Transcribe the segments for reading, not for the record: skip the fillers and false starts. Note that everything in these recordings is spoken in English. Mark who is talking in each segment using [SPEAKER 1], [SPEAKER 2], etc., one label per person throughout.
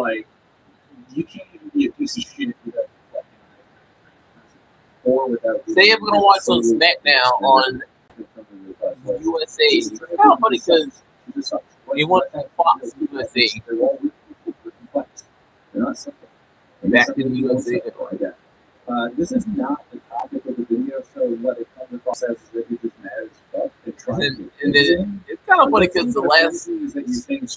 [SPEAKER 1] like, you can't even be a piece of shit without or without.
[SPEAKER 2] Say if we're gonna watch some Smackdown on USA, it's kind of funny because they want to Fox USA.
[SPEAKER 1] They're not simple.
[SPEAKER 2] Back in the USA.
[SPEAKER 1] This is not the topic of the video, so what it comes across as is that you're just mad as fuck and trying to.
[SPEAKER 2] And then it's kind of funny because the last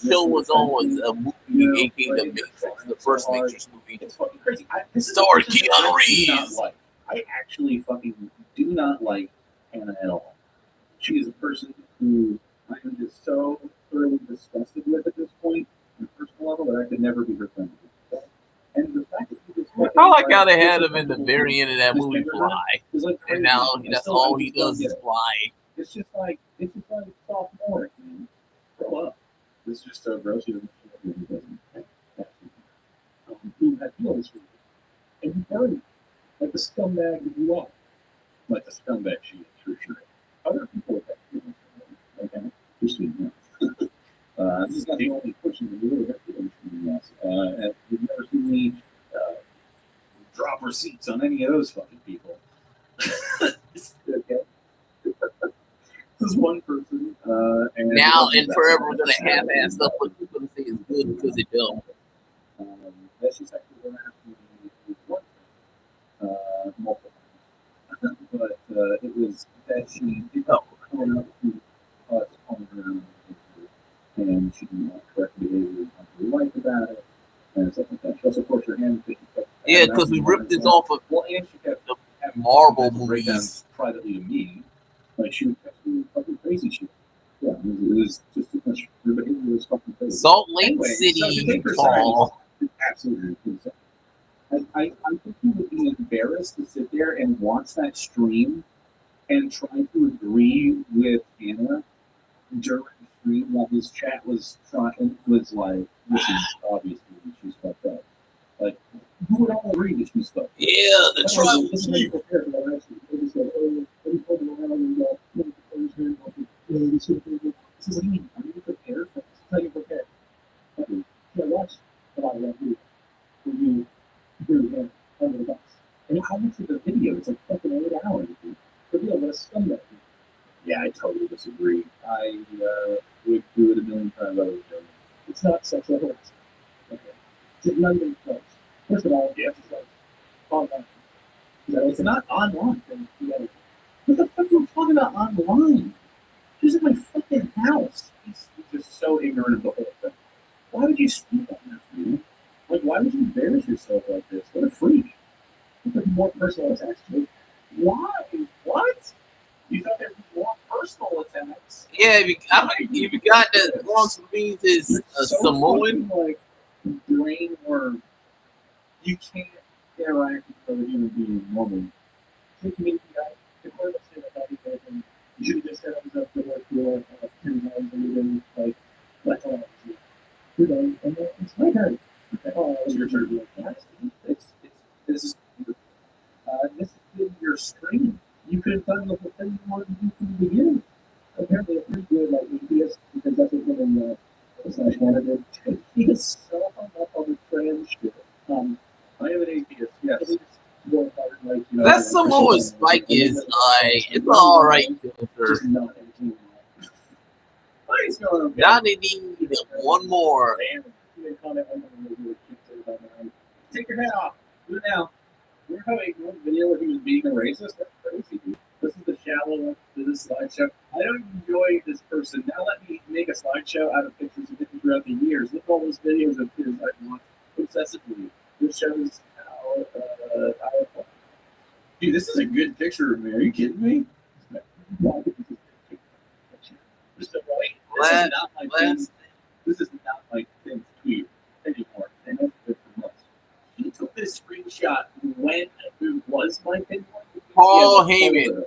[SPEAKER 2] show was on a movie, aka The Matrix, the first Matrix movie.
[SPEAKER 1] It's fucking crazy.
[SPEAKER 2] Starring Keanu Reeves.
[SPEAKER 1] I actually fucking do not like Hannah at all. She is a person who I am just so thoroughly disgusted with at this point, on a personal level, that I could never be her friend. And the fact that you just
[SPEAKER 2] I like how they had him in the very end of that movie fly, and now that's all he does is fly.
[SPEAKER 1] It's just like sophomore, man. Grow up. This is just so gross. He doesn't who had feelings for you, and you burned it like the scumbag that you are, like the scumbag she is for sure. Other people with that feelings, okay, just so you know. This is not the only person who really has feelings for you. And you've never seen me drop receipts on any of those fucking people. Okay. This is one person. And
[SPEAKER 2] now and forever we're gonna half-ass stuff, but we're gonna say it's good because it don't.
[SPEAKER 1] That's just actually going to happen with one thing, multiple times. But it was that she did not coming up to us on her own, and she didn't want correct behavior on her wife about it, and stuff like that. She also forced her hand because she kept.
[SPEAKER 2] Yeah, because we ripped this off of
[SPEAKER 1] and she kept
[SPEAKER 2] the Marvel movies
[SPEAKER 1] privately to me. Like she was fucking crazy shit. Yeah, it was just too much. Her behavior was fucking crazy.
[SPEAKER 2] Salt Lake City, Paul.
[SPEAKER 1] Absolutely. I think you would be embarrassed to sit there and watch that stream and try to agree with Anna during the stream while his chat was like, this is obviously she's fucked up. Like, who would all agree that she's fucked up?
[SPEAKER 2] Yeah, the tribal chief.
[SPEAKER 1] This is me. Are you prepared for this? How you prepared? Okay. Yeah, watch a lot of that video. You do it under the box. And how much of the video? It's like fucking 8 hours. The video was scumbag. Yeah, I totally disagree. I would do it a million times over again. It's not sexual harassment. Okay. It's not even close. First of all, it's like online. It's not online. What the fuck are you talking about online? She's in my fucking house. He's just so ignorant of the whole thing. Why would you speak on that, dude? Like, why would you embarrass yourself like this? What a freak. You put more personal attacks to it. Why? What? You thought there would be more personal attacks?
[SPEAKER 2] Yeah, if you got that wrong means is Samoan.
[SPEAKER 1] Like, brain work. You can't interact with other human beings normally. You should have just said I was up to work for 10 times a week, like, that's all I was doing. And then it's my turn. Oh, it's your turn. This has been your stream. You could have done the whole thing you wanted to do from the beginning. Apparently, it's pretty good, like, ABS, because that's what women wanted to. He is so hung up on the trans shit. I am an atheist, yes.
[SPEAKER 2] That Samoa Spike is it's all right. Now they need one more.
[SPEAKER 1] Take your hat off. Do it now. Remember how I ignored the video where he was being a racist? That's crazy, dude. This is the shallow to this slideshow. I don't enjoy this person. Now let me make a slideshow out of pictures of him throughout the years. Look at all those videos of his I've watched obsessively. This shows how dude, this is a good picture of me. Are you kidding me? This is not my thing tweet anymore. I know it for months. He took this screenshot when it was my thing.
[SPEAKER 2] Paul Heyman.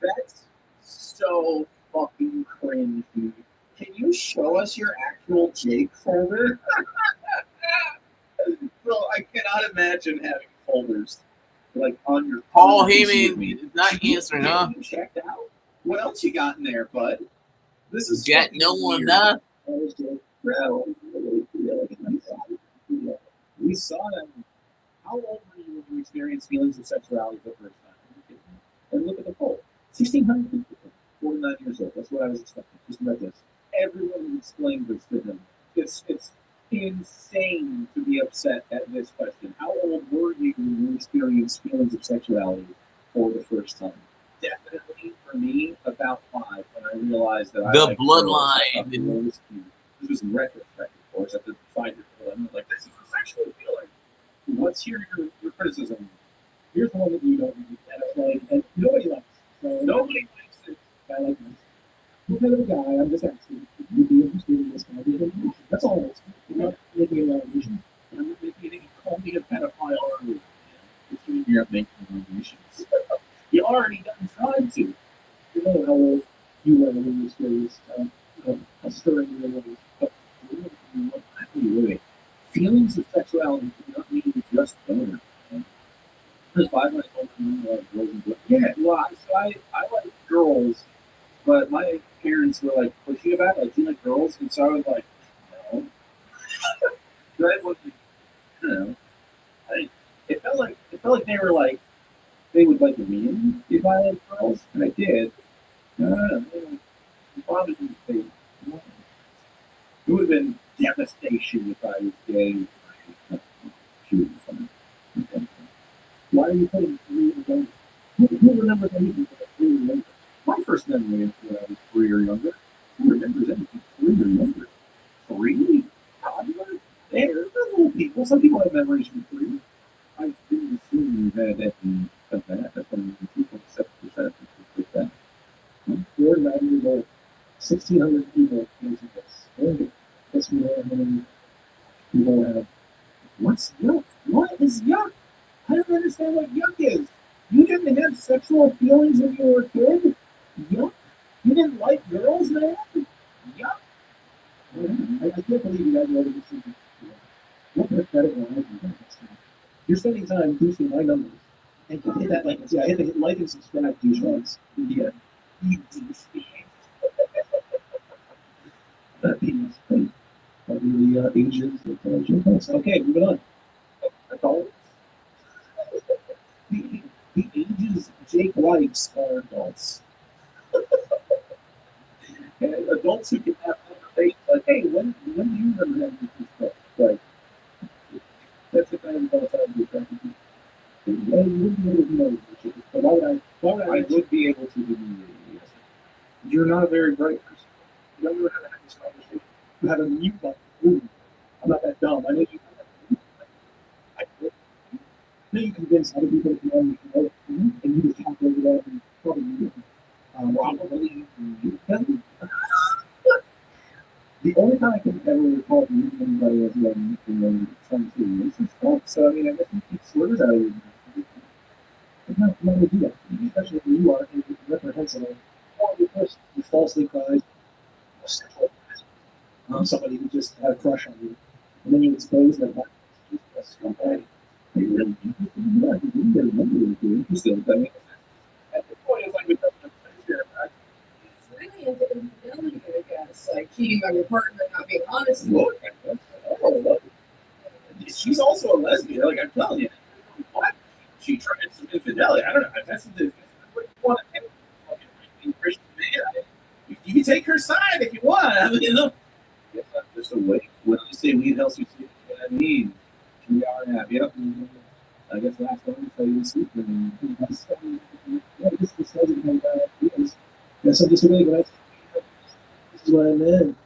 [SPEAKER 1] That's so fucking cringe, dude. Can you show us your actual Jake folder? Bro, I cannot imagine having folders like on your
[SPEAKER 2] Paul Heyman is not answering, huh?
[SPEAKER 1] You checked out? What else you got in there, bud? This is
[SPEAKER 2] got no one, huh?
[SPEAKER 1] Bro, We saw them. How old were you when you experienced feelings of sexuality for the first time? And look at the poll. 1,600 people, 49 years old. That's what I was expecting. Just read this. Everyone explained this to him. It's insane to be upset at this question. How old were you when you experienced feelings of sexuality for the first time? Definitely for me, about 5 when I realized that
[SPEAKER 2] The bloodline.
[SPEAKER 1] This was in retrospect, of course, at the 5-year-old. I'm like, this is a sexual feeling. What's your criticism? Here's one that you don't need. And nobody likes. So nobody likes it. I like this. What kind of a guy? I'm just asking. Would you be interested in this kind of information? That's all I'm asking. You're not making an allegation. I'm not making any. Call me a pedophile or you're making allegations. You already done tried to. You know how old you were when you experienced a stirring in your life. Feelings of sexuality do not mean just boner. There's 5 months older than girls and boys. Yeah, well, so I like girls, but my parents were like pushing about it, like, do you like girls? And so I was like, no. That wasn't, I don't know. It felt like they were like, they would like me if I liked girls, and I did. Probably it would have been devastation if I was gay. Why are you putting 3 or younger? Who remembers anything from 3 or younger? My first memory is when I was 3 or younger. Who remembers anything 3 or younger? 3? Toddler? They're little people. Some people have memories from 3. I didn't assume you had that of that. That's when 2.7% like that. 4 to 9 years old. 1,600 people answered this. That's more than people have. What's yuck? What is yuck? I don't understand what yuck is. You didn't have sexual feelings when you were a kid? Yuck. You didn't like girls, man? Yuck. I can't believe you guys know this. What pathetic lives you guys have. You're spending time boosting my numbers. And hit that like, yeah, hit the like and subscribe, douchebags. Yeah. You douchebags. Probably the ages of chimpanzees. Okay, moving on. Adults. The ages Jake likes are adults. And adults who can have conversations like, hey, when do you remember having this stuff? Like, that's the kind of adults I would be attracted to. You wouldn't be able to know. But I would be able to do yes. You're not a very bright person. You don't know how to have this conversation. You have a mute button. Ooh, I'm not that dumb. I know you. I know you convince other people to know you know, and you just talk over that and probably you. Probably you can. The only time I can ever recall meeting anybody as young and trying to erase and stuff. So I mean, I guess you keep slurs out of you. I'm not going to do that, especially when you are reprehensible. Or because you falsely cried, somebody who just had a crush on you, and then you expose that that's scumbag. They really do that. You really remember if you're interested. I mean, at the point, it's like with the here.
[SPEAKER 3] It's really infidelity, I guess. Like cheating on your partner, not being honest.
[SPEAKER 1] Look, she's also a lesbian. Like I'm telling you, what? She tried some infidelity. I don't know. That's what you want to take. Fucking Christian man. You can take her side if you want. I mean, you know. Yes, I'm just a wait. When I say weed helps you sleep, what I mean. 3 hour nap. Yep. I guess last time I you sleep. This doesn't come back. Yes, I'm just awake. Right? This is what I meant.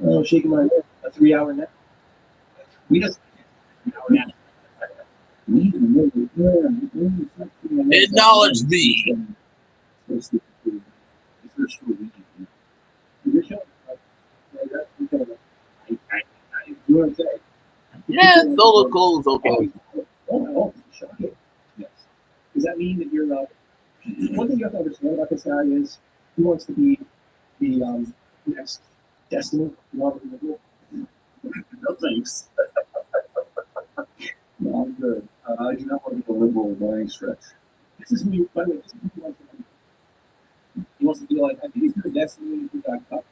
[SPEAKER 1] Oh, I'm shaking my head. A 3 hour nap. We just 3 hour nap.
[SPEAKER 2] Acknowledge me. Yeah, solo clothes, okay.
[SPEAKER 1] Oh, shocking. Yes. Does that mean that you're one thing you have to understand about this guy is he wants to be the next Destiny. No thanks. No, I'm good. I do not want to be a liberal by any stretch. This is who you, by the way, this is who he wants to be. He wants to be like, I think he's going to Destiny who got cut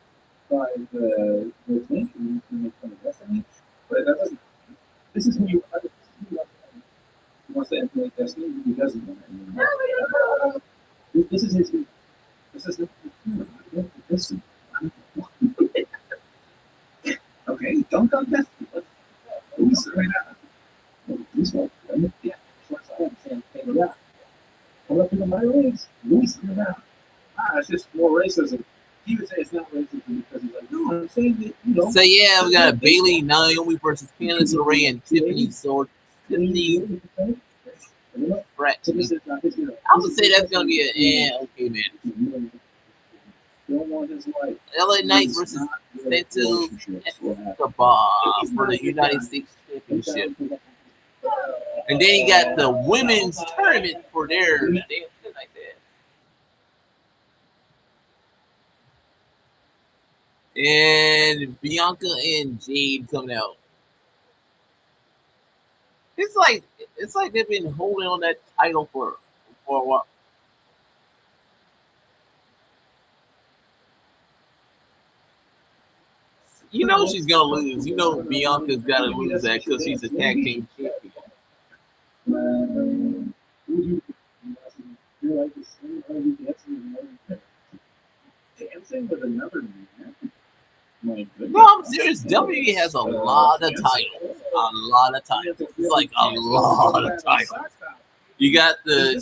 [SPEAKER 1] by the tank and he's going to make fun of Destiny. But that doesn't. This is who you saying like Destiny, he doesn't want
[SPEAKER 3] No,
[SPEAKER 1] it. This is his. This is this. Okay, don't go Destiny. Let's right now. This one, yeah. I'm saying, hey, yeah. Come up to the minor leagues. Luis, come out. It's just more racism. He would say it's not racism because he's like, no, I'm saying that, you know.
[SPEAKER 2] So yeah, we got Bailey, Naomi versus Candice LeRae and Tiffany Brett. I would say that's gonna be okay, man. LA Knight versus Sentu Escobar for the United States Championship. And then you got the women's tournament for their damn shit like that. And Bianca and Jade coming out. It's like they've been holding on that title for a while. You know she's gonna lose. You know Bianca's gotta lose that because she's a tag team champion.
[SPEAKER 1] Dancing with another man.
[SPEAKER 2] No, I'm serious. WWE has a lot of titles. A lot of titles. It's like a lot of titles. You got the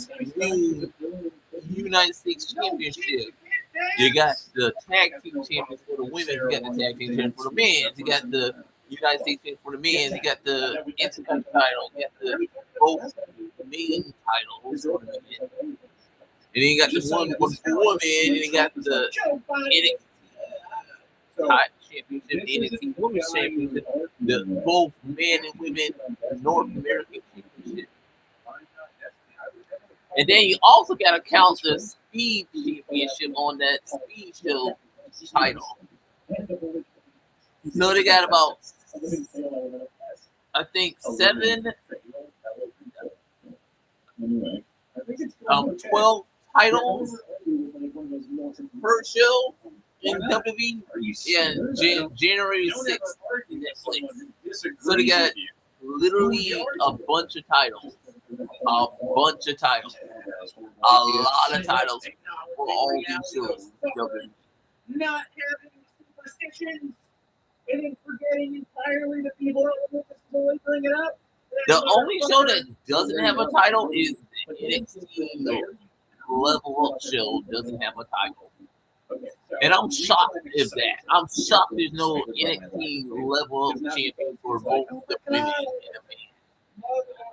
[SPEAKER 2] United States Championship. You got the tag team champions for the women. You got the tag team champions for the men. You got the United States champions for the men. You got the Intercontinental title. You got the both main titles for the men. And then you got the one for women. And you got the NXT championship, the NXT Women's Championship, the both men and women North American Championship. And then you also got to count the Speed Championship on that Speed Show title. So they got about, I think, 12 titles per show in WWE. Yeah, January 6th in Netflix. So they got literally a bunch of titles. A bunch of titles. A lot of titles for all these shows.
[SPEAKER 1] Not having superstitions and then forgetting entirely that people don't really bring it up.
[SPEAKER 2] The only show that doesn't have a title is the NXT Level Up show doesn't have a title. And I'm shocked if that. I'm shocked there's no NXT Level Up champion for both the women and the men.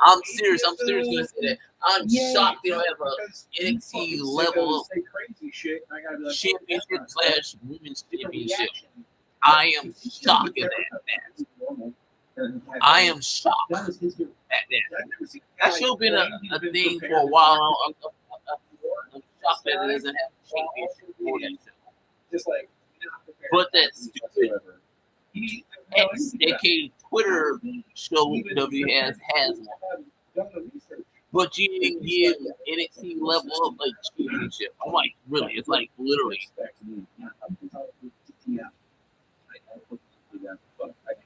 [SPEAKER 2] I'm serious when I say that. I'm shocked they don't have a NXT Level Up championship / women's championship. I am shocked at that. I am shocked at that. That should have been a thing for a while. I'm shocked that it doesn't have a championship for that show. But that stupid X, aka Twitter show WWE has one. But you didn't give NXT Level Up a championship. I'm like, really? It's like literally.
[SPEAKER 1] I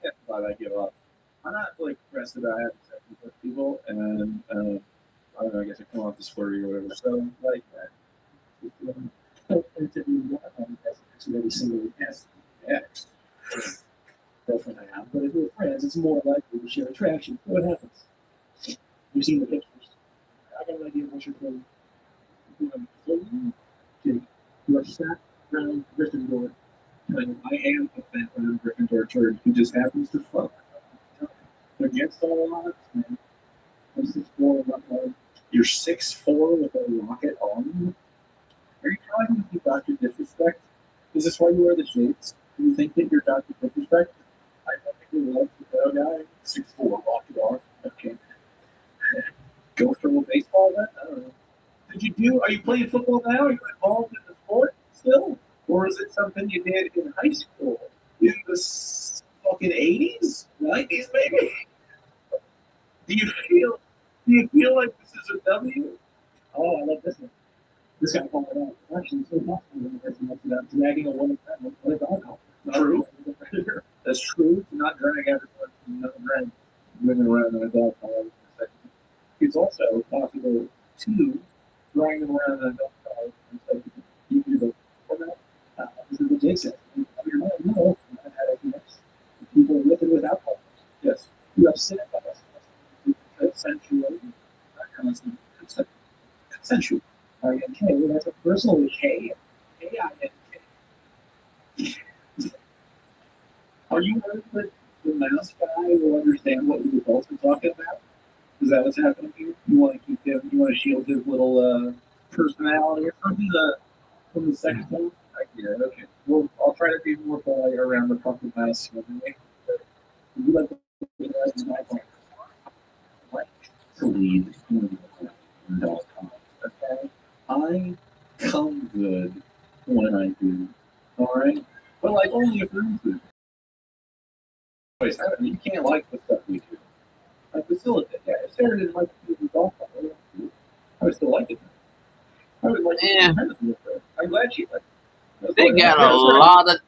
[SPEAKER 1] can't thought I give up. I'm not like pressed about having sex with people, and I don't know. I guess I come off the squirty or whatever. So like that. Every single ex girlfriend I have, but if we're friends, it's more likely to share attraction. What happens? You've seen the pictures. I got an idea of what you're doing. You are sat around Gryffindor. I am a fat round Gryffindor turd who just happens to fuck. Against all odds, man. I'm 6'4", you're 6'4" with a rocket on you? Are you trying to be Dr. Disrespect? Is this why you wear the shades? Do you think that you're Dr. Disrespect? I perfectly love the guy. 6'4", rocket arm. Okay. Go throw a baseball then? I don't know. Are you playing football now? Are you involved in the sport still? Or is it something you did in high school? In the fucking 80s? 90s maybe? Do you feel like this is a W? Oh, I love this one. This guy called it out. Actually, it's so possible that dragging a woman with alcohol. True. That's true. Do not drag everyone. Not drag women around in a dog collar. You it's also possible to drag them around in a dump car and say, you do the format. This is what Jake said. No, I've had ideas. People living with alcohol. Yes, you have said that consensual. Consensual. I-N-K, that's a personal K. K-I-N-K. Are you worried that the mouse guy will understand what we were also talking about? Is that what's happening here? You want to keep him, you want to shield his little personality from the second one? I get it, okay. Well, I'll try to be more polite around the fucking mouse. You like to my point. Like to lead okay? I come good when I do. Alright? But like only if you're good. You can't like the stuff we do. I facilitate. Yeah, if Sarah didn't like to do the golf ball, I would still like it. I would like to. I'm glad she liked it.
[SPEAKER 2] They got a lot of.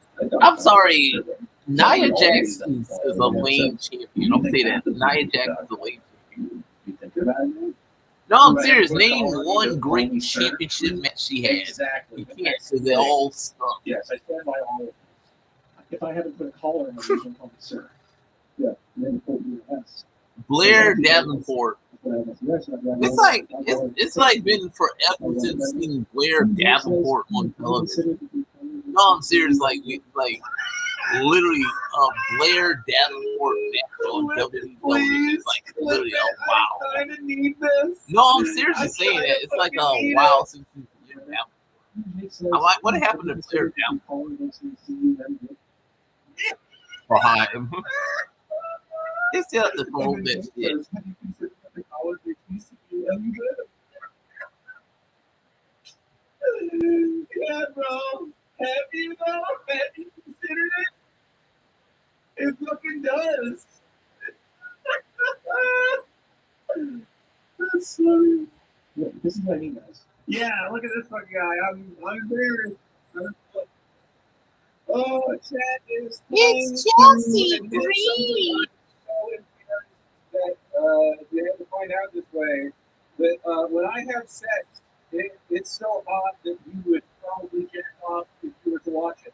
[SPEAKER 2] I'm sorry, Nia Jax is a lane champion. Don't say that. Nia Jax is a lane champion.
[SPEAKER 1] You think about it?
[SPEAKER 2] No, I'm serious. Name one great championship match she had.
[SPEAKER 1] Exactly.
[SPEAKER 2] You can't say they all stuff.
[SPEAKER 1] Yes, I stand by all of this. If I haven't put a collar on, I'm going to sir. Yeah, and then put you in S.
[SPEAKER 2] Blair Davenport. It's like been forever since seeing Blair Davenport on television. No, I'm serious. Like literally Blair Davenport match on WWE is like literally a wow.
[SPEAKER 1] I kind of need this.
[SPEAKER 2] No, I'm seriously saying that. It's like a wow since Blair Davenport. I'm like, what happened to Blair Davenport? Behind him. They still have to promote that shit.
[SPEAKER 1] Yeah, bro. Have you though? Have you considered it? It fucking does. That's funny. Yeah, this is what he does. Yeah, look at this fucking guy. I'm embarrassed. Oh, chat is.
[SPEAKER 2] It's Chelsea Green.
[SPEAKER 1] That you have to find out this way. That when I have sex, it's so hot that you would probably get off if you were to watch it.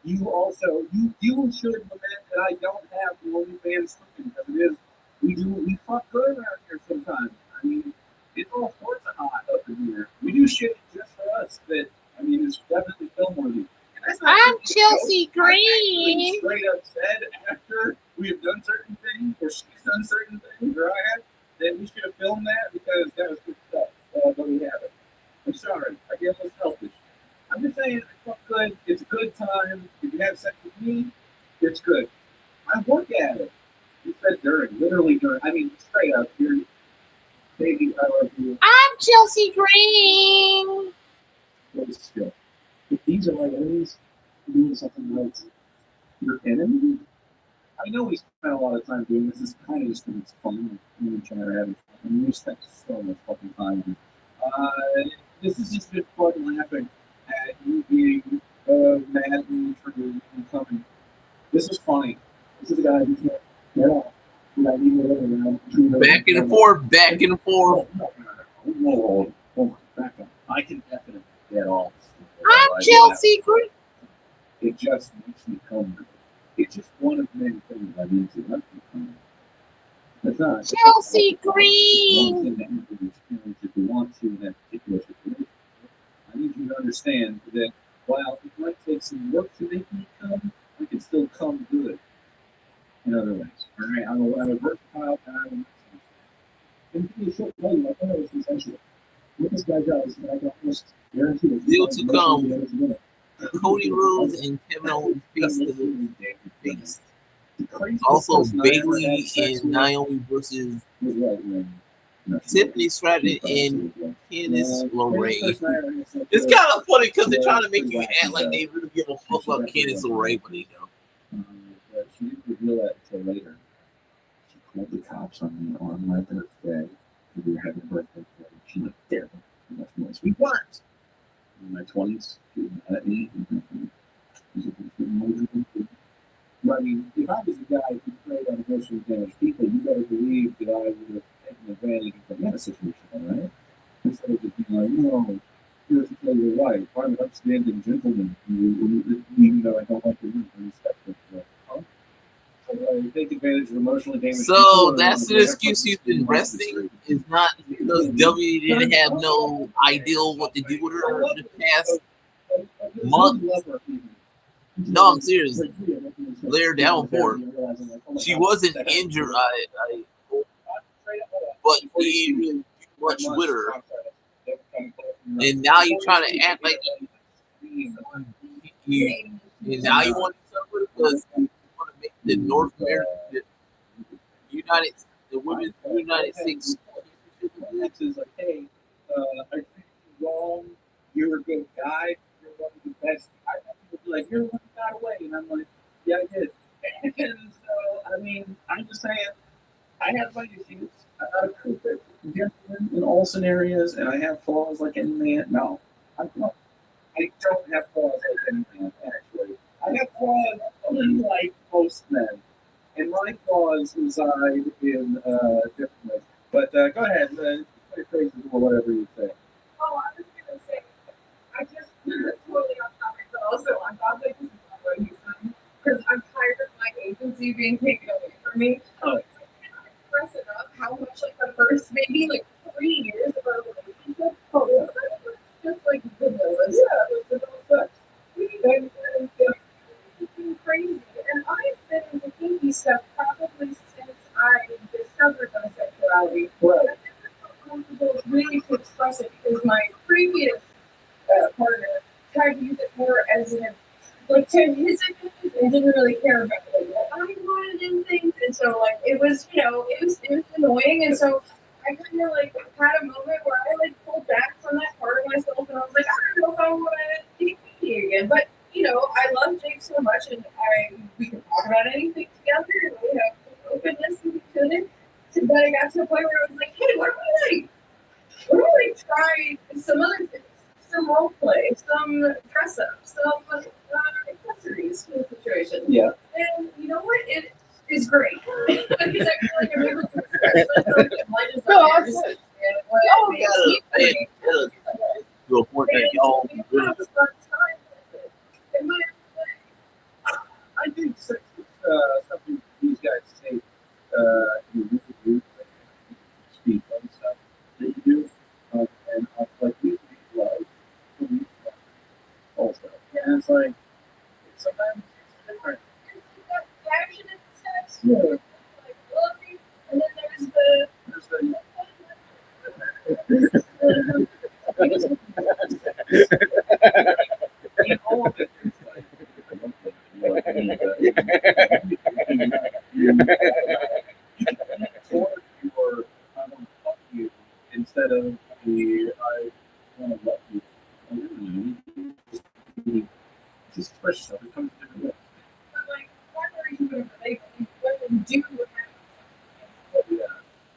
[SPEAKER 1] You also, you should lament that I don't have the OnlyFans cooking because it is, we fuck good around here sometimes. I mean, it's all sorts of hot up in here. We do shit just for us that, I mean, it's definitely film worthy.
[SPEAKER 2] I'm Chelsea Green.
[SPEAKER 1] Straight up said after we have done certain things, or she's done certain things, or I have, that we should have filmed that because that was good stuff. But we haven't. I'm sorry. I guess it's selfish. I'm just saying, it's fuck good. It's a good time. If you have sex with me, it's good. I work at it. You said during, literally during. I mean, straight up, you're, baby, I love you.
[SPEAKER 2] I'm Chelsea Green.
[SPEAKER 1] What is skill? If these are my enemies, doing something right, your enemy? I know we spent a lot of time doing this. It's kind of just because it's fun. Me and Chan are having fun. I mean, we spent so much fucking time. This is just a bit fun laughing at you being mad at me for coming. This is funny. This is a guy who can't get off.
[SPEAKER 2] Back and forth, back and forth.
[SPEAKER 1] Whoa, back up. I can definitely get off.
[SPEAKER 2] I'm Chelsea Green.
[SPEAKER 1] It just makes me come. It's just one of many things I need to let me come. That's not
[SPEAKER 2] Chelsea Green.
[SPEAKER 1] One thing that you can experience if you want to in that particular situation. I need you to understand that while it might take some work to make me come, I can still come good in other ways. All right, I'm a versatile guy. And to be a short time, I thought it was essential. What this guy does, I got most guaranteed.
[SPEAKER 2] Still to come. Cody Rhodes and Kevin Owens face the face. Also, Bayley and Naomi versus Tiffany Stratton and Candice LeRae. It's kind of funny because they're trying to make you act like they really give a fuck about Candice LeRae, but they don't.
[SPEAKER 1] She didn't reveal that until later. She called the cops on me on my birthday. We were having a birthday party. She looked there. That's nice. We weren't. In my 20s, she was mad at me. I mean, if I was a guy who preyed on emotionally damaged people, you better believe that I would have taken advantage of them. that situation, right? Instead of just being like, no, you're to kill your wife. I'm an upstanding gentleman. Even though I don't like your respect it. Take advantage of emotionally damaged
[SPEAKER 2] So
[SPEAKER 1] people,
[SPEAKER 2] that's the excuse you've been resting is not because W didn't have no idea what to do with her in the past month. No, I'm serious. Lay her down for her. She wasn't injured, but he really did much with her. And now you're trying to act like and now you want to suffer because you want to make the North American the women's United States
[SPEAKER 1] Championship is like, hey, I think you're wrong. You're a good guy. You're one of the best. I have people be like, you're one guy away, and I'm like, yeah, I did. And so, I mean, I'm just saying, I have my issues. I'm not a perfect gentleman in all scenarios, and I have flaws like any man. No, I don't. I don't have flaws like any man, actually. I have flaws only like most men. And my flaws reside in different ways. But go ahead, play crazy or whatever you say.
[SPEAKER 3] Oh, I was going to say, I just totally off topic, but also I thought that this is not what you said, because I'm tired of my agency being taken away from me.
[SPEAKER 1] Oh.
[SPEAKER 3] I cannot express enough how much like the first maybe like 3 years of our relationship, was just like vanilla. Yeah, it was vanilla sex. It's been crazy, and I've been in the kinky stuff probably since I discovered my sexuality.
[SPEAKER 1] Right.
[SPEAKER 3] I've never felt comfortable really to express it because my previous partner tried to use it more as an like to his opinions and didn't really care about like what I wanted and things, and so like it was it was annoying, and so I kind of like had a moment where I like pulled back from that part of myself, and I was like, I don't know if I want to be kinky again, but. I love Jake so much, and we can talk about anything together, and we have openness and each other. But I got to a point where I was like, hey, what if we try some other things, some role play, some dress up, some accessories for the situation.
[SPEAKER 1] Yeah.
[SPEAKER 3] And you know what? It is great because I feel like I'm able to express myself and light as others.
[SPEAKER 2] To a point that y'all really
[SPEAKER 1] I think sex is something these guys take you do, speak on stuff that you do, and like we love, also. And it's like sometimes it's different.
[SPEAKER 3] That passionate sex,
[SPEAKER 1] Yeah.
[SPEAKER 3] like loving, and then there's the
[SPEAKER 1] all of it is like you instead of the I want to love you. Just express yourself. It comes different ways.
[SPEAKER 3] like partnering women do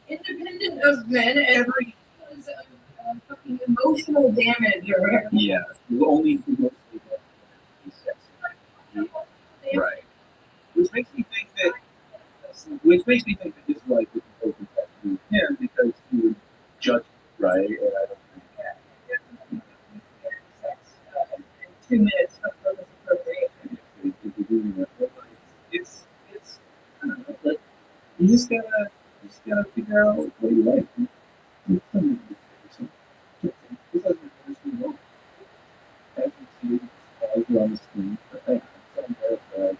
[SPEAKER 3] independent of men every because of fucking emotional damage or
[SPEAKER 1] Yeah, only emotionally sex. Right. Which makes me think that his wife would be open to him because he would judge, right? And I don't think
[SPEAKER 3] sex in 2 minutes of purpose appropriation.
[SPEAKER 1] if you're doing that, but like, it's I don't know, like you just gotta figure out what you like. This doesn't force me wrong. As you see, as you're on the screen, but hey, I'm verified.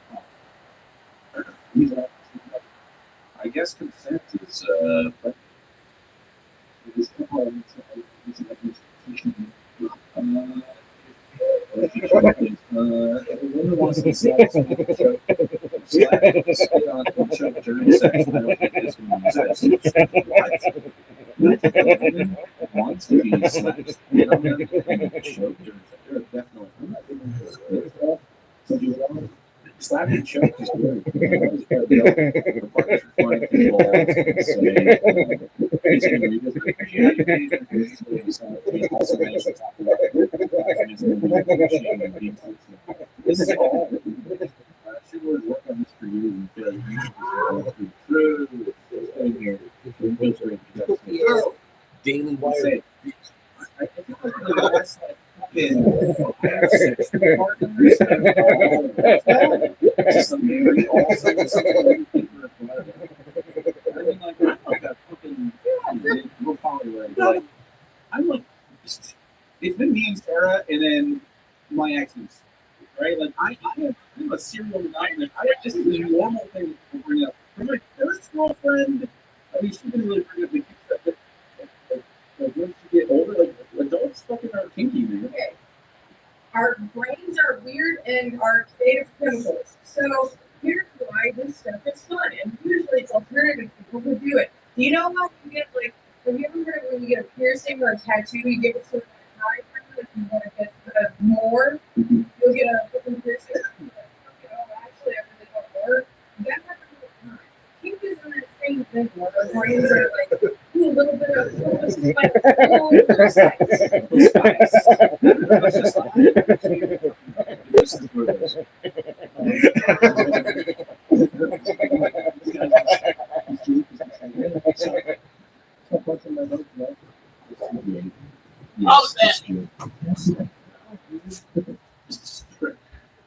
[SPEAKER 1] I guess consent is but it is everyone wants to slap spit on each other during sex. I don't think this one wants to be slapped and choked during sex. There are definitely some people slap and choke is good. The partners are flying through walls and say, also managed to talk about this is all. She would work on this for you and feel like you should just go through here.
[SPEAKER 2] Daily Wire.
[SPEAKER 1] I feel like in the last like 5, 6 partners just a very awesome something. I mean, like I'm like a fucking real Hollywood. Like I'm like it's been me and Sarah, and then my exes, right? Like I'm a serial nightmare. I just a normal thing to bring up. For my first girlfriend, I mean, she didn't really bring up the stuff. Like once you get older, like adults fucking are kinky, man.
[SPEAKER 3] Okay. Our brains are weird and are creative chemicals. So here's why this stuff is fun. And usually it's alternative people who do it. Do you know how you get like, have you ever heard when you get a piercing or a tattoo, you give it to a high person if you want to get more?
[SPEAKER 1] Mm-hmm.
[SPEAKER 3] You'll get a fucking piercing. Actually, I really don't work. That happens all the time. Kink is in that same thing where our brains are like, do a little bit of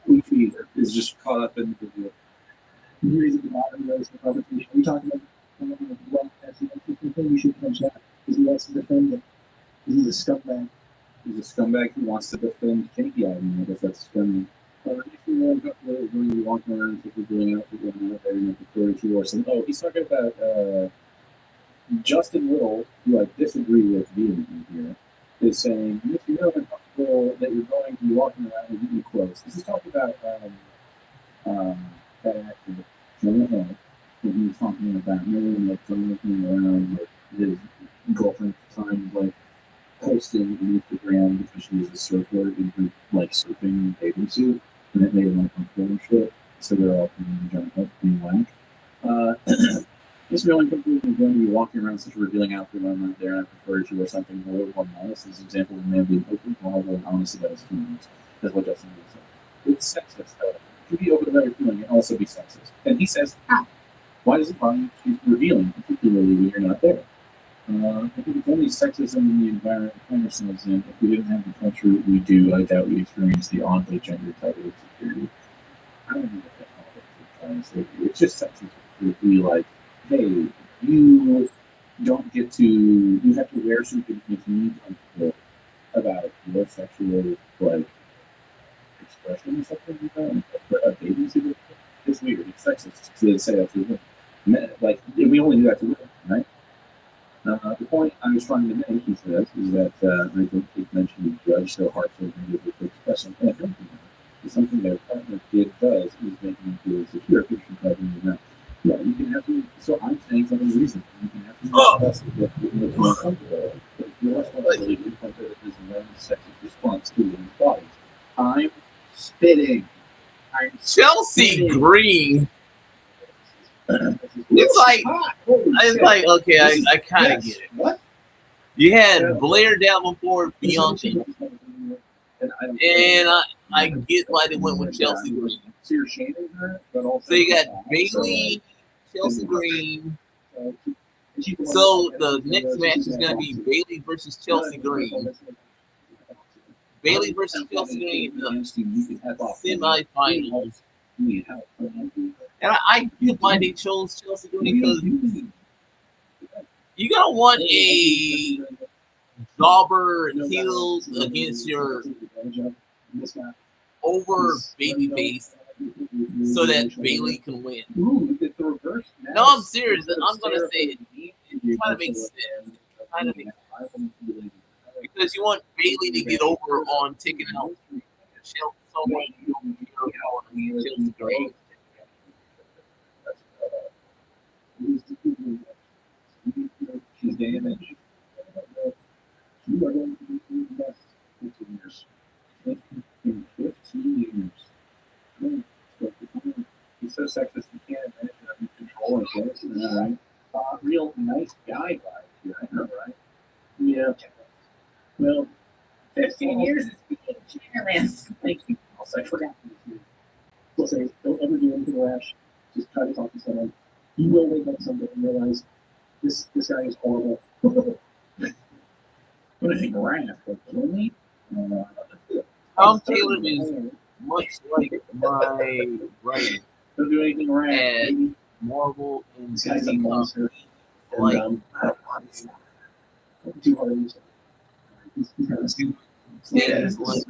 [SPEAKER 1] Leafy is just caught up in the video. He's at the bottom of the conversation. We talking about you should punch that because he wants to defend it. He's a scumbag. He's a scumbag who wants to defend Kinky. I mean, I guess that's scumbag. If you want to when you're walking around, if you're doing out there, and you or something. Oh, he's talking about Justin Little, who I disagree with vehemently here, is saying if you're not uncomfortable that you're going to be walking around and getting close. This is talking about that actor, Jonah Hill. When he was talking about him, like looking around with his girlfriend at the time, like posting on Instagram because she was a surfer in her like surfing bathing suit, and it made him uncomfortable and shit. So they're all being Jonah Hill being whack. This really completely going to be walking around such a revealing outfit when I'm not there, and I prefer to wear something a little more modest. This is an example of a man being open, vulnerable, and honest about his feelings. That's what Justin Hill said. It's sexist, however. To be open about your feeling and also be sexist. And he says, how? Why does it bother you to be revealing, particularly when you're not there? I think it's only sexism in the environment we find ourselves in. If we didn't have the culture we do, I doubt we'd experience the oddly gender type of insecurity. I don't know what that honestly. It's just sexism. If we like, hey, you don't get to, you have to wear something if you need to about your sexual like expression or something like that. A baby suit. It's weird. It's sexist to say that to women. Like we only do that to women, right? The point I was trying to make, he says, is that I don't think mentioning judge so harshly to express something. I don't think that. Something their partner kid does is making them feel insecure. If you're covering your mouth. Yeah, you can have to. So I'm saying something reasonable. You can have to discuss it with more comfortable. But your responsibility to point out this sexist response to women's bodies. I'm spitting.
[SPEAKER 2] Chelsea Green. It's like okay, I kind of get it.
[SPEAKER 1] What?
[SPEAKER 2] You had Blair down before Bianca, and I get why they went with Chelsea Green.
[SPEAKER 1] So you're shaming her, but also
[SPEAKER 2] so you got Bayley, Chelsea Green. So the next match is going to be Bayley versus Chelsea Green. Bayley versus Chelsea Green, semi-finals. And I get why they chose Chelsea Green because you're gonna want a jobber heels against your over baby face so that Bayley can win. No, I'm serious. I'm gonna say it. It kind of makes sense. Because you want Bayley to get over on taking out someone you don't Chelsea Green.
[SPEAKER 1] She's damaged. You are going to be the best 15 years. In 15 years. He's so sexist, you can't imagine having control of this. Right? Real nice guy vibe here, I know, right? Yeah. Well, 15 years is being generous. Thank you. Also, I forgot. We'll say, don't ever do anything rash. Just try to talk to someone. You will wake up someday and realize this guy is horrible. What do you think, Raph? Only?
[SPEAKER 2] Tom Taylor is much like my writing.
[SPEAKER 1] Don't do anything, Raph.
[SPEAKER 2] And Marvel and
[SPEAKER 1] This guy's a
[SPEAKER 2] DC
[SPEAKER 1] monster.
[SPEAKER 2] like
[SPEAKER 1] Too hard to use. He's kind of stupid.
[SPEAKER 2] things like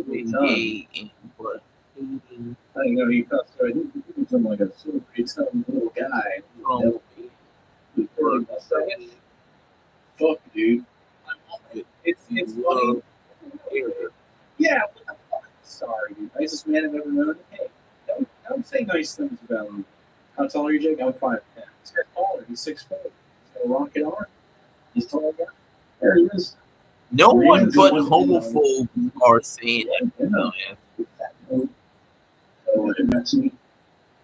[SPEAKER 2] gay and but hating
[SPEAKER 1] I know he cussed. I think he was like a super some little guy.
[SPEAKER 2] from
[SPEAKER 1] Fuck, dude. It's funny. Yeah. What the fuck? Sorry, dude. Nicest man I've ever known. Hey, don't say nice things about him. How tall are you, Jake? I'm 5'10". This guy's taller. He's 6 foot. He's got a rocket arm. He's tall guy. There he is.
[SPEAKER 2] no one but homophobes are saying that. Man.
[SPEAKER 1] Oh, Matsui.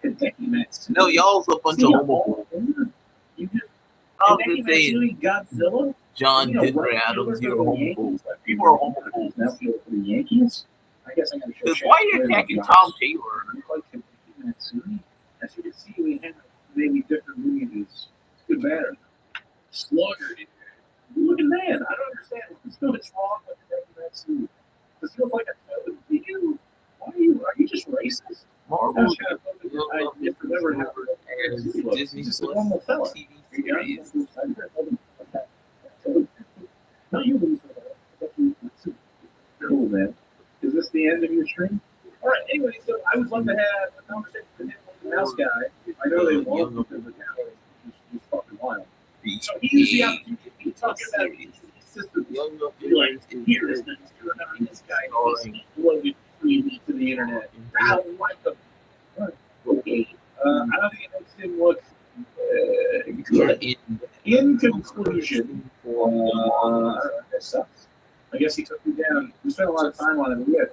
[SPEAKER 1] Kentucky Matsui.
[SPEAKER 2] No, y'all's a bunch of homophobes.
[SPEAKER 1] You just
[SPEAKER 2] I'm
[SPEAKER 1] Kentucky
[SPEAKER 2] just saying,
[SPEAKER 1] Matsui, Godzilla.
[SPEAKER 2] John Denver Adams, you're a homophobe. People are homophobes.
[SPEAKER 1] Now for the Yankees. I guess I got to show.
[SPEAKER 2] Because why are you attacking Tom Taylor?
[SPEAKER 1] You like Kentucky Matsui? As you can see, we have maybe different movies. It's good matter. Slugger. Look at that. I don't understand. What's wrong with Kentucky Matsui? This feels like a film to you. Why are you just racist?
[SPEAKER 2] Marvel
[SPEAKER 1] I just remember how
[SPEAKER 2] Disney
[SPEAKER 1] just a normal fella.
[SPEAKER 2] TV series.
[SPEAKER 1] Not you lose that. Cool, man. Is this the end of your stream? All right. Anyway, so I would love to have a conversation with him, with the mouse guy. I know they won't because the cow is fucking wild. So he used the opportunity. He talked about his sister. Like, here is the this guy. Loaded freely to the internet. I don't like them. Okay. I don't think it makes him look good. In conclusion, that sucks. I guess he took me down. We spent a lot of time on it. We had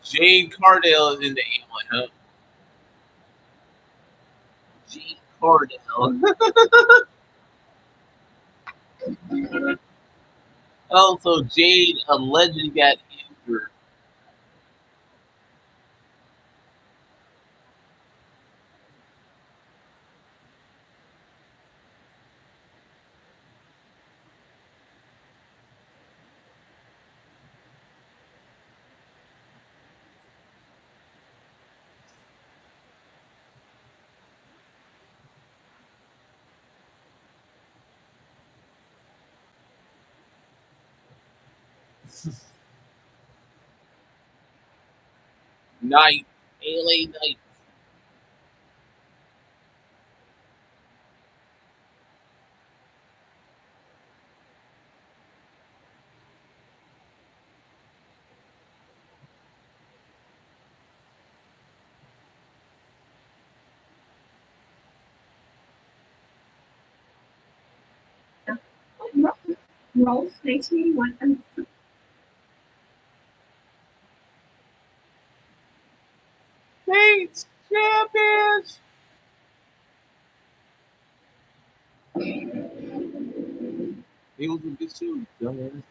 [SPEAKER 2] Jade Cardell is in the A1, huh? Jade Cardell. Oh, so Jade allegedly got injured. Night, LA Night.
[SPEAKER 3] Rolls 1981 and
[SPEAKER 2] Thanks, champions. It was a good show, dumbass.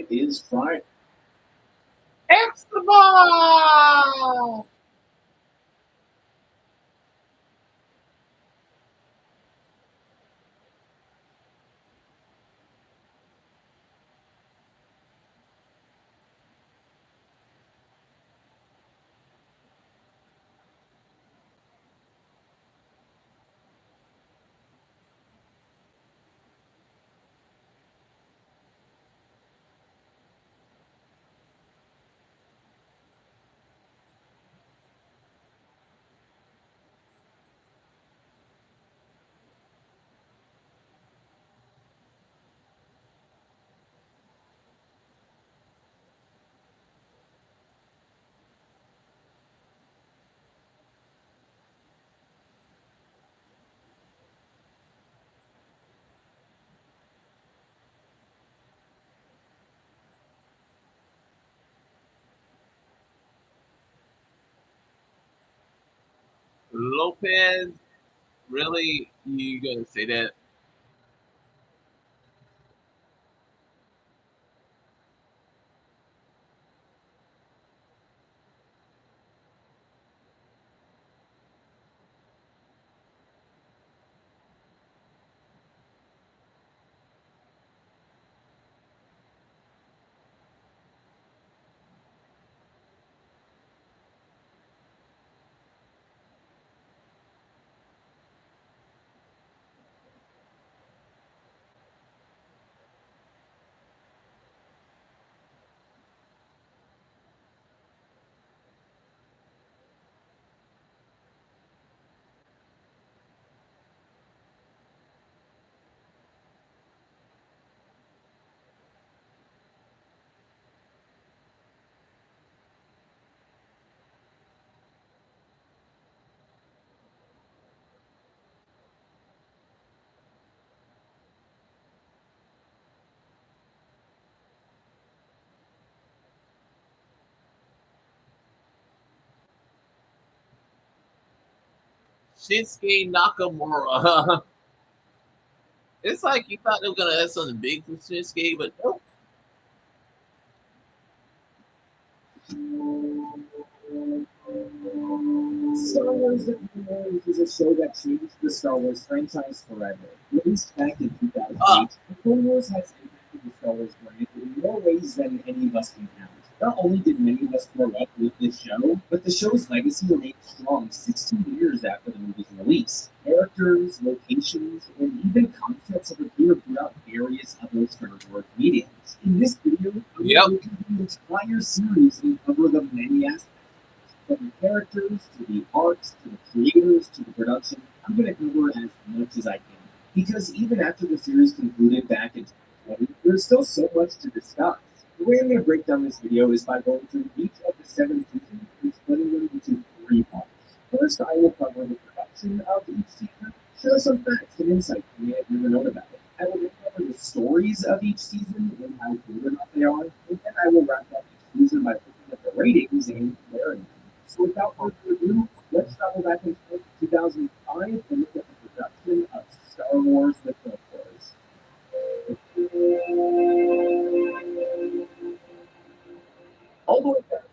[SPEAKER 1] It is Friday.
[SPEAKER 2] Extra ball! Lopez, really? You gonna say that? Shinsuke Nakamura. It's like you thought they were gonna have something big for Shinsuke, but nope.
[SPEAKER 1] Star Wars The Clone Wars is a show that changed the Star Wars franchise forever. Released back in 2008, The Clone Wars has impacted the Star Wars brand in more ways than any of us can count. Not only did many of us grow up with this show, but the show's legacy remained strong 16 years after the movie's release. Characters, locations, and even concepts have appeared throughout various other Star Wars mediums. In this video, I'm going to the entire series and cover the many aspects. From the characters, to the arcs, to the creators, to the production, I'm going to cover as much as I can. Because even after the series concluded back in 2020, there's still so much to discuss. The way I'm going to break down this video is by going through each of the 7 seasons and splitting them into 3 parts. First, I will cover the production of each season, share some facts and insights you may have never known about it. I will then cover the stories of each season and how good or not they are, and then I will wrap up each season by looking at the ratings and comparing them. So without further ado, let's travel back in 2005 and look at the production of Star Wars The Clone Wars. All the way back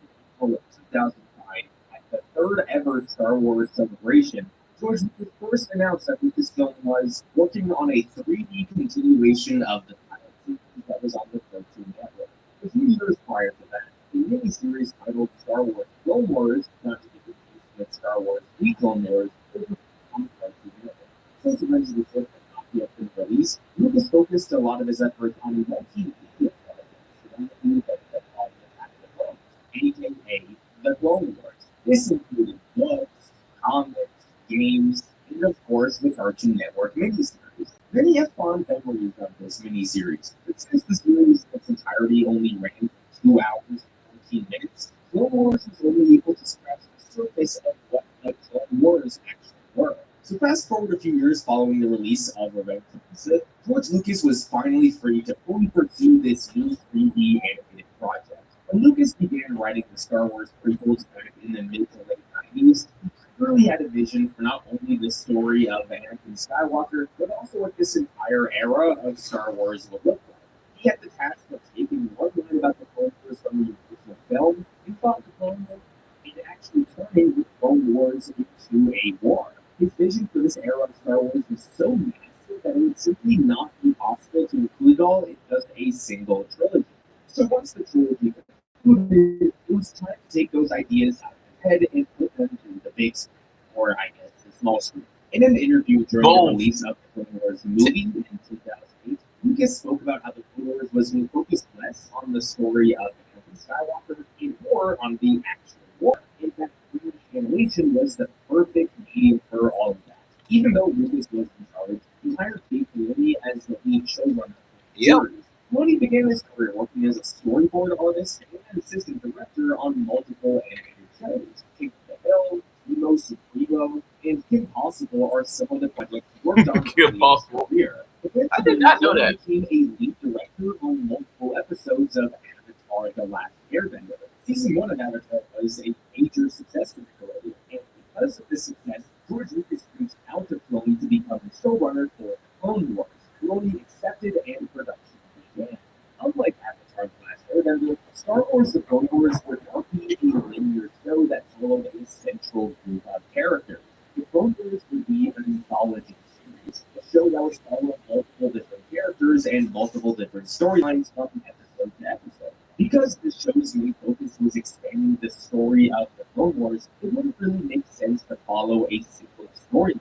[SPEAKER 1] in 2005, at the 3rd ever Star Wars celebration, George Lucas first announced that Lucasfilm was working on a 3D continuation of the pilot series that was on the Cartoon Network. A few years prior to that, a miniseries titled Star Wars Clone Wars, not to be confused with Star Wars The Clone Wars, was on the Cartoon Network. Since eventually the had not yet been released, Lucas focused a lot of his efforts on a multimedia project aka The Clone Wars. This included books, comics, games, and of course the Cartoon Network miniseries. Many have fond memories of this miniseries, but since the series in its entirety only ran for 2 hours and 14 minutes, Clone Wars was only able to scratch the surface of what the Clone Wars actually were. So fast forward a few years following the release of Revenge of the Sith, George Lucas was finally free to fully pursue this new 3D animated project. When Lucas began writing the Star Wars prequels back in the mid to late 90s, he clearly had a vision for not only the story of Anakin Skywalker, but also what this entire era of Star Wars would look like. He had the task of taking one fought the Clone Wars and actually turning the Clone Wars into a war. His vision for this era of Star Wars was so massive that it would simply not be possible to include it all in just a single trilogy. So once the trilogy concluded, it was time to take those ideas out of his head and put them to the big screen, or I guess the small screen. In an interview during the release of the Clone Wars movie in 2008, Lucas spoke about how the Clone Wars was to focus less on the story of Anakin Skywalker and more on the actual war, and that animation was the perfect medium for all of that. Even though Lucas was in charge, he hired Dave Filoni as the lead showrunner of the series. Filoni began his career working as a storyboard artist and assistant director on multiple animated shows. King of the Hill, Nemo Supremo, and Kim Possible are some of the projects he worked on in his career.
[SPEAKER 2] I did not know that.
[SPEAKER 1] He became a lead director on multiple episodes of Avatar: The Last Airbender. Season 1 of Avatar was a major success for Nickelodeon, and because of this success, George Lucas reached out to Filoni to become the showrunner for the Clone Wars. Filoni accepted and production began. Unlike Avatar: The Last Airbender, Star Wars: The Clone Wars would not be a linear show that followed a central group of characters. The Clone Wars would be an anthology series, a show that would follow multiple different characters and multiple different storylines from episode to episode. Because the show's main focus was expanding the story of the Clone Wars, it wouldn't really make sense to follow a single storyline.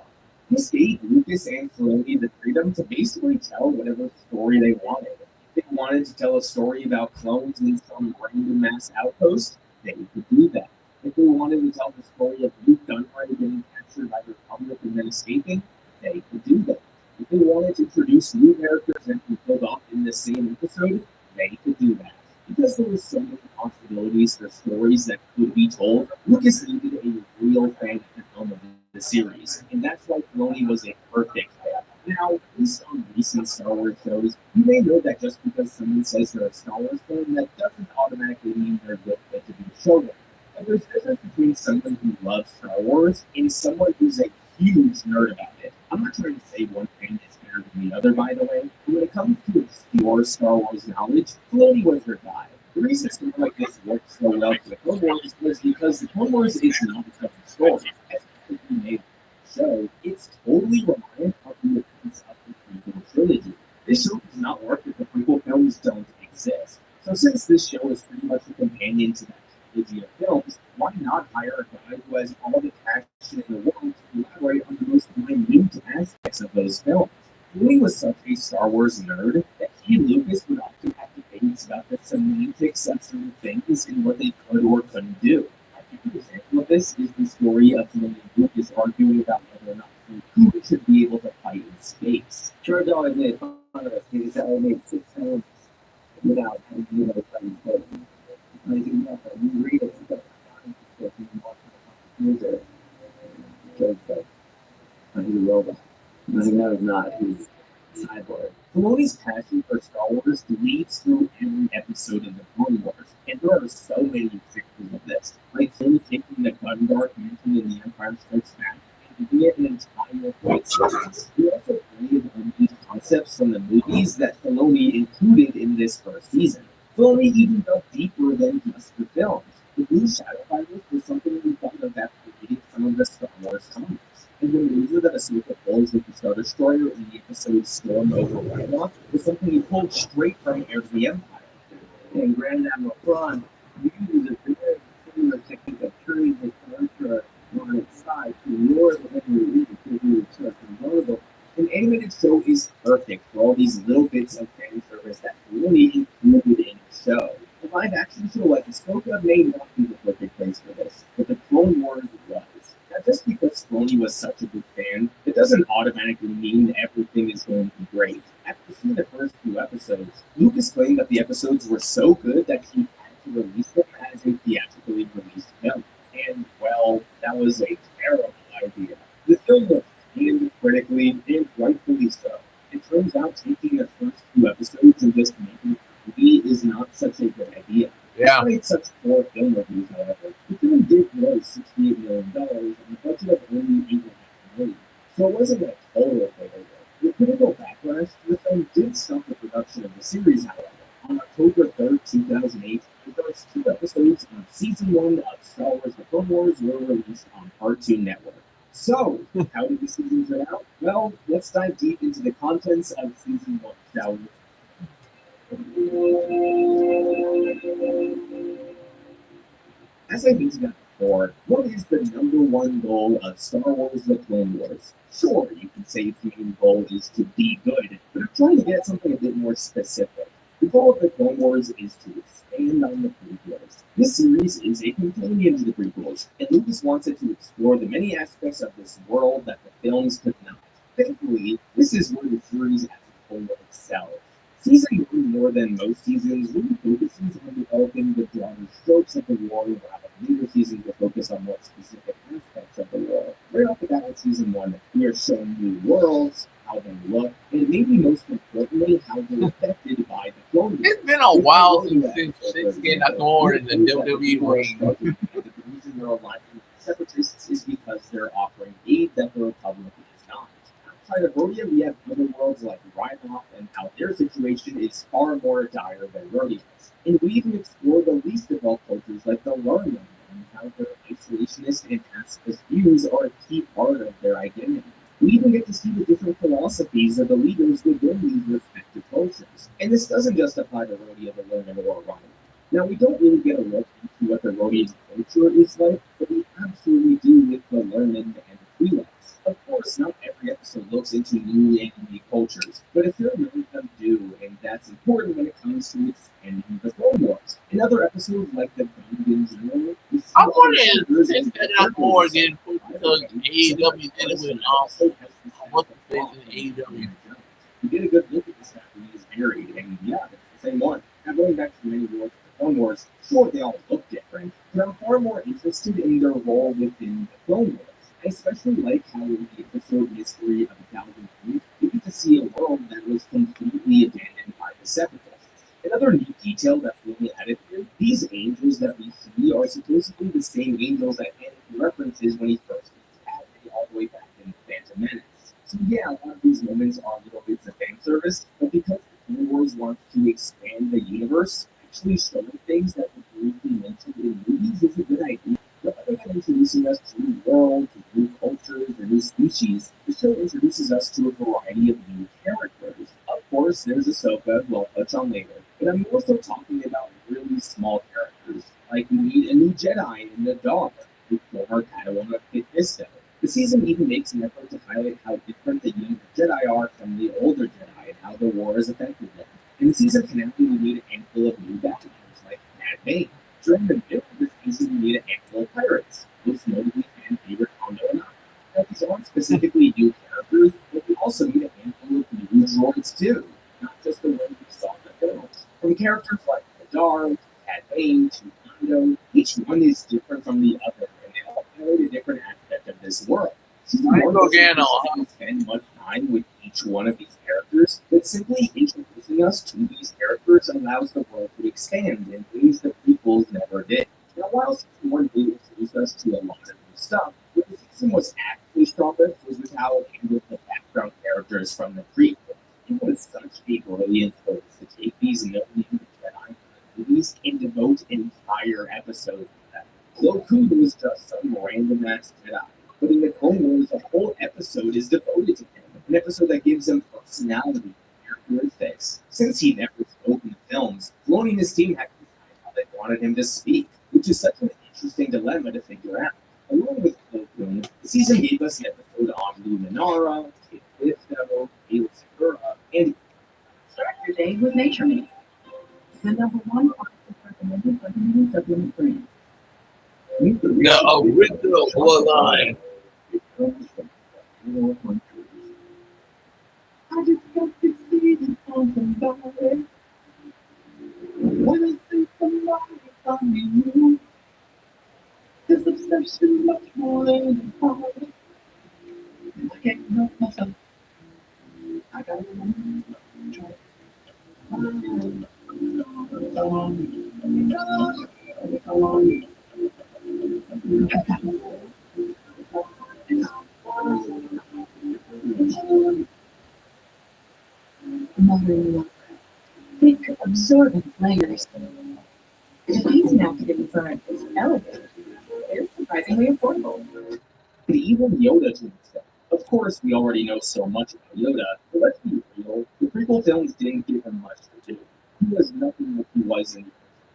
[SPEAKER 1] This gave Lucas and Filoni the freedom to basically tell whatever story they wanted. If they wanted to tell a story about clones in some random mass outpost, they could do that. If they wanted to tell the story of Luke Gunray getting captured by the Republic and then escaping, they could do that. If they wanted to introduce new characters and be killed off in the same episode, they could do that. Because there were so many possibilities for stories that could be told, Lucas needed a real fan at the helm of the series, and that's why Filoni was a perfect fit. Now, based on recent Star Wars shows, you may know that just because someone says they're a Star Wars fan, that doesn't automatically mean they're good fit to be a showrunner. And there's a difference between someone who loves Star Wars and someone who's a huge nerd about it. I'm not trying to say one fan is better than the other, by the way, but when it comes to obscure Star Wars knowledge, Filoni was your guy. The reason something like this worked so well for the Clone Wars was because the Clone Wars is not just a story. As we made the show, it's totally reliant on the events of the prequel trilogy. This show does not work if the prequel films don't exist. So since this show is pretty much a companion to that trilogy of films, why not hire a guy who has all the passion in the world to elaborate on the most minute aspects of those films? Filoni was such a Star Wars nerd that he and Lucas would often have debates about the semantics of certain things and what they could or couldn't do. A good example of this is the story of Filoni and Lucas arguing about whether or not who should be able to fight in space. George always made fun of us because I made 6 films without having to do another fighting space. I do nothing. You read it, you got to music. George said, he's a robot. No, he's not. He's a cyborg. Filoni's passion for Star Wars leads through every episode of the Clone Wars, and there are so many examples of this. Like him taking the Gundam mentioned in The Empire Strikes Back and giving it an entire fight sequence. He also created these concepts from the movies that Filoni included in this first season. Filoni even dug deeper than just the films. The Blue Shadow Fighters was something we thought of after reading some of the Star Wars comics. And the laser that Ahsoka pulls with the Star Destroyer in the episode Storm over White Rock was something he pulled straight from Heir to the Empire. And Grand Admiral Thrawn uses a very similar technique of turning his character on its side to lure the enemy into the convertible. An animated show is perfect for all these little bits of fan service that Filoni included in the show. A live-action show like Ahsoka may not be the perfect place for this, but the Clone Wars was. Now, just because Filoni was such a big fan, it doesn't automatically mean everything is going to be great. After seeing the first few episodes, Lucas claimed that the episodes were so good that he had to release them as a theatrically released film. And, well, that was a terrible idea. The film was panned critically, and rightfully so. It turns out taking the first few episodes and just making a movie is not such a good idea.
[SPEAKER 2] Yeah.
[SPEAKER 1] Despite such poor film reviews, however, the film did gross $68 million on a budget of only $8.5 million. So it wasn't a total failure. The critical backlash to the film did stop the production of the series, however. On October 3rd, 2008, the first 2 episodes of Season 1 of Star Wars The Clone Wars were released on Cartoon Network. So, how did the season turn out? Well, let's dive deep into the contents of Season 1, shall we? As I hinted at before, what is the #1 goal of Star Wars The Clone Wars? Sure, you can say its main goal is to be good, but I'm trying to get something a bit more specific. The goal of The Clone Wars is to expand on the prequels. This series is a companion to the prequels, and Lucas wants it to explore the many aspects of this world that the films could not. Thankfully, this is where the series as a whole excels. Season 1, more than most seasons, really focuses on developing the broader strokes of the war, while later seasons will focus on more specific aspects of the war. Right off the bat in Season 1, we are shown new worlds, how they look, and maybe most importantly, how they're affected by the Clone Wars.
[SPEAKER 2] It's been a while since Shinsuke Nakamura in the WWE ring.
[SPEAKER 1] The reason they're aligning with the Separatists is because they're offering aid that the Republic is not. Outside of Rhodia, we have other worlds like Ryloth and how their situation is far more dire than Rhodia's. And we even explore the least developed cultures like the Lurmen and how their isolationist and pacifist views are a key part of their identity. We even get to see the different philosophies of the leaders within these respective cultures. And this doesn't just apply to Rhodia, the Lurmen, or Ryloth. Now, we don't really get a look into what the Rhodian culture is like, but we absolutely do with the Lurmen and the Twi'leks. Of course, not every episode looks into new and unique cultures, but a fair amount of them do, and that's important when it comes to expanding the Clone Wars. In other episodes, like the Gungan General,
[SPEAKER 2] I wonder if Shinsuke Nakamura getting pushed because AEW did it with what's the face in AEW.
[SPEAKER 1] We get a good look at this after he is married, and yeah, it's the same one. Now, going back to the many worlds of the Clone Wars, sure, they all look different, but I'm far more interested in their role within the Clone Wars. I especially like how in the episode Mystery of 1003, we get to see a world that was completely abandoned by the Separatists. Another neat detail that's really added here, these angels that we see are supposedly the same angels that Anakin references when he first meets Padme all the way back in The Phantom Menace. So yeah, a lot of these moments are little bits of fan service, but because the Clone Wars wants to expand the universe, actually showing things that were briefly mentioned in movies is a good idea. Rather than introducing us to new worlds, to new cultures, or new species, the show introduces us to a variety of new characters. Of course, there's Ahsoka, who I'll touch on later, but I'm more so talking about really small characters, like we meet a new Jedi in the Dog, who former Padawan of Kit Fisto. The season even makes an effort to highlight how different the younger Jedi are from the older Jedi and how the war has affected them. In the season finale, we meet a handful of new Bad guys like Mad Bane. During the middle of this season, we meet a handful of pirates, most notably fan favorite Hondo and I. Now, these aren't specifically new characters, but we also meet a handful of new droids too, not just the ones we saw in the films. From characters like Hadar, to Cad Bane, to Hondo, each one is different from the other, and they all highlight a different aspect of this world. Season 1 doesn't spend much time with each one of these characters, but simply introducing us to these characters allows the world to expand in ways the prequels never did. Now, while Season 1 did introduce us to a lot of new stuff, what the season was actually strongest was with how it handled the background characters from the prequels. It was such a brilliant choice to take these known Jedi movies and devote an entire episode to them. Goku was just some random-ass Jedi. But in the Clone Wars, the whole episode is devoted to him. An episode that gives him personality and characteristics. Since he never spoke in the films, Filoni and his team had to decide how they wanted him to speak, which is such an interesting dilemma to figure out. Along with Goku, the season gave us an episode on Luminara, Kit Fisto, Ayla Secura, and
[SPEAKER 4] Start your day with Nature Meat. The #1 recommended vitamin supplement brand.
[SPEAKER 2] The original bloodline.
[SPEAKER 4] I just got this feeling from somebody. When I see somebody finding you, this obsession much more than a party. I can't help myself. I gotta try. Thick, absorbent layers. These
[SPEAKER 3] doesn't have to get designed as elegant. They're surprisingly affordable.
[SPEAKER 1] The evil Yoda twins. Of course, we already know so much about Yoda, but let's be real. The prequel films didn't give him much to do. He was nothing like he was in the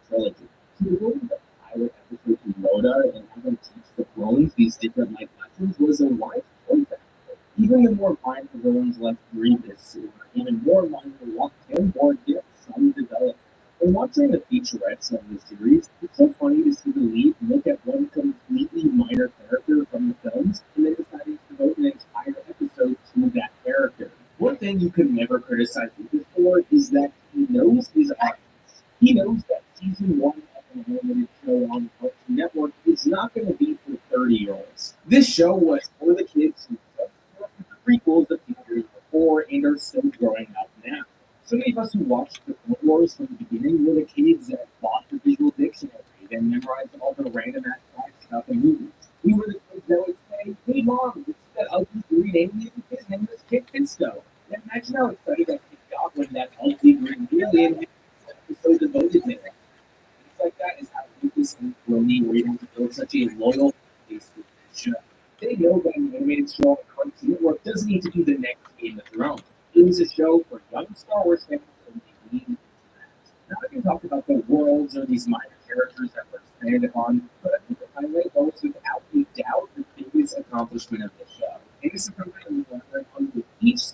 [SPEAKER 1] trilogy. So devoting the pilot episode to Yoda and having teach the clones these different life lessons was a wise choice. Even the more minor villains like Grievous, or even more minor walked him or get some development. And watching the featurettes of the series, it's so funny to see the lead look at one completely minor character from the films and then deciding to devote an entire episode to that character. One thing you can never criticize Lucas for is that he knows his audience. He knows that season 1 of an animated show on Cartoon Network is not going to be for 30-year-olds. This show was for the kids who the prequels a few years before and are still growing up now. So many of us who watched the Clone Wars from the beginning were the kids that bought the visual dictionary and memorized all the random ass facts about the movies. We were the kids that would say, "Hey mom, this is that ugly green alien. His name is Kit Fisto." And imagine how excited that kid got when that ugly green alien was so devoted to him. Things like that is how Lucas and Filoni were able to build such a loyal face with this show. They know that an animated show on Cartoon Network doesn't need to be the next Game of Thrones. It was a show for young Star Wars fans, and they needed that. Now I can talk about the worlds or these minor characters that were expanded upon, but I think the highlight was without a doubt the biggest accomplishment of the show. And this is something we learned under each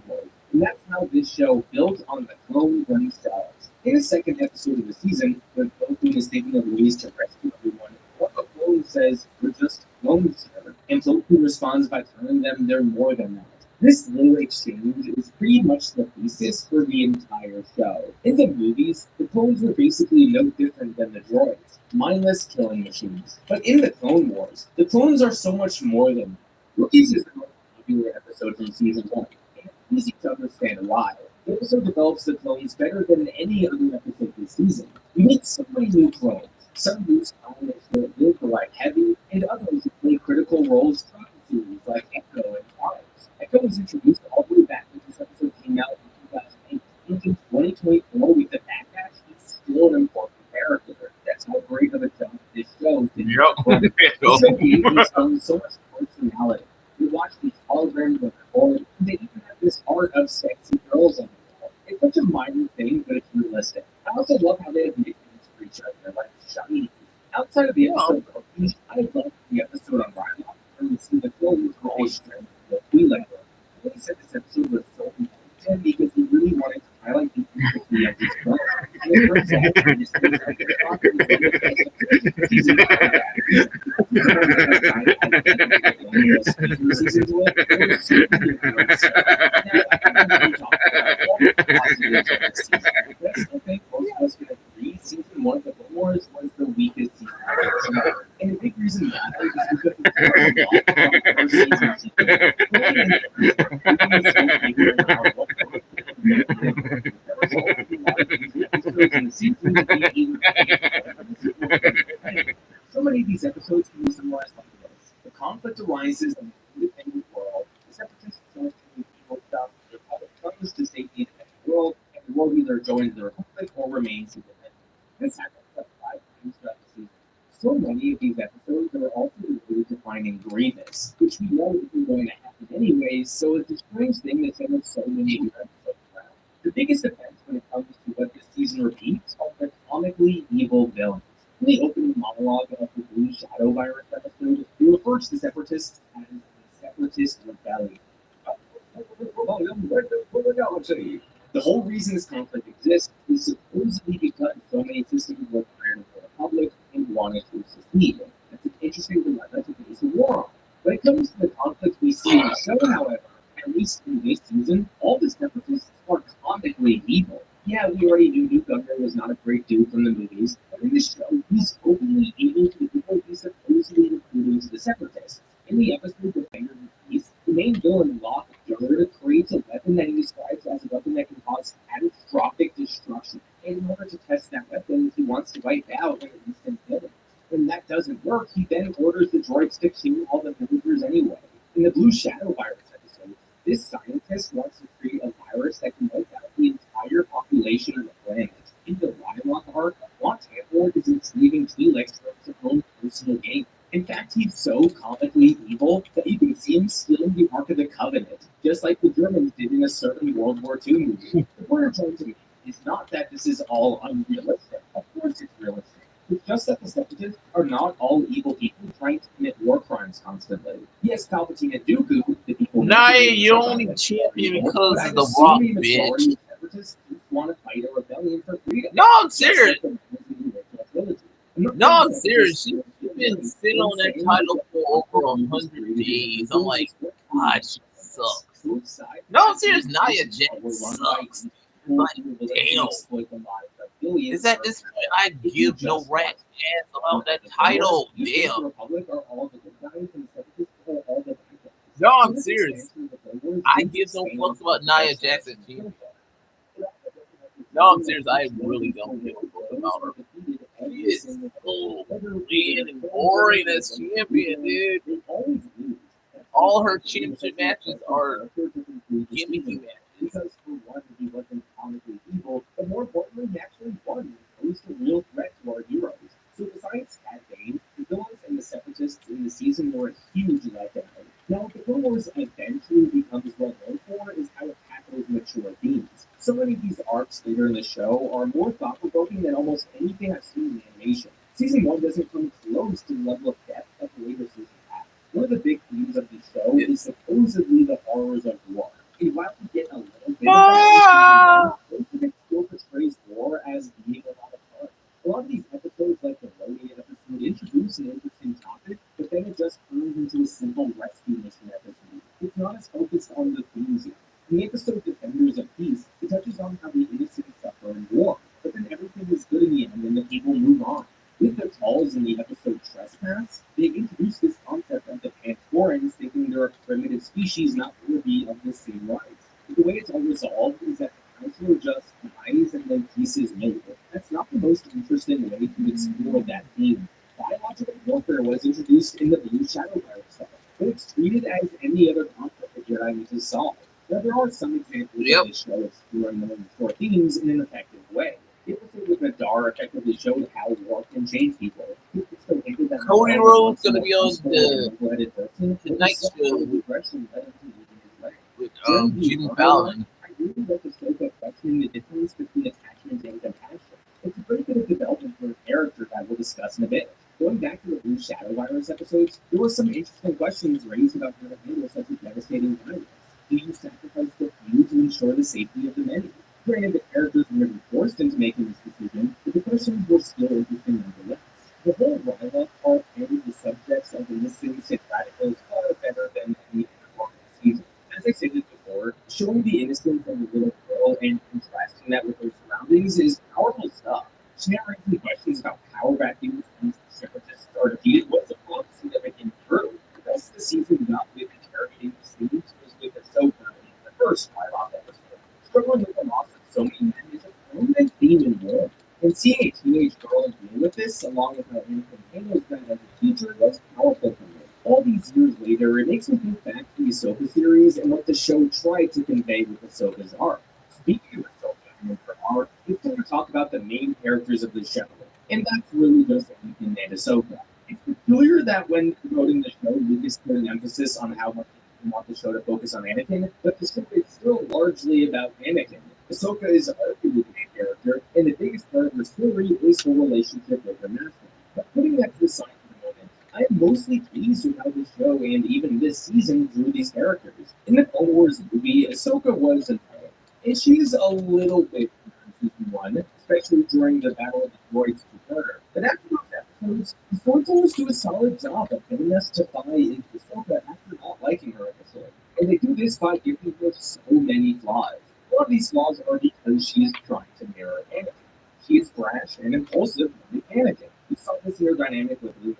[SPEAKER 1] world. And that's how this show built on the clone themselves. In the second episode of the season, when Clone is thinking of ways to rescue everyone, what the clone says, "We're just clones, sir." And Clone responds by telling them they're more than that. This little exchange is pretty much the thesis for the entire show. In the movies, the clones were basically no different than the droids, mindless killing machines. But in the Clone Wars, the clones are so much more than that. Rookies is the most popular episode from season 1, and it's easy to understand why. The episode develops the clones better than any other episode this season. We meet so many new clones. Some whose clones live like Heavy, and others who play critical roles throughout the series, like Echo and Charles. Echo was introduced all the way back when this episode came out in 2008. And in 2024, with the Backlash, he's still an important character. That's how great of a job this show did. The show gave these films so much personality. We watch these holograms of the and they even have this art of sexy girls on the wall. It's such a minor thing, but it's realistic. I also love how they have nicknames for each other, like Shiny. Outside of the episode of Cookies, I love the episode on Rylock, where we see the clones always strength of the Wheeler. He said this episode was so important because he really wanted to highlight the empathy of his clones. And it turns out he just thinks like season 1 of the Clone Wars was the weakest season. And a big reason why is because the first season. So many of these episodes can be summarized like this. The conflict arises in an independent world. The separatists don't do evil stuff. The Republic comes to save the independent world, and the world either joins the Republic or remains independent. This happens up 5 times throughout the season. So many of these episodes are also related to finding Grievous, which we know isn't going to happen anyways, so it's a strange thing that there are so many new episodes around. The biggest offense when it comes to what this season repeats are the comically evil villains. In the opening monologue of the Blue Shadow Virus episode, we refer to the Separatists as the Separatist Rebellion. The whole reason this conflict exists is supposedly because so many systems were fired for the Republic and wanted to secede. That's an interesting dilemma to base a war on. When it comes to the conflict we see in the show, however, at least in this season, all the Separatists are comically evil. Yeah, we already knew Duke Gunner was not a great dude from the movies, but in this show, he's openly able to do what he's supposedly recruiting to the Separatists. In the episode Defender of Peace, the main villain, Locke Gunner, creates a weapon that he describes as a weapon that can cause catastrophic destruction. And in order to test that weapon, he wants to wipe out an instant villain. When that doesn't work, he then orders the droids to kill all the villagers anyway. In the Blue Shadow Virus episode, this scientist wants to create a virus that can wipe out the entire population of the planet. In the Rylock arc, Mont Temple is in personal gain. In fact, he's so comically evil that you can see him stealing the Ark of the Covenant, just like the Germans did in a certain World War II movie. The point I'm trying to make is not that this is all unrealistic. Of course it's realistic. It's just that the Separatists are not all evil people trying to commit war crimes constantly. Yes, Palpatine and Dooku, the people...
[SPEAKER 2] Nah, you're only champion because of the Rock, bitch.
[SPEAKER 1] Separatists want to fight a rebellion for freedom.
[SPEAKER 2] No, I'm serious. No, I'm serious. She's been sitting on that title for over 100 days. I'm like, God, she sucks. No, I'm serious. Nia Jax sucks. Like, damn. Is at this point I give no rat's ass about that title? Damn. No, I'm serious. I give no fucks about Nia Jax as champion. No, I'm serious. I really don't give a fuck about her. She is so weird and boring as champion, dude. All her championship matches are gimmicky matches.
[SPEAKER 1] Because for one, he wasn't comically evil, but more importantly, he actually won. He posed a real threat to our heroes. So besides Cat Bane, the villains and the Separatists in the season were a huge letdown. Now, what the Clone Wars eventually becomes well known for is how it tackles mature themes. So many of these arcs later in the show are more thought-provoking than almost anything I've seen in animation. Season 1 doesn't come close to the level of depth that the later seasons have. One of the big themes of the show is supposedly the horrors of war. And while we get a little bit of that, most of it still portrays war as being a lot of fun. A lot of these episodes, like the Rhodey episode, introduce an interesting topic, but then it just turns into a simple rescue mission episode. It's not as focused on the themes yet. In the episode Defenders of Peace, it touches on how the innocent suffer in war, but then everything is good in the end and the people move on. With the Talls in the episode Trespass, they introduce this concept of the Pantorans thinking they're a primitive species not worthy of the same rights. The way it's all resolved is that the counselor just dies and then peace is made. That's not the most interesting way to explore that theme. Biological warfare was introduced in the Blue Shadow Virus stuff, but it's treated as any other conflict the Jedi need to solve. Now, there are some examples of this show exploring the core themes in an effective way. The episode with Nadar effectively showed how war can change people.
[SPEAKER 2] Cody Rhodes going to be on the Tonight Show with Jimmy Fallon.
[SPEAKER 1] I really like the show by questioning the difference between attachment and compassion. It's a pretty bit of development for a character that we'll discuss in a bit. Going back to the Blue Shadow Virus episodes, there were some interesting questions raised about how to handle such a devastating virus. Do you sacrifice the few to ensure the safety of the many? Granted, the characters were never forced into making this decision, but the questions were still interesting nonetheless. The whole Ryla arc handled the subjects of innocence and radicals far better than any other arc this season. As I stated before, showing the innocence of the little girl and contrasting that with her surroundings is powerful stuff. She never answered questions about power vacuums and Separatists are defeated was a prophecy that became true. The rest of the season got with interrogating the themes was with Ahsoka in the first Ryla episode. Struggling with the loss of so many men is a prominent theme in war. And seeing a teenage girl deal with this, along with how Anakin handles that as a teacher, was powerful for me. All these years later, it makes me think back to the Ahsoka series and what the show tried to convey with Ahsoka's arc. Speaking of Ahsoka and her arc, it's time to talk about the main characters of the show. And that's really just Anakin and Ahsoka. It's peculiar that when promoting the show, Lucas put an emphasis on how much he wants the show to focus on Anakin, but the show is still largely about Anakin. Ahsoka is arguably the main character, and the biggest part of her story is her relationship with her master. But putting that to the side for the moment, I am mostly pleased with how the show and even this season drew these characters. In the Clone Wars movie, Ahsoka was annoying, and she's a little bit in season 1, especially during the Battle of the Droids to her. But after those episodes, the storytellers do a solid job of getting us to buy into Ahsoka after not liking her episode. And they do this by giving her so many flaws. One of these flaws are because she is trying to mirror Anakin. She is brash and impulsive like Anakin. We saw this in her dynamic with Luke.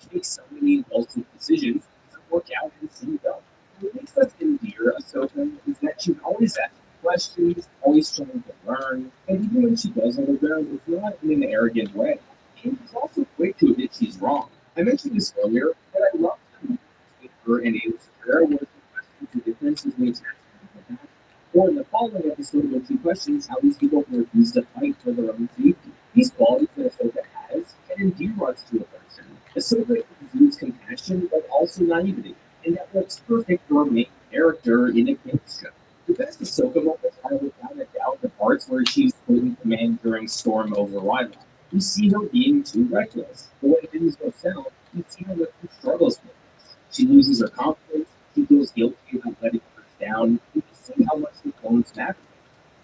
[SPEAKER 1] She makes so many impulsive decisions that doesn't work out in the scene though. What makes us endear Ahsoka is that she's always asking questions, always trying to learn, and even when she does on the ground, it's not in an arrogant way. And she's also quick to admit she's wrong. I mentioned this earlier, but I love how between her and Aayla Secura where she questions the difference between attachment and compassion. Or in the following episode when she questions how these people refuse to fight for their own safety. These qualities that Ahsoka has can endear us to a person, Ahsoka exudes compassion, but also naivety, and that works perfect for a main character in a kids show. The best Ahsoka moments are without a doubt the parts where she's put in command during Storm override. You see her being too reckless, but when things go south, you see her with her struggles with this. She loses her confidence, she feels guilty about letting others down, and you see how much the clones matter.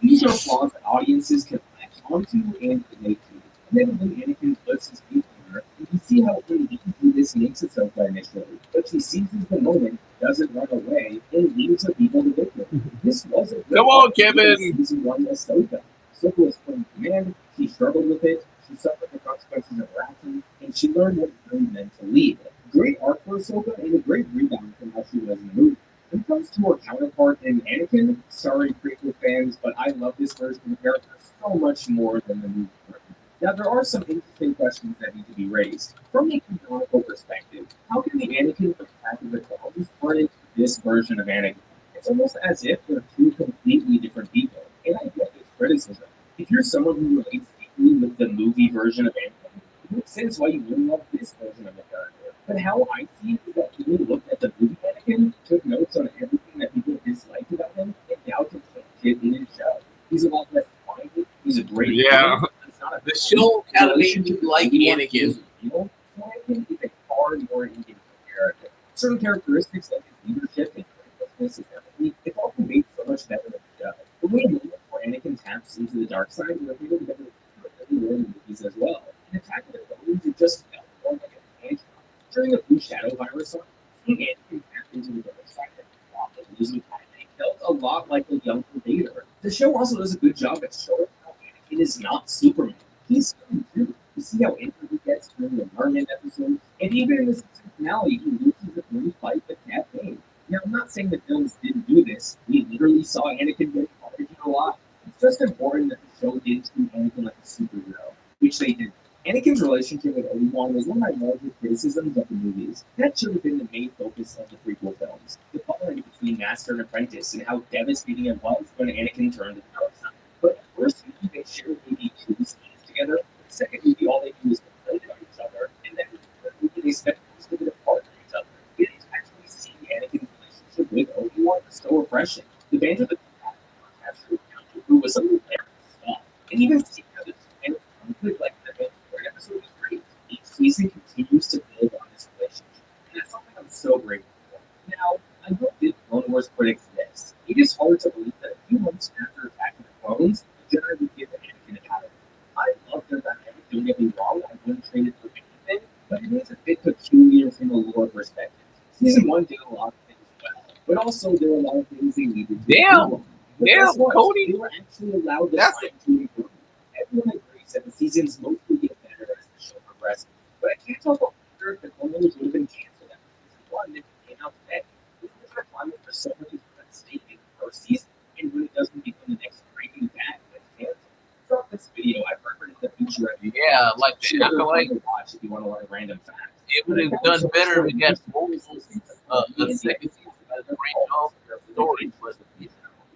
[SPEAKER 1] These are flaws that audiences can latch onto and relate to. And then when Anakin puts his feet on her, you can see how uneasy this makes Ahsoka initially. But she seizes the moment, doesn't run away, and leaves her people to victory. This wasn't
[SPEAKER 2] Come on, Kevin!
[SPEAKER 1] Season 1 Ahsoka. Ahsoka was put in command, she struggled with it, she suffered the consequences of her actions, and she learned what it really meant to lead. Great arc for Ahsoka and a great rebound from how she was in the movie. When it comes to her counterpart in Anakin, sorry prequel fans, but I love this version of the character so much more than the movie version. Now, there are some interesting questions that need to be raised. From a canonical perspective, how can the Anakin from Attack of the Clones turn into this version of Anakin? It's almost as if they're two completely different people, and I get this criticism. If you're someone who relates deeply with the movie version of Anakin, it makes sense why you really love this version of the character. But how I see it is that people looked at the movie Anakin, took notes on everything that people disliked about him, and now to change it in his show. He's a lot less quiet. He's a great
[SPEAKER 2] Yeah. The show kind of made me like Anakin.
[SPEAKER 1] Anakin is a far more engaging character. Certain characteristics like his leadership and recklessness and empathy, it's all conveyed so much better than the show. The way moment where Anakin taps into the dark side, we're able to get it everywhere in the movies as well. In Attack of the Clones, it just felt more like a tantrum. During the Blue Shadow virus arc, seeing Anakin tap into the dark side and flop and losing Padme felt a lot like a younger Vader. The show also does a good job at showing how Anakin is not Superman. He's human too. You see how angry he gets during the Merman episode, and even in the season finale, he loses a brief fight with Cat Bane. Now, I'm not saying the films didn't do this. We literally saw Anakin get targeted a lot. It's just important that the show didn't treat Anakin like a superhero, which they did. Anakin's relationship with Obi-Wan was one of my larger criticisms of the movies. That should have been the main focus of the prequel films. The bond between Master and Apprentice and how devastating it was when Anakin turned to the dark side. But at first movie, they shared maybe 2 scenes together. The second movie, all they do is complain about each other. And then in the third movie, they spend most of it apart from each other. Getting to actually see Anakin's relationship with Obi-Wan was so refreshing. The banter that they had captured who was some of the stuff. And even seeing how the two conflict like the third episode was great. Each season continues to build on this relationship. And that's something I'm so grateful for. Now, I will give Clone Wars critics this. It is hard to believe that a few months after Attack of the Clones, the Jedi would give Anakin a title. I love their dynamic, don't get me wrong, I wouldn't trade it for anything, but it is a bit peculiar from a lore perspective. Season 1 did a lot of things well, but also there were a lot of things they needed to do.
[SPEAKER 2] Damn, Cody.
[SPEAKER 1] They were actually allowed the time to improve. Everyone agrees that the seasons mostly get better as the show progresses, but I can't tell for sure if the Clone Wars would have been canceled after season 1 if it came out today. This is a requirement for so many at stake in the first season, and when it doesn't become the next Breaking Bad, it's canceled. Throughout this video, I've referenced the feature review.
[SPEAKER 2] Yeah, like the Acolyte.
[SPEAKER 1] Watch if you want to learn random facts.
[SPEAKER 2] It would have done better if we got multiple the second season of the range of stories. But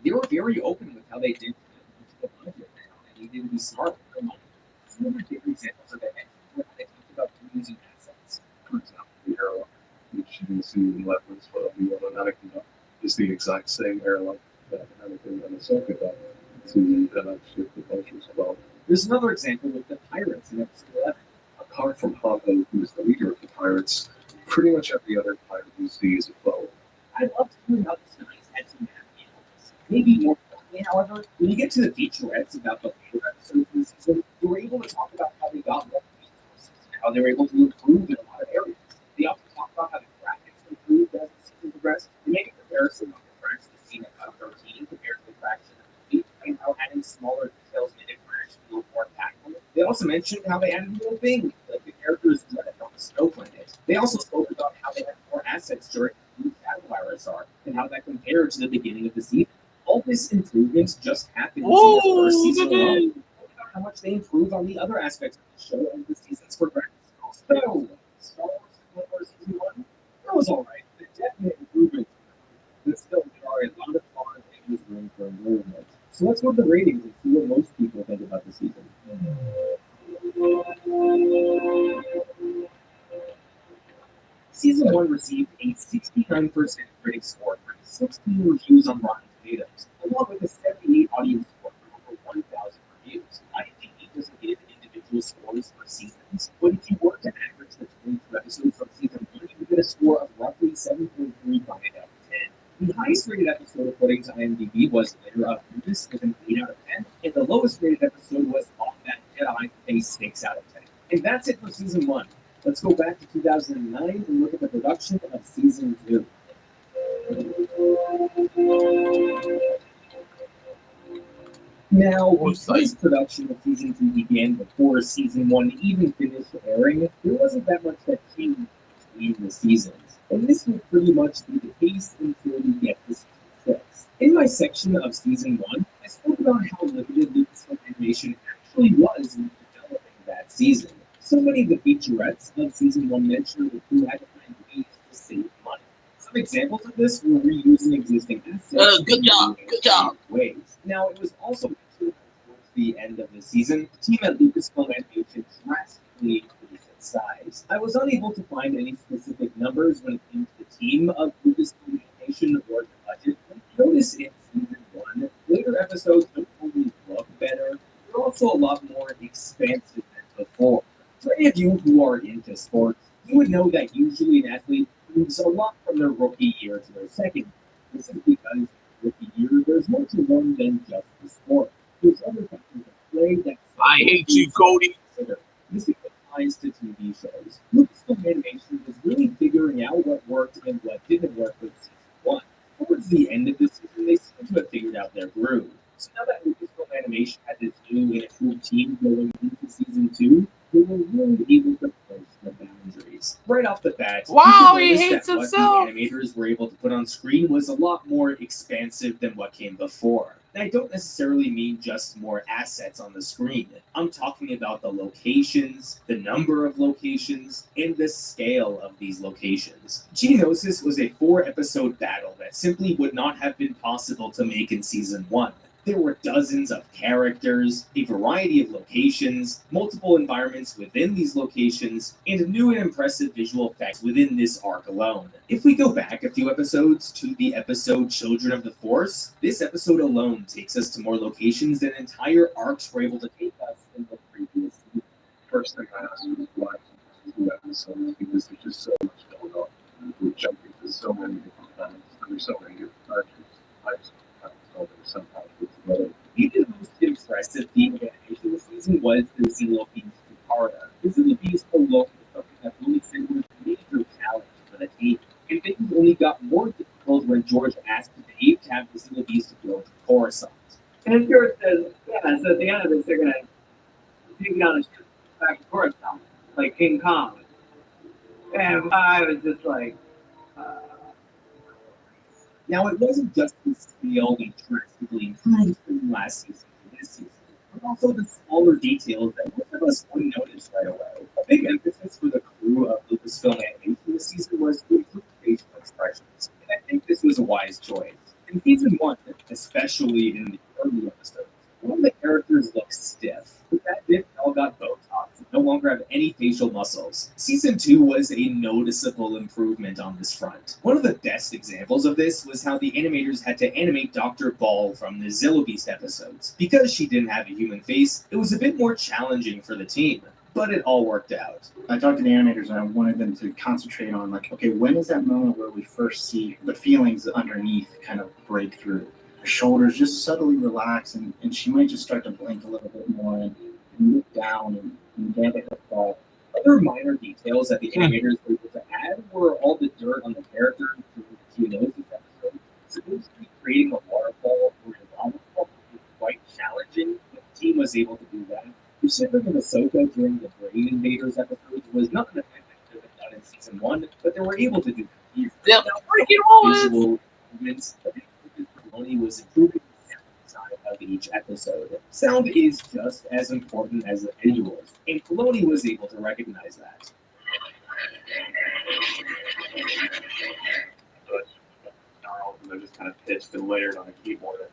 [SPEAKER 1] they were very open with how they did the budget now, and they didn't be smart with their money. Some of my favorite examples of that were how they talked about using assets.
[SPEAKER 4] For example, the airlock, which you can see in weapons for Obi-Wan and Anakin, is the exact same airlock that Anakin and Ahsoka got to then shift the cultures about.
[SPEAKER 1] There's another example with the pirates in episode 11.
[SPEAKER 4] Apart from Hondo, who is the leader of the pirates, pretty much every other pirate you see is a foe.
[SPEAKER 1] I love to hear how the Snides had some happy endings. Maybe more importantly, however, when you get to the featurettes about the later episodes of the season, you were able to talk about how they got more resources and how they were able to improve in a lot of areas. They also talk about how the graphics improved as the season progressed. They make a comparison of the fraction of the scene at 13 compared to the fraction of the movie, and how adding smaller details made it feel more impactful. They also mentioned how they added little things, like the characters left on the snow planet. They also spoke about how they had more assets during the Blue Shadow virus arc, and how that compared to the beginning of the season. All this improvement just happened in the first season alone. Think about how much they improved on the other aspects of the show as the seasons progressed. So, Star Wars Season 1, that was alright. The definite improvement, but still, there are a lot of flaws and there's room for improvement. So let's go to the ratings and see what most people think about the season. Season 1 received a 69% critic score for 16 reviews on Rotten Tomatoes, along with a 78 audience score for over 1,000 reviews. IMDb doesn't give individual scores for seasons, but if you were to average the 22 episodes from Season 1, you would get a score of roughly 7.3 out of 10. The highest rated episode according to IMDb was Lair of Brutus with an 8 out of 10, and the lowest rated episode was On That Jedi with a 6 out of 10. And that's it for Season 1. Let's go back to 2009 and look at the production of Season 2. Now, because production of Season 2 began before Season 1 even finished airing, there wasn't that much that changed between the seasons. And this will pretty much be the case until we get to Season 6. In my section of Season 1, I spoke about how limited Lucasfilm Animation actually was in developing that season. So many of the featurettes of Season 1 mentioned the crew had to find ways to save money. Some examples of this were reusing existing assets.
[SPEAKER 2] Good job.
[SPEAKER 1] Ways. Now, it was also mentioned that towards the end of the season, the team at Lucasfilm Animation drastically increased its size. I was unable to find any specific numbers when it came to the team of Lucasfilm Animation or the budget. Notice in Season 1, later episodes don't only look better, they're also a lot more expansive than before. For any of you who are into sports, you would know that usually an athlete moves a lot from their rookie year to their second year. This is because rookie year, there's more to learn than just the sport. There's other factors at play that
[SPEAKER 2] I hate you, Cody.
[SPEAKER 1] consider. This applies to TV shows. Lucasfilm Animation was really figuring out what worked and what didn't work with Season 1. Towards the end of the season, they seem to have figured out their groove. So now that Lucasfilm Animation had this new and improved team going into Season 2, they were really able to push the boundaries. Right off the bat,
[SPEAKER 2] Wow,
[SPEAKER 1] you
[SPEAKER 2] he
[SPEAKER 1] can
[SPEAKER 2] hates
[SPEAKER 1] notice that
[SPEAKER 2] himself.
[SPEAKER 1] what the animators were able to put on screen was a lot more expansive than what came before. And I don't necessarily mean just more assets on the screen. I'm talking about the locations, the number of locations, and the scale of these locations. Geonosis was a 4-episode battle that simply would not have been possible to make in Season 1. There were dozens of characters, a variety of locations, multiple environments within these locations, and new and impressive visual effects within this arc alone. If we go back a few episodes to the episode Children of the Force, this episode alone takes us to more locations than entire arcs were able to take us in the previous season.
[SPEAKER 5] First thing I asked was why two episodes, because there's just so much going on. We're jumping to so many different planets, there's so many different characters. I just don't know somehow put together.
[SPEAKER 1] Maybe the most impressive theme of animation this season was the Xenobeast Jakarta. The Xenobeast alone was something that really said was a major challenge for the team. And things only got more difficult when George asked Dave to have the Xenobeast go to Coruscant.
[SPEAKER 6] And George says, yeah, so at the end of this, they're going to take it on a ship back to Coruscant, like King Kong. And I was just like,
[SPEAKER 1] Now, it wasn't just the scale that drastically improved from last season to this season, but also the smaller details that most of us wouldn't notice right away. A big emphasis for the crew of Lucasfilm Animation this season was to improve facial expressions, and I think this was a wise choice. In Season 1, especially in the early episodes, one of the characters looked stiff. With that bit, they all got Botox and no longer have any facial muscles. Season 2 was a noticeable improvement on this front. One of the best examples of this was how the animators had to animate Dr. Ball from the Xenobeast episodes. Because she didn't have a human face, it was a bit more challenging for the team, but it all worked out.
[SPEAKER 7] I talked to the animators and I wanted them to concentrate on, like, okay, when is that moment where we first see the feelings underneath kind of break through? Her shoulders just subtly relax, and she might just start to blink a little bit more and look down and gather her thought.
[SPEAKER 1] Other minor details that the animators were able to add were all the dirt on the characters through the Geonosis episode. Supposed to be creating a waterfall or a lava fall was quite challenging, but the team was able to do that. The shivering of Ahsoka during the Brain Invaders episode was not an effect that could have been done in Season 1, but they were able to do it.
[SPEAKER 2] They're freaking
[SPEAKER 1] Visual movements, Filoni was improving the sound design of each episode. Sound is just as important as the visuals, and Filoni was able to recognize that.
[SPEAKER 5] So it's snarls and they're just kind of pitched and layered on a keyboard in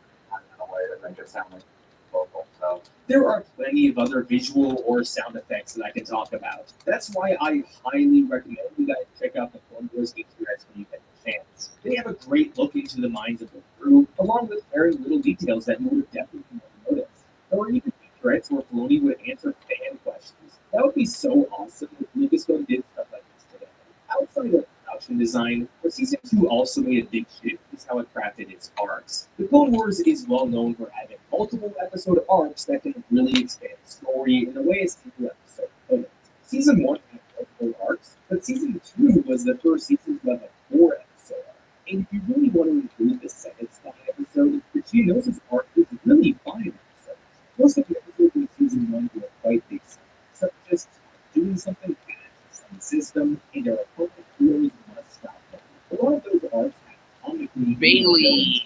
[SPEAKER 5] a way that make it sound like vocal. So
[SPEAKER 1] There are plenty of other visual or sound effects that I can talk about. That's why I highly recommend you guys check out the Clone Wars Easter eggs when you get the chance. They have a great look into the minds of the crew, along with very little details that you would have definitely noticed. Or even Easter eggs where Filoni would answer fan questions. That would be so awesome if Lucasfilm did stuff like this today. Outside of production design, but Season 2 also made a big shift is how it crafted its arcs. The Clone Wars is well known for having multiple episode arcs that can really expand the story in a way a single episode couldn't. Season 1 had multiple arcs, but Season 2 was the first season to have a 4-episode arc. And if you really want to include the second Spy episode, the Geonosis arc is really 5 episodes. Most of the episodes in Season 1 were quite big, such as doing something fast, some system, and their opponent always must stop them. A lot of those arcs have comically
[SPEAKER 2] Bailey.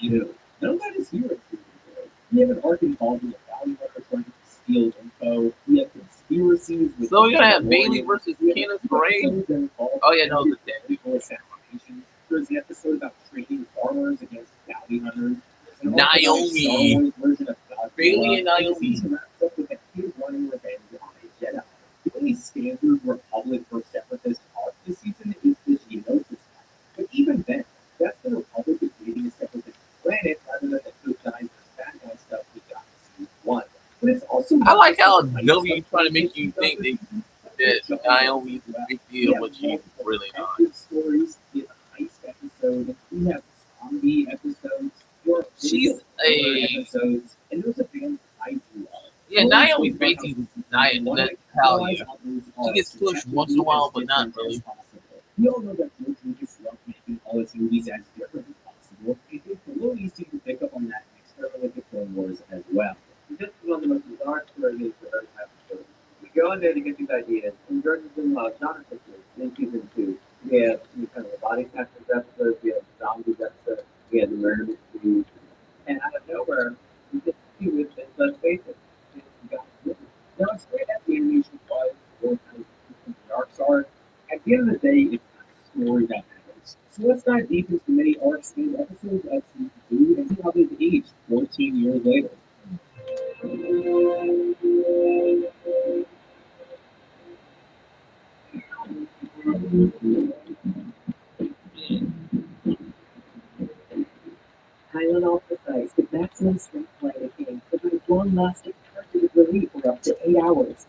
[SPEAKER 1] None of that is here at Season 2. We have an arc involving a bounty hunter trying to steal info. We have conspiracies. With
[SPEAKER 2] So you're gonna have Bailey versus Candace LeRae? Oh yeah, no, the dead.
[SPEAKER 1] Assassinations. There's an episode about trading farmers against bounty hunters.
[SPEAKER 2] Naomi. Bailey and Naomi.
[SPEAKER 1] Season wraps up with a kid wanting revenge on a Jedi. The only standard Republic or separatist arc this season is the Geonosis arc. But even then, that's the Republic invading a separatist planet rather than the good guys and bad guy stuff we got in Season 1. But it's also
[SPEAKER 2] I like how W trying to make you think that Naomi's a big deal, but she's really not.
[SPEAKER 1] Stories, we have a heist episode, we have zombie episodes,
[SPEAKER 2] She's a
[SPEAKER 1] episodes, and there's a band I do love.
[SPEAKER 2] yeah. Naomi's basically Natalia. She gets pushed once in a while, but not really.
[SPEAKER 1] We all know that George Lucas loved making all his movies as different as possible. I think Filoni seemed to pick up on that and experiment with the Clone Wars as well.
[SPEAKER 6] This is one of the most bizarre stories for every episode. We go in there to get these ideas, and George has been genre pictures in Season 2. We have kind of the body snatchers episodes, we have the zombies episodes, we have the murder mysteries, and out of nowhere, we get to see with this, let's face it, now it's great that the animation was, or kind of the arcs are. At the end of the day, it's not a story that matters. So let's dive deep into many arcs and episodes of Season 2 and see how they've aged 14 years later.
[SPEAKER 8] Tylenol Precise with maximum strength lidocaine provides long-lasting targeted relief for up to 8 hours.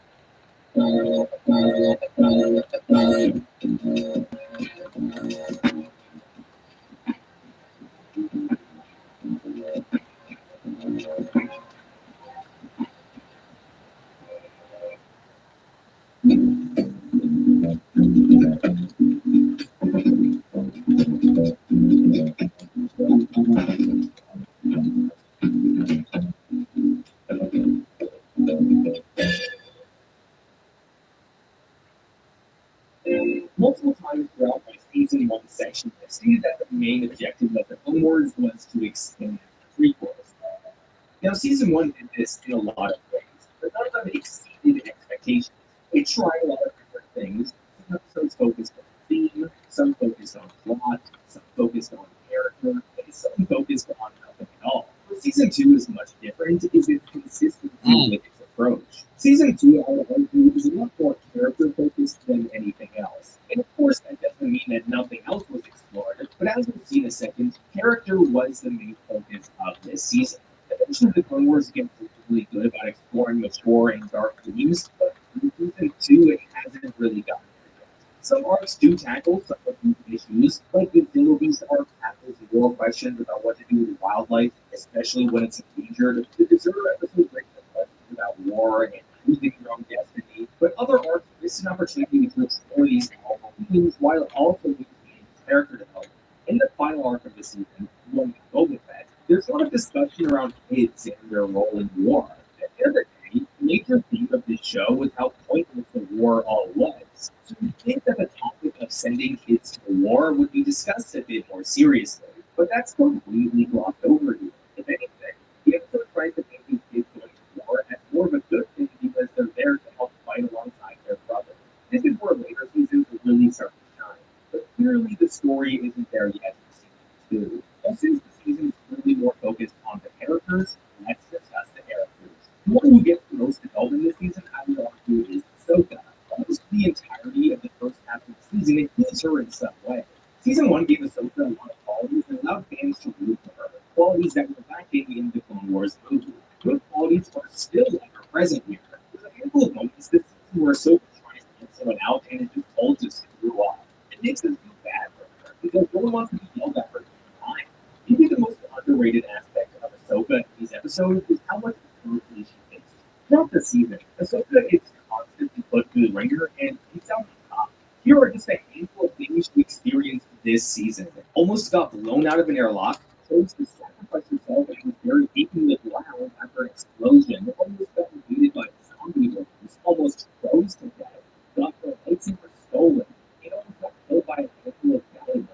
[SPEAKER 1] Multiple times throughout my Season 1 section, I stated that the main objective of the Clone Wars was to expand the prequels. Now, Season 1 did this in a lot of ways, but none of them exceeded expectations. It tried a lot of different things. Some episodes focused on theme, some focused on plot, some focused on character, and some focused on nothing at all. But Season 2 is much different, is its consistency with its approach. Season 2, I would argue, is a lot more character-focused than anything else. And of course, that doesn't mean that nothing else was explored, but as we'll see in a second, character was the main focus of this season. Eventually, the Clone Wars get really good about exploring mature and dark themes, but in Season 2, it hasn't really gotten there yet. Some arcs do tackle some of these issues, like the Dillo Beast arc tackles the moral questions about what to do with wildlife, especially when it's endangered. The Deserter episode brings up questions about war and choosing your own destiny, but other arcs miss an opportunity to explore these powerful themes while also maintaining character development. In the final arc of the season, one with Boba Fett, there's a lot of discussion around kids and their role in war. At the end of the day, the major theme of this show was how pointless the war all was. So you'd think that the topic of sending kids to war would be discussed a bit more seriously, but that's completely glossed over here. If anything, the episode tries to make these kids going to war as more of a good thing because they're there to help fight alongside their brothers. This is where later seasons will really start to shine, but clearly the story isn't there yet in Season 2. And since the season is really more focused on the characters, let's discuss the characters. The one who gets the most development this season, I would argue, is Ahsoka. Almost the entirety of the first half of the season includes her in some way. Season 1 gave Ahsoka a lot of qualities and allowed fans to root for her. Qualities that were lacking in the Clone Wars movie. Good qualities are still ever present here. There's a handful of moments this season where Ahsoka tries to get someone out and it just all just screw off. It makes us feel bad for her because no one wants to be yelled at for the time. Maybe the most underrated aspect of Ahsoka in these episodes is how much improvement she takes. Throughout the season, Ahsoka is constantly put through the ringer and takes out the top. Here are just a handful of things she experienced this season. Almost got blown out of an airlock, chose to sacrifice herself and was very aching the ground after an explosion, almost got invaded by zombie workers, almost froze to death, got her lightsaber stolen, and almost got killed by a handful of valley members.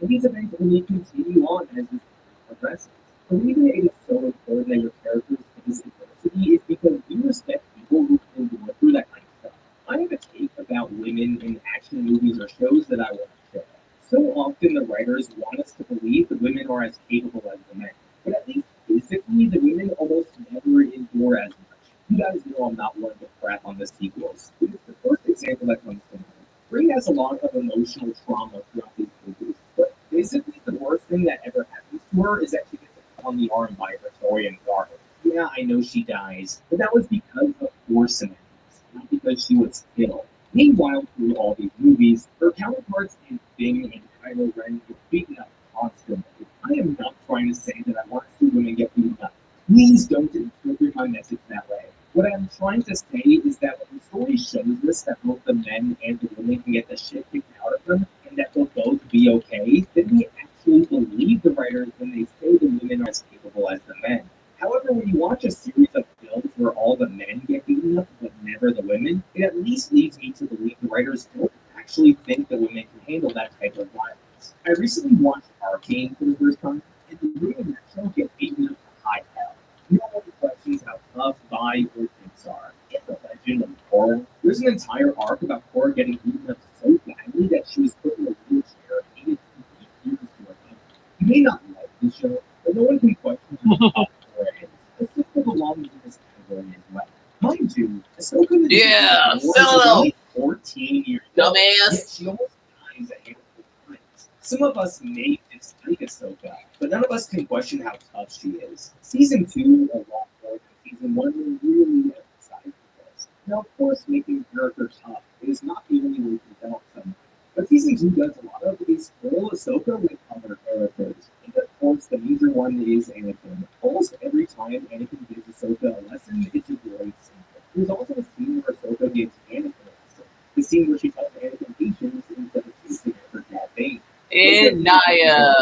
[SPEAKER 1] And these events only continue on as this progresses. The reason it is so important that your characters face adversity is because we respect people who can go through that kind of stuff. I have a take about women in action movies or shows that I want to share. So often the writers want us to believe the women are as capable as the men, but at least physically the women almost never endure as much. You guys know I'm not one to crap on the sequels, but it's the first example that comes to mind. Rey has a lot of emotional trauma throughout these movies, but basically the worst thing that ever happens to her is that she gets a cut on the arm by her Praetorian guard. Yeah, I know she dies, but that was because of Force amendments, not because she was killed. Meanwhile, through all these movies, her counterparts in Finn and Kylo Ren get beaten up constantly. I am not trying to say that I want to see women get beaten up. Please don't interpret my message that way. What I'm trying to say is that when the story shows us that both the men and the women can get the shit kicked out of them, and that they'll both be okay, then we actually believe the writers when they say the women are as capable as the men. However, when you watch a series of films where all the men get beaten up but never the women, it at least leads me to believe the writers don't actually think the women can handle that type of violence. I recently watched Arcane for the first time, and the women in that show get beaten up to high hell. No one questions how tough Vi or Jinx are. It's the legend of Korra. There's an entire arc about Korra getting beaten up so badly that she was put in a wheelchair and needed to be years to recover. You may not like the show, but no one can question how tough Korra is. Ahsoka belongs in this category as well. Mind you, Ahsoka
[SPEAKER 2] Yeah,
[SPEAKER 1] was
[SPEAKER 2] sell it
[SPEAKER 1] only 14 years old. Yet
[SPEAKER 2] dumbass.
[SPEAKER 1] she almost dies a handful of times. Some of us may dislike Ahsoka, but none of us can question how tough she is. Season 2, a lot more than Season 1, really emphasized this. Now, of course, making characters tough is not the only way to develop someone. But Season 2 does a lot of is fill Ahsoka with other characters. And of course, the major one is Anakin. Almost every time Anakin gives Ahsoka a lesson, it's a great scene. There's also a scene where Ahsoka gives Anakin a lesson. The scene where she tells Anakin patience instead of chasing her for that bait.
[SPEAKER 2] And Naya.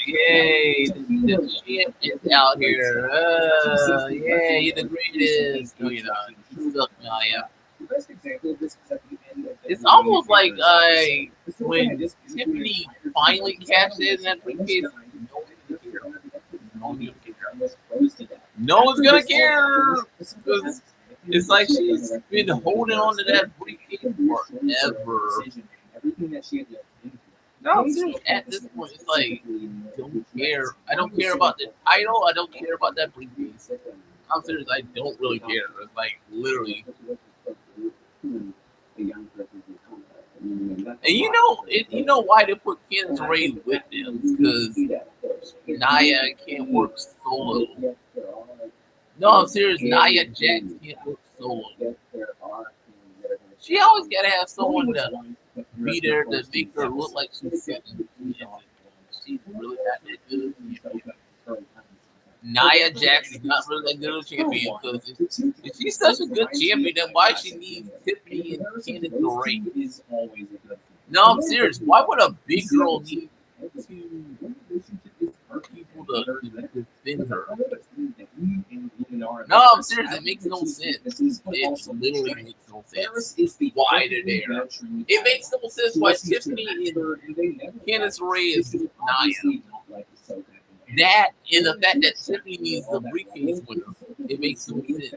[SPEAKER 2] Yay, the shit is out here. Yeah, you're the greatest. No, you're not. You suck, Naya.
[SPEAKER 1] The best example of this is at the end of the
[SPEAKER 2] It's almost like when Tiffany finally cashed in that briefcase, no one's gonna care. Because it's like she's been holding on to that briefcase forever. No, seriously, at this point, it's like, don't care. I don't care about the title. I don't care about that briefcase. I'm serious. I don't really care. It's like, literally. And you know why they put Candace Ray with them? Because Nia can't work solo. No, I'm serious. Nia Jax can't work solo. She always gotta have someone to be there to make her look like she's sitting. She's really not that good. Nia Jax is not really that good of a champion because if she's such a good champion, then why she need Tiffany and Candace Ray? No, I'm serious. Why would a big girl need people to defend her? No, I'm serious. It makes no sense. It literally makes no sense. Why they're there. It makes no sense why Tiffany and Candace Ray is Nia. That and the fact that Tiffany needs the briefcase winner, it makes no sense.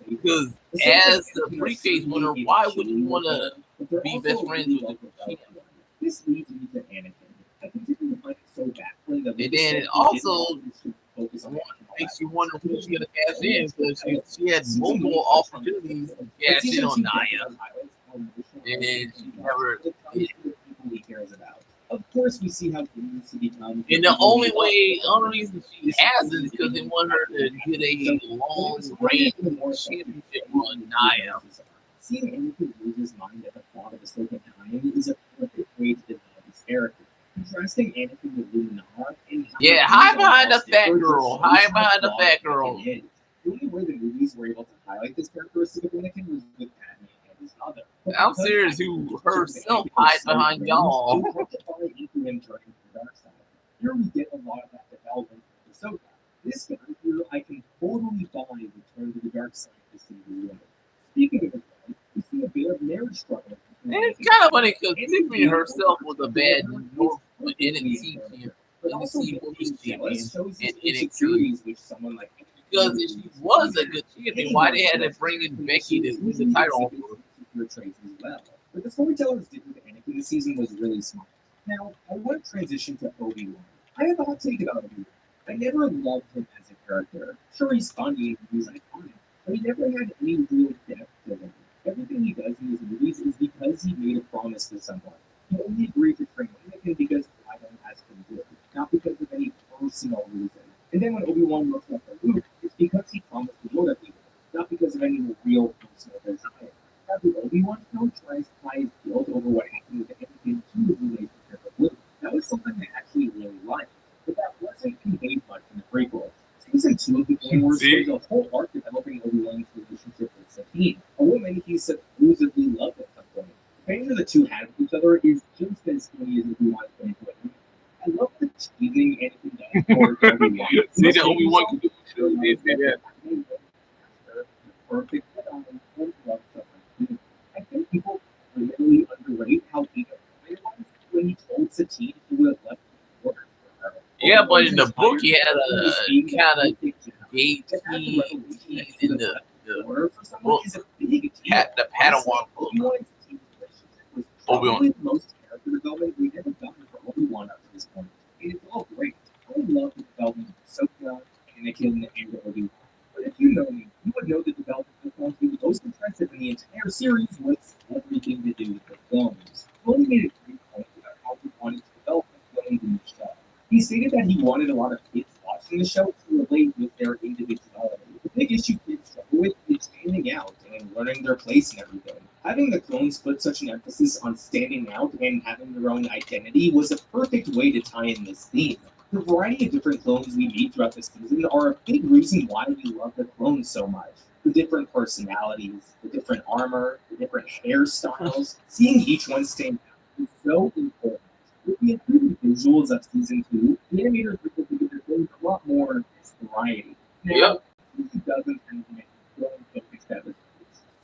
[SPEAKER 2] Because as the briefcase winner, why would you want to be best friends with the champion?
[SPEAKER 1] This leads me to Anakin. I continue to find it so baffling that
[SPEAKER 2] and then it also makes you wonder who's going to cash in because she had multiple opportunities to cash in on Nia. And she never did.
[SPEAKER 1] course, we see how it needs to become.
[SPEAKER 2] And the only reason she has it is because they want her to get a long range championship run. Nia.
[SPEAKER 1] Seeing Anakin lose his mind at the thought of Ahsoka dying is a perfect way to develop his character. Contrasting Anakin with Luminara and
[SPEAKER 2] Yeah, high behind the fat girl. High behind the fat girl.
[SPEAKER 1] The only way the movies were able to highlight this characteristic of Anakin was with Padme and his mother.
[SPEAKER 2] I'm serious, who herself hides behind y'all.
[SPEAKER 1] Here we get a lot of that development with Ahsoka. This guy here, I can totally buy Return to the Dark Side this season. Speaking of it, we see a bit of marriage struggle.
[SPEAKER 2] It's kind of funny because Tiffany herself was a bad North NXT champion, NXT Women's Champion, and NXT.
[SPEAKER 1] Which someone like
[SPEAKER 2] Because if she was a good champion, why they had to bring in Becky to lose the title?
[SPEAKER 1] Traits as well. What the storytellers did with Anakin this season was really smart. Now, I want to transition to Obi-Wan. I have a hot take about Obi-Wan. I never loved him as a character. Sure, he's funny and he's iconic, but he never had any real depth to him. Everything he does in his movies is because he made a promise to someone. He only agreed to train Anakin because Qui-Gon asked him to, not because of any personal reason. And then when Obi-Wan looks up at Luke, it's because he promised to Yoda people, not because of any real personal desire. Now, the Obi-Wan film tries to tie his guilt over what happened with Anakin to his relationship with Luke. That was something I actually really liked, but that wasn't conveyed much in the prequel. Season 2 of the Clone Wars shows a whole arc developing Obi-Wan's relationship with Sabine, a woman he supposedly loved at some point. The banter the two had with each other is just as funny as Obi-Wan's banter with him. I love the teasing Anakin does towards Obi-Wan.
[SPEAKER 2] See that Obi-Wan can do it. They say that.
[SPEAKER 1] Perfect. I think people really underrate how big a player was when he told Satine he would have left the order for her.
[SPEAKER 2] Yeah, but in the book, he had a kind of gay tease in the
[SPEAKER 1] order for someone is a big
[SPEAKER 2] the Padawan book.
[SPEAKER 1] Obi-Wan. The most character development we've ever gotten for Obi-Wan up to this point. And it's all great. I love the development of Ahsoka, Anakin, and Obi-Wan. But if you know me, you would know the development of the clones being the most impressive in the entire series was everything to do with the clones. Tony made a great point about how he wanted to develop the clones in the show. He stated that he wanted a lot of kids watching the show to relate with their individuality. The big issue kids struggle with is standing out and learning their place in everything. Having the clones put such an emphasis on standing out and having their own identity was a perfect way to tie in this theme. The variety of different clones we meet throughout the season are a big reason why we love the clones so much. The different personalities, the different armor, the different hairstyles. Seeing each one stand out is so important. With the improved visuals of season 2, the animators were able to give their clones a lot more variety. Now, season doesn't tend to make clone focused episodes.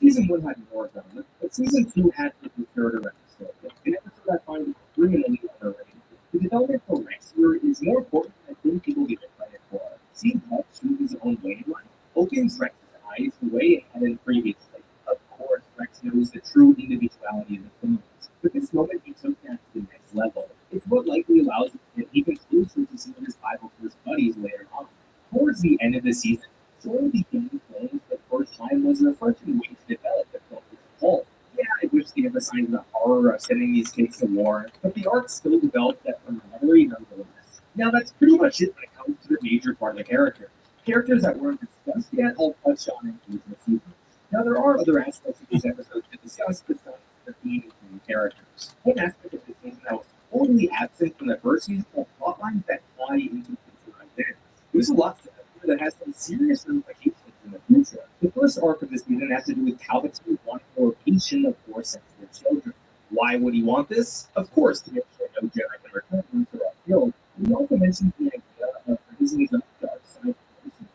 [SPEAKER 1] Season 1 had more of them, but season 2 had the third episode. An episode I find criminally underrated. The development for Rex here is more important than I think people give it credit for. Seeing Hawk choose his own way in life opens Rex's eyes way it hadn't previously. Of course, Rex knows the true individuality of the clones, but this moment he took that to the next level. It's what likely allows him to get even closer to some of his Bible First buddies later on. Towards the end of the season, showing the game clones for the first time was a refreshing way to develop the clones as a whole. Yeah, I wish they emphasized the horror of sending these kids to war, but the arc still developed that camaraderie nonetheless. Now, that's pretty much it when it comes to the major part of the character. Characters that weren't discussed yet, I'll touch on in future seasons. Now, there are other aspects of these episodes to discuss besides the theme and characters. One aspect of this season that was totally absent from the first season are plotlines that tie into future events. There's a lot that has some serious ramifications in the future. The first arc of this season has to do with Palpatine wanting the location of Force-sensitive children. Why would he want this? Of course, to make sure no Jedi can return them to our field. He also mentions the idea of raising the dark side Force.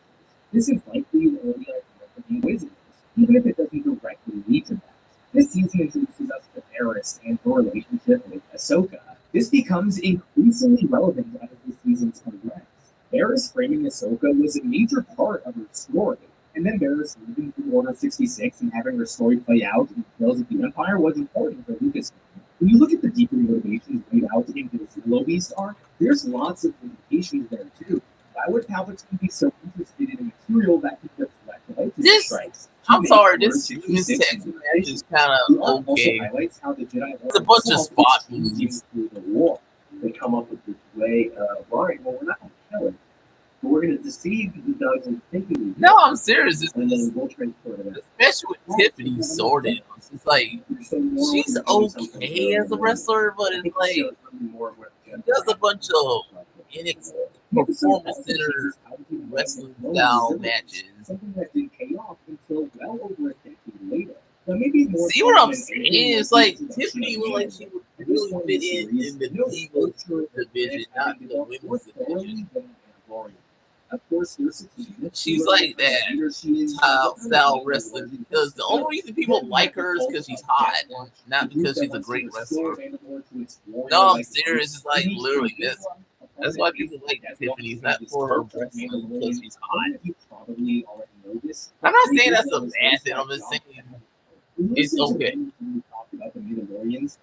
[SPEAKER 1] This is likely the early idea for the Wizards, even if it doesn't directly lead to that. This season introduces us to Varys and her relationship with Ahsoka. This becomes increasingly relevant as the seasons progress. Varys framing Ahsoka was a major part of her story, and then Varys moving through Order 66 and having her story play out in Tales of the Empire was important for Lucasfilm. When you look at the deeper motivations laid out into the Solo Beast arc, there's lots of implications there too. Why would Palpatine be so interested in a material that could reflect lightsaber strikes?
[SPEAKER 2] I'm sorry, this text match is kind of okay.
[SPEAKER 1] Highlights how the Jedi
[SPEAKER 2] it's a bunch of spot moves.
[SPEAKER 1] Through the war. The see the dogs and thinking.
[SPEAKER 2] No, I'm serious.
[SPEAKER 1] And then we'll transport it.
[SPEAKER 2] Especially with Tiffany Sorted. It's like she's okay as a wrestler, but it's like she does a bunch of NXT performance center wrestling style matches.
[SPEAKER 1] Something that didn't pay off until well over a decade later. Now, maybe more
[SPEAKER 2] See what I'm saying? It's like Tiffany looked like she would really fit in the Divas division, not the women's division.
[SPEAKER 1] Of course,
[SPEAKER 2] She's like that style wrestling because the only reason people like her is because she's hot, not because she's a great wrestler. No, I'm serious. It's like literally this. That's why people like Tiffany's, not for her wrestling because she's hot. I'm not saying that's a bad thing. I'm just saying it's okay.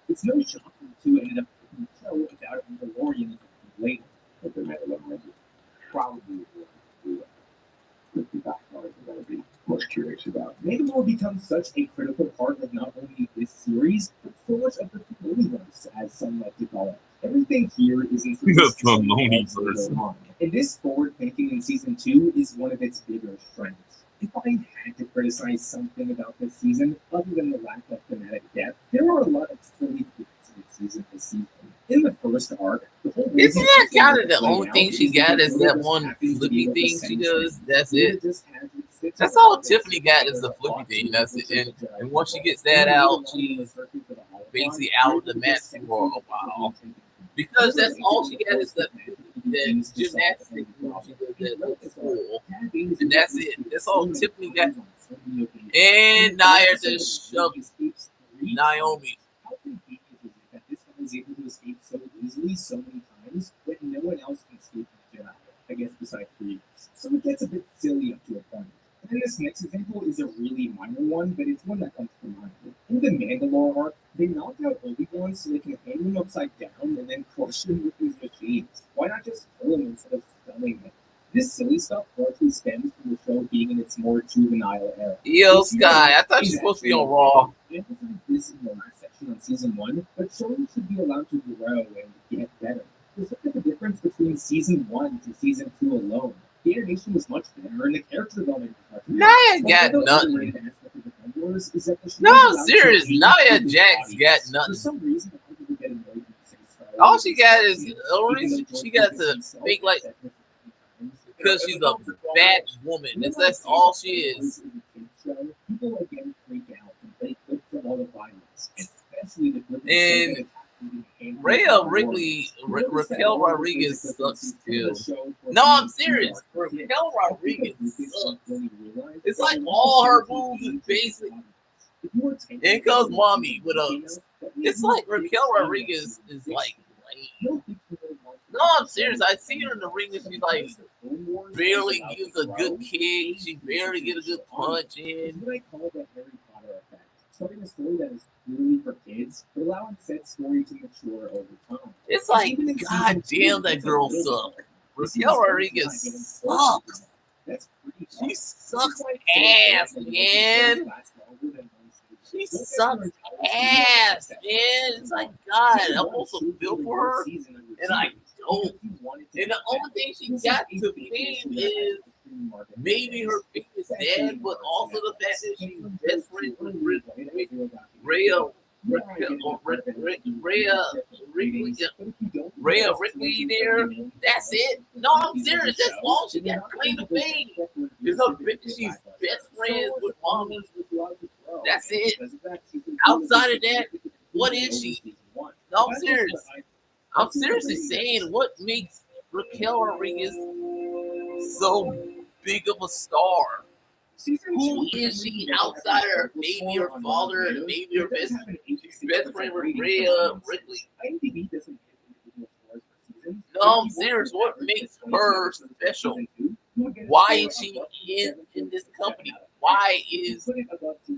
[SPEAKER 1] It's no shock that the two ended up doing a show about Mandalorian later, but the Mandalorian probably be most curious about. Mandalore becomes such a critical part of not only this series, but so much of the Filoniverse, as some like to call it. Everything here is in
[SPEAKER 2] The Filoniverse.
[SPEAKER 1] And this forward thinking in season 2 is one of its bigger strengths. If I had to criticize something about this season, other than the lack of thematic depth, there are a lot of silly things in this season. In the first arc, the whole
[SPEAKER 2] isn't that kind of the only thing she got is that one flippy thing she does? That's it. That's all Tiffany got is the flippy thing. That's it. And once she gets that out, she's basically out of the match for a while. Because that's all she got is the gymnastics move she does that looks cool. And that's it. That's all Tiffany got. And Nia just shoved Naomi.
[SPEAKER 1] Was able to escape so easily so many times that no one else can escape the Jedi, I guess, besides Grievous. So it gets a bit silly up to a point. And then this next example is a really minor one, but it's one that comes to mind. In the Mandalore arc, they knocked out Obi-Wan so they can hang him upside down and then crush him with these machines. Why not just kill him instead of stunning him? This silly stuff largely stems from the show being in its more juvenile era.
[SPEAKER 2] Yo, Sky, I thought you were supposed to be on Raw.
[SPEAKER 1] This in the last section on season 1, but shows should be allowed to grow and get better. Just look at the difference between season 1 to season 2 alone. The animation was much better, and the character development was much better.
[SPEAKER 2] Nia got nothing. No, I'm serious. Nia Jax got nothing.
[SPEAKER 1] For some reason, I get annoyed
[SPEAKER 2] all she got is she got to make like because she's a bad woman. That's all she is.
[SPEAKER 1] People again freak out and they clip from all the violence, especially the
[SPEAKER 2] and Rhea Ripley, Raquel Rodriguez sucks too. No, I'm serious. Raquel Rodriguez sucks. It's like all her moves is basic. In comes Mommy with a. It's like Raquel Rodriguez is like lame. No, I'm serious. I see her in the ring and she's like barely gives a good kick. She barely gets a good punch in.
[SPEAKER 1] Starting a story that is really for kids, but allowing said story to mature over time.
[SPEAKER 2] It's like, god damn, that girl sucks. Raquel Rodriguez sucks. She sucks ass, man. She sucks ass, man. It's like, God, I want to feel for her, and I don't. And the only thing she got to fame is maybe her biggest dad, but also the fact that she's best friends with Rhea Ripley there. That's it. No, I'm serious. That's all she got claim to fame. Is her she's best friends with Mommy. That's it. Outside of that, what is she? No, I'm serious. I'm seriously saying what makes Raquel Rodriguez so big of a star. Who is she outside her maybe her father and maybe her best friend with Rhea Ripley? No, I'm serious. What makes her special? Why is she in this company? Why is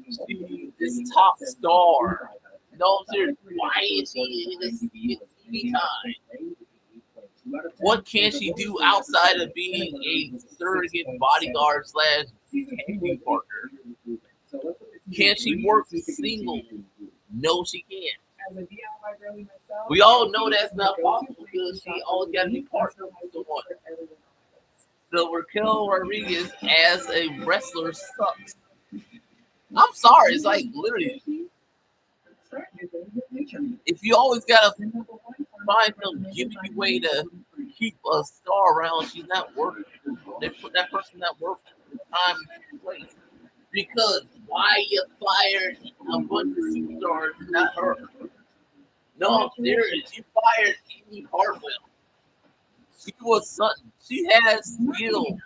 [SPEAKER 2] she this top star? No, I'm serious. Why is she in this TV time? What can she do outside of being a surrogate bodyguard / acting partner? Can she work single? No, she can't. We all know that's not possible because she always got to be partnered with someone. the Raquel Rodriguez as a wrestler sucks. I'm sorry, it's like literally, if you always gotta find some gimmicky way to keep a star around, she's not worth it. They put that person not worth the time and place. Because why you fired a bunch of superstars, not her? No, there is. You fired Amy Hartwell. She was something. She has skill.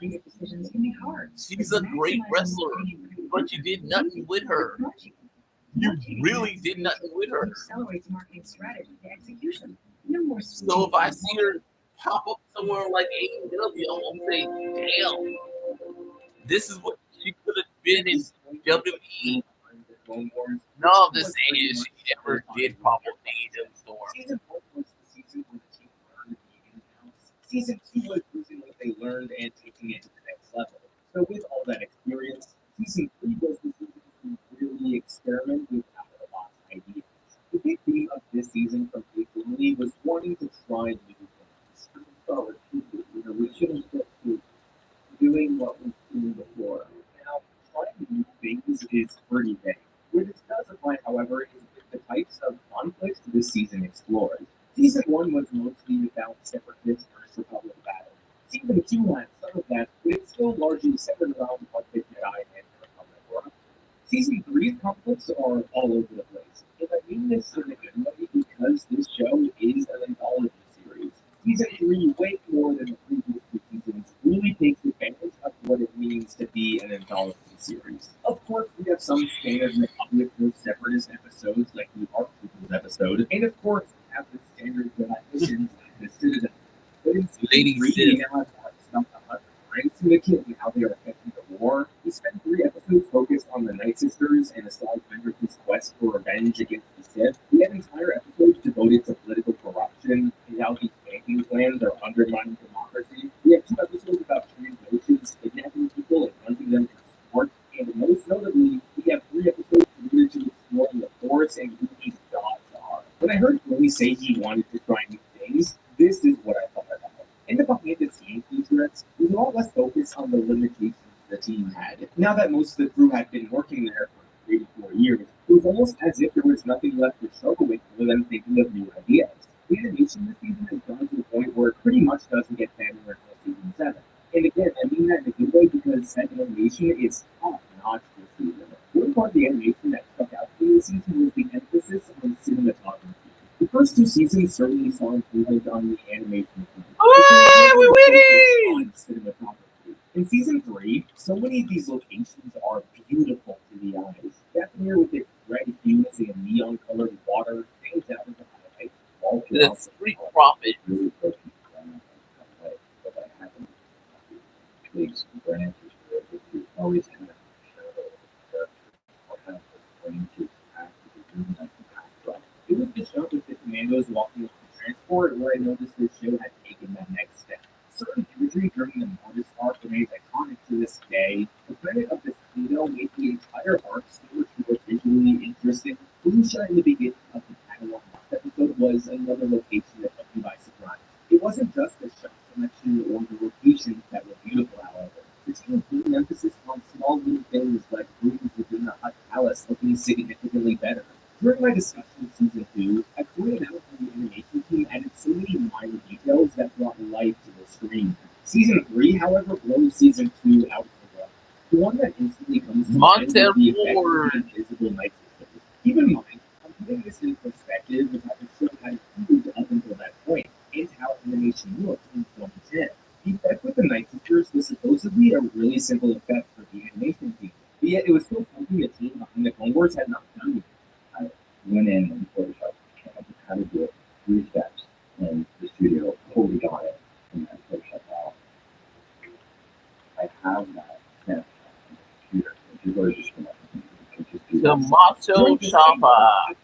[SPEAKER 2] She's a great wrestler, but you did nothing with her. You really did nothing with her. So if I see her pop up somewhere like AEW, I'm gonna say, damn, this is what she could have been in WWE. No, I'm just saying she never did pop up in AEW store.
[SPEAKER 1] Season 1 was the season when the team learned the ins and outs. Season 2 was using what they learned and taking it to the next level. So with all that experience, season 3 was the season to really experiment with out-of-the-box ideas. The big theme of this season from April was wanting to try new things. We shouldn't get to doing what we've seen before. Now, trying new things is pretty big. What this does apply, however, is the types of conflicts this season explores. Season 1 was mostly about separatist versus Republic battle. Season 2 had some of that, but it's still largely centered around what the Jedi and the Republic were up to. Season 3's conflicts are all over the place. And I mean this in a good way because this show is an anthology series. Season 3, way more than the previous 2 seasons, really takes advantage of what it means to be an anthology series. Of course, we have some standard Republic or separatist episodes like the Arc Troopers episode, and of course, we have the standard Jedi missions like the Citadel. But in
[SPEAKER 2] Lady
[SPEAKER 1] season 3,
[SPEAKER 2] Citadel.
[SPEAKER 1] we now have stuff about the Grand Syndicate and how they are affecting the war. We spent 3 episodes focused on the Night Sisters and Asajj Ventress's quest for revenge against the Sith. We have entire episodes devoted to political corruption and how these banking plans are undermining democracy. We have 2 episodes about translations, kidnapping people, and hunting them for sport. And most notably, we have 3 episodes devoted to exploring the Force and who these gods are. When I heard Billy say he wanted to try new things, this is what I thought about. In the behind-the-scenes featurettes, we were a lot less focused on the limitations the team had. Now that most of the crew had been working there for 3 to 4 years, it was almost as if there was nothing left to struggle with other than thinking of new ideas. The animation this season has gone to the point where it pretty much doesn't get better until season 7. And again, I mean that in a good way because that animation is top-notch this season. One part of the animation that stuck out to me this season was the emphasis on cinematography. The first 2 seasons certainly saw improvements on the animation.
[SPEAKER 2] We're winning!
[SPEAKER 1] Cinematography. In season 3, so many of these locations are beautiful to the eyes. Dathomir with its red hues and neon-colored water stands out as a highlight.
[SPEAKER 2] The Street Profit.
[SPEAKER 1] Really pushing but I haven't twigs and branches where you always have a shadow or have the branches after the room like the backdrop. It was the shot with the commandos walking up the transport where I noticed this show had taken that next step. Certain imagery during the Mortis arc remains iconic to this day. The planet of the Slido made the entire arc still visually interesting. Blue shot in the beginning of the catalog episode was another location that took me by surprise. It wasn't just the shot selection or the locations that were beautiful, however. The team put an emphasis on small little things like rooms within the Hut Palace looking significantly better. During my discussion of season 2, I pointed out how the animation team added so many minor details that brought life to the screen. Season 3, however, blows season 2 out of the water. The one that instantly comes to mind is the effect of the invisible Night Sisters. Keep in mind, I'm putting this in perspective with how the show had improved up until that point, and how animation looked in 2010. The effect with the Night Sisters was supposedly a really simple effect for the animation team, but yet it was still something the team behind the Clone Wars had not done before. I went in and Photoshop how to do it 3 steps, and the studio totally got it, and I Photoshop out. I have that snapshot on the computer, which is really just
[SPEAKER 2] The Macho Chopper.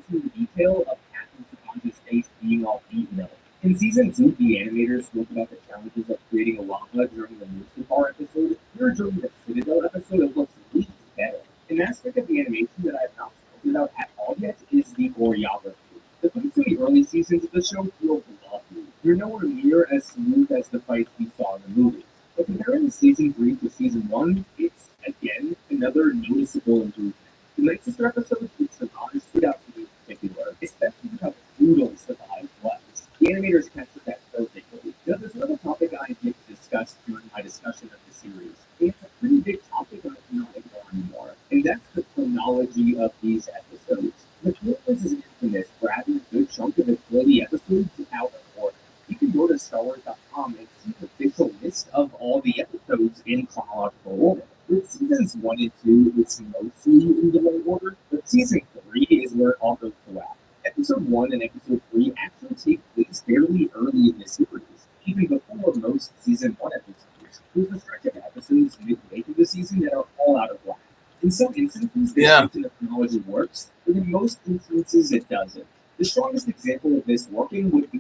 [SPEAKER 1] The detail of Captain Saban's face being all beaten up. In season 2, the animators spoke about the challenges of creating a lava during the Mustafar episode. Here during the Citadel episode, it looks at least better. An aspect of the animation that I have not spoken about at all yet is the choreography. The fights in the early seasons of the show feel fluffy. You're nowhere near as smooth as the fights we saw in the movies. But comparing season 3 to season 1, it's again another noticeable improvement. The night sister episode with Savage stood out to me in particular, especially how brutal Savage was. The animators captured that perfectly. Now, there's another topic I get to discuss during my discussion of the series. It's a pretty big topic I cannot ignore anymore, and that's the chronology of these episodes. The Twins is infamous for having a good chunk of its early episodes out of order. You can go to StarWars.com and see the official list of all the episodes in chronological order. With seasons 1 and 2, it's mostly in the right order, but season 3 is where it all goes to whack. Episode 1 and Episode 3 actually take place fairly early in the series, even before most season 1 episodes. There's a stretch of episodes midway through the season that are all out of whack. In some instances, the season of chronology works, but in most instances, it doesn't. The strongest example of this working would be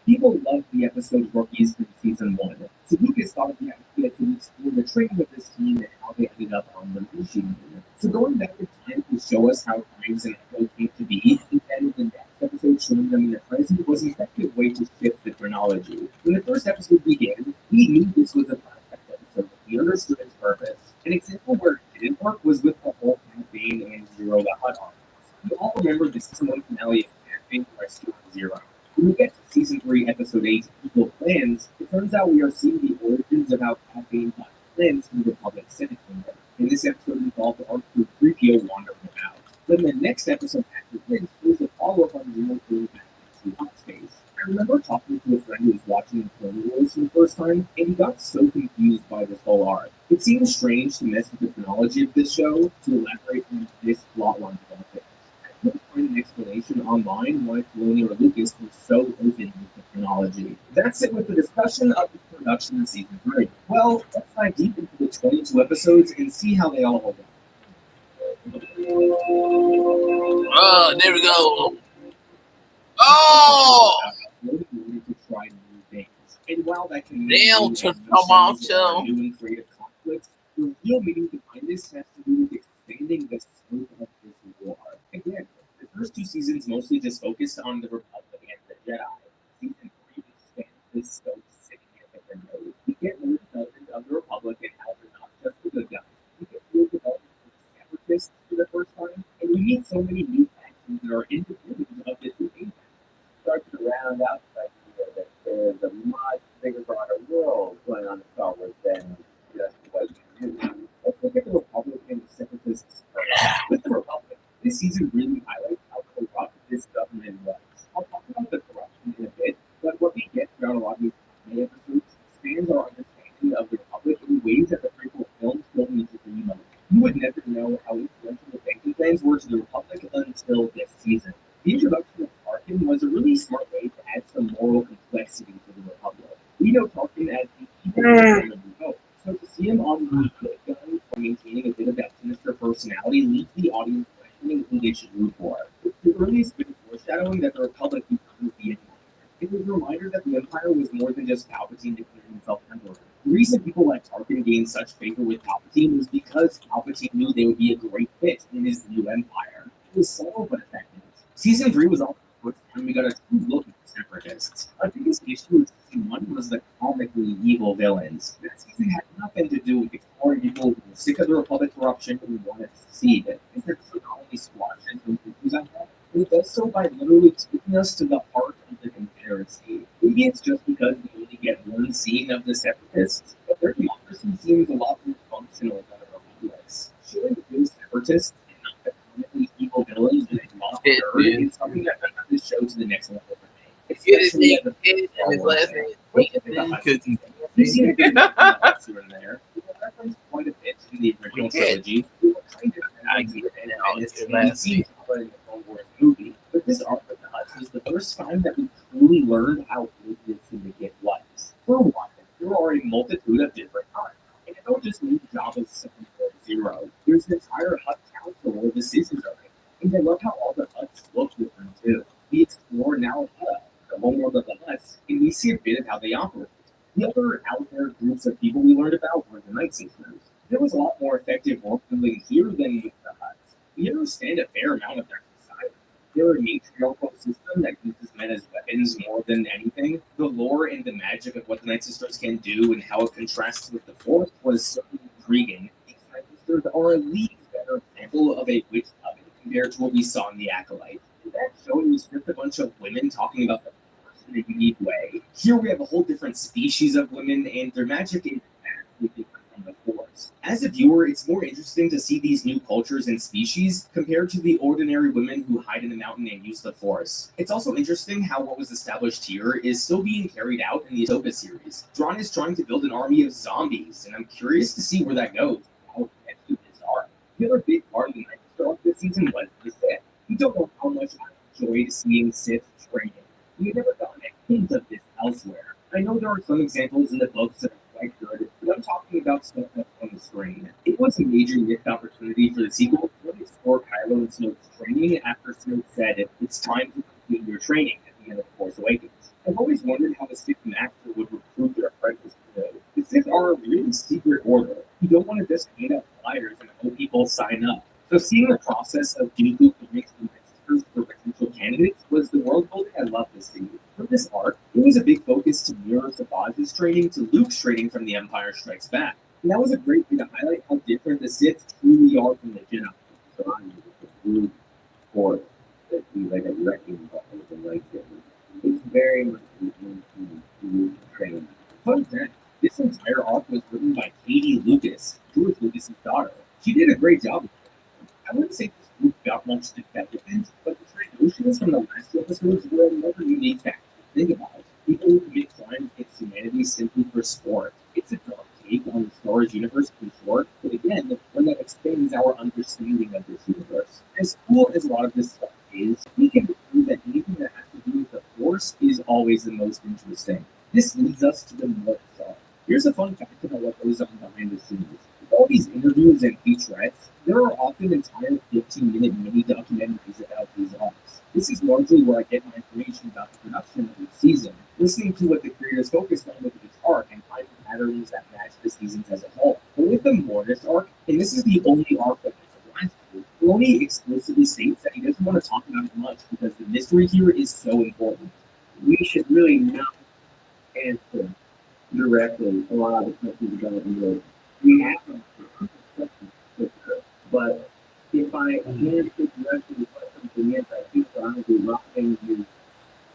[SPEAKER 1] people loved the episode Rookies from season 1, so Lucas thought he had to explore the training of this team and how they ended up on the machine. So going back in time to show us how Graves and Echo came to be, and then the next episode showing them in the present was an effective way to shift the chronology. When the first episode began, we knew this was a perfect episode. We understood its purpose. An example where it didn't work was with the whole campaign and Zero the Hut arc. You all remember the season 1 finale of Campaign Rescue Zero. When we get to season 3, episode 8, Evil Plans, it turns out we are seeing the origins of how Campaign got plans through the public Senate Kingdom. And this episode involved the arc through 3PO wandering about. Then the next episode after this was a follow-up on Zero going back into hot space. I remember talking to a friend who was watching the Clone Wars for the first time, and he got so confused by this whole arc. It seems strange to mess with the chronology of this show to elaborate on this plotline development. I couldn't find an explanation online why Filoni or Lucas were so open with the chronology. That's it with the discussion of the production of season 3. Well, let's dive deep into the 22 episodes and see how they all hold up.
[SPEAKER 2] There we go. Oh!
[SPEAKER 1] To try new things. And while that can
[SPEAKER 2] Damn, Tomato.
[SPEAKER 1] new and creative conflicts, the real meaning behind this has to do with expanding the scope of this war. Again, the first 2 seasons mostly just focused on the Republic and the Jedi. Season 3 expands this scope significantly. We get more development of the Republic and how they're not just the good guys. We get more development of the Separatists for the first time, and we meet so many new factions that are independent of this new kingdom.
[SPEAKER 6] Start to round out the idea that there's a much bigger, broader world going on in Star Wars than just what you do.
[SPEAKER 1] Let's look at the Republic and the Separatists first. With the Republic, this season really highlights how corrupt this government was. I'll talk about the corruption in a bit, but what we get throughout a lot of these episodes expands our understanding of the Republic in ways that the prequel films don't need to dream of. You would never know how influential the banking plans were to the Republic until this season. The introduction of Tarkin was a really smart way to add some moral complexity to the Republic. We know Tarkin as the evil villain of the vote, so to see him on the good gun for maintaining a bit of that sinister personality leaves the audience questioning who they should root for. It's the earliest bit of foreshadowing that the Republic becomes the Empire. It was a reminder that the Empire was more than just Palpatine declaring himself Emperor. The reason people like Tarkin gained such favor with Palpatine was because Palpatine knew they would be a great fit in his new empire. It was subtle but effective. Season 3 was also the first time we got a true look at the Separatists. Our biggest issue with season 1 was the comically evil villains. That season had nothing to do with exploring people who were sick of the Republic corruption and wanted to succeed. This episode not only squashes those issues I had, but it does so by literally taking us to the heart of the Confederacy. Maybe it's just because we only get one scene of the Separatists, but their democracy seems a lot more functional than the Republic's. Showing the good Separatists and not the comically evil villains that lost is something that makes this show to the next level for me. Especially at the
[SPEAKER 2] his last name.
[SPEAKER 1] You've seen a bit of here and there. We referenced quite a bit in the original trilogy. We were kind of in the Clone Wars movie, but this arc of the Huts was the first time that we truly learned how good this syndicate was. For one, there are a multitude of different Huts, and it don't just mean Jabba's 740. There's an entire Hut council where decisions are made, and I love how all the Huts look different too. We explore now the homeworld of the Huts, and we see a bit of how they operate. The other out there groups of people we learned about were the Night Sisters. There was a lot more effective work building here than with the Huts. We understand a fair amount of their society. They're a matriarchal system that uses men as weapons
[SPEAKER 9] weapons more than anything. The lore and the magic of what the Night Sisters can do and how it contrasts with the Force was so intriguing. These Night Sisters are a league better example of a witch oven compared to what we saw in The Acolyte. In that show, it was just a bunch of women talking about the Force in a unique way. Here we have a whole different species of women, and their magic is vastly different from the Force. As a viewer, it's more interesting to see these new cultures and species compared to the ordinary women who hide in the mountain and use the Force. It's also interesting how what was established here is still being carried out in the Ahsoka series. Thrawn is trying to build an army of zombies, and I'm curious to see where that goes. How effective this are. The other big part of the Night Sister arc this season was the Sith. We don't know how much I enjoyed seeing Sith training. We have never gotten a hint of this elsewhere. I know there are some examples in the books that are quite good, but I'm talking about stuff that's on the screen. It was a major missed opportunity for the sequel to explore Kylo and Snoke's training after Snoke said it's time to complete your training at the end of The Force Awakens. I've always wondered how the Sith Master would recruit their apprentices today. The Sith are a really secret order. You don't want to just hand out flyers and hope people sign up. So seeing the process of Dooku comics and Sisters for potential candidates was the world building I loved to see. For this arc, it was a big focus to mirror Sabage's training to Luke's training from The Empire Strikes Back. And that was a great way to highlight how different the Sith truly are from the Jedi.
[SPEAKER 6] So I'm a blue Force that be like a wrecking ball with a lightsaber. It's very much into training.
[SPEAKER 9] Fun fact, this entire arc was written by Katie Lucas, George Lucas' daughter. She did a great job. I wouldn't say this group got much development, but the Trandoshians from the last two episodes were another unique factor to think about. People who commit crime against humanity simply for sport. It's a dark take on the Star Wars universe for short, but again, one that expands our understanding of this universe. As cool as a lot of this stuff is, we can prove that anything that has to do with the Force is always the most interesting. This leads us to the North Star. Here's a fun fact about what goes on behind the scenes. With all these interviews and featurettes, there are often entire 15-minute mini documentaries about these arcs. This is largely where I get my information about the production of each season, listening to what the creators focused on with each arc and finding patterns that match the seasons as a whole. But with the Mortis arc, and this is the only arc that has last year, Filoni explicitly states that he doesn't want to talk about it much because the mystery here is so important.
[SPEAKER 6] We should really not answer directly a lot of the questions about the world. We have them for questions, but if I answer directly what something is, I think that I will be robbing you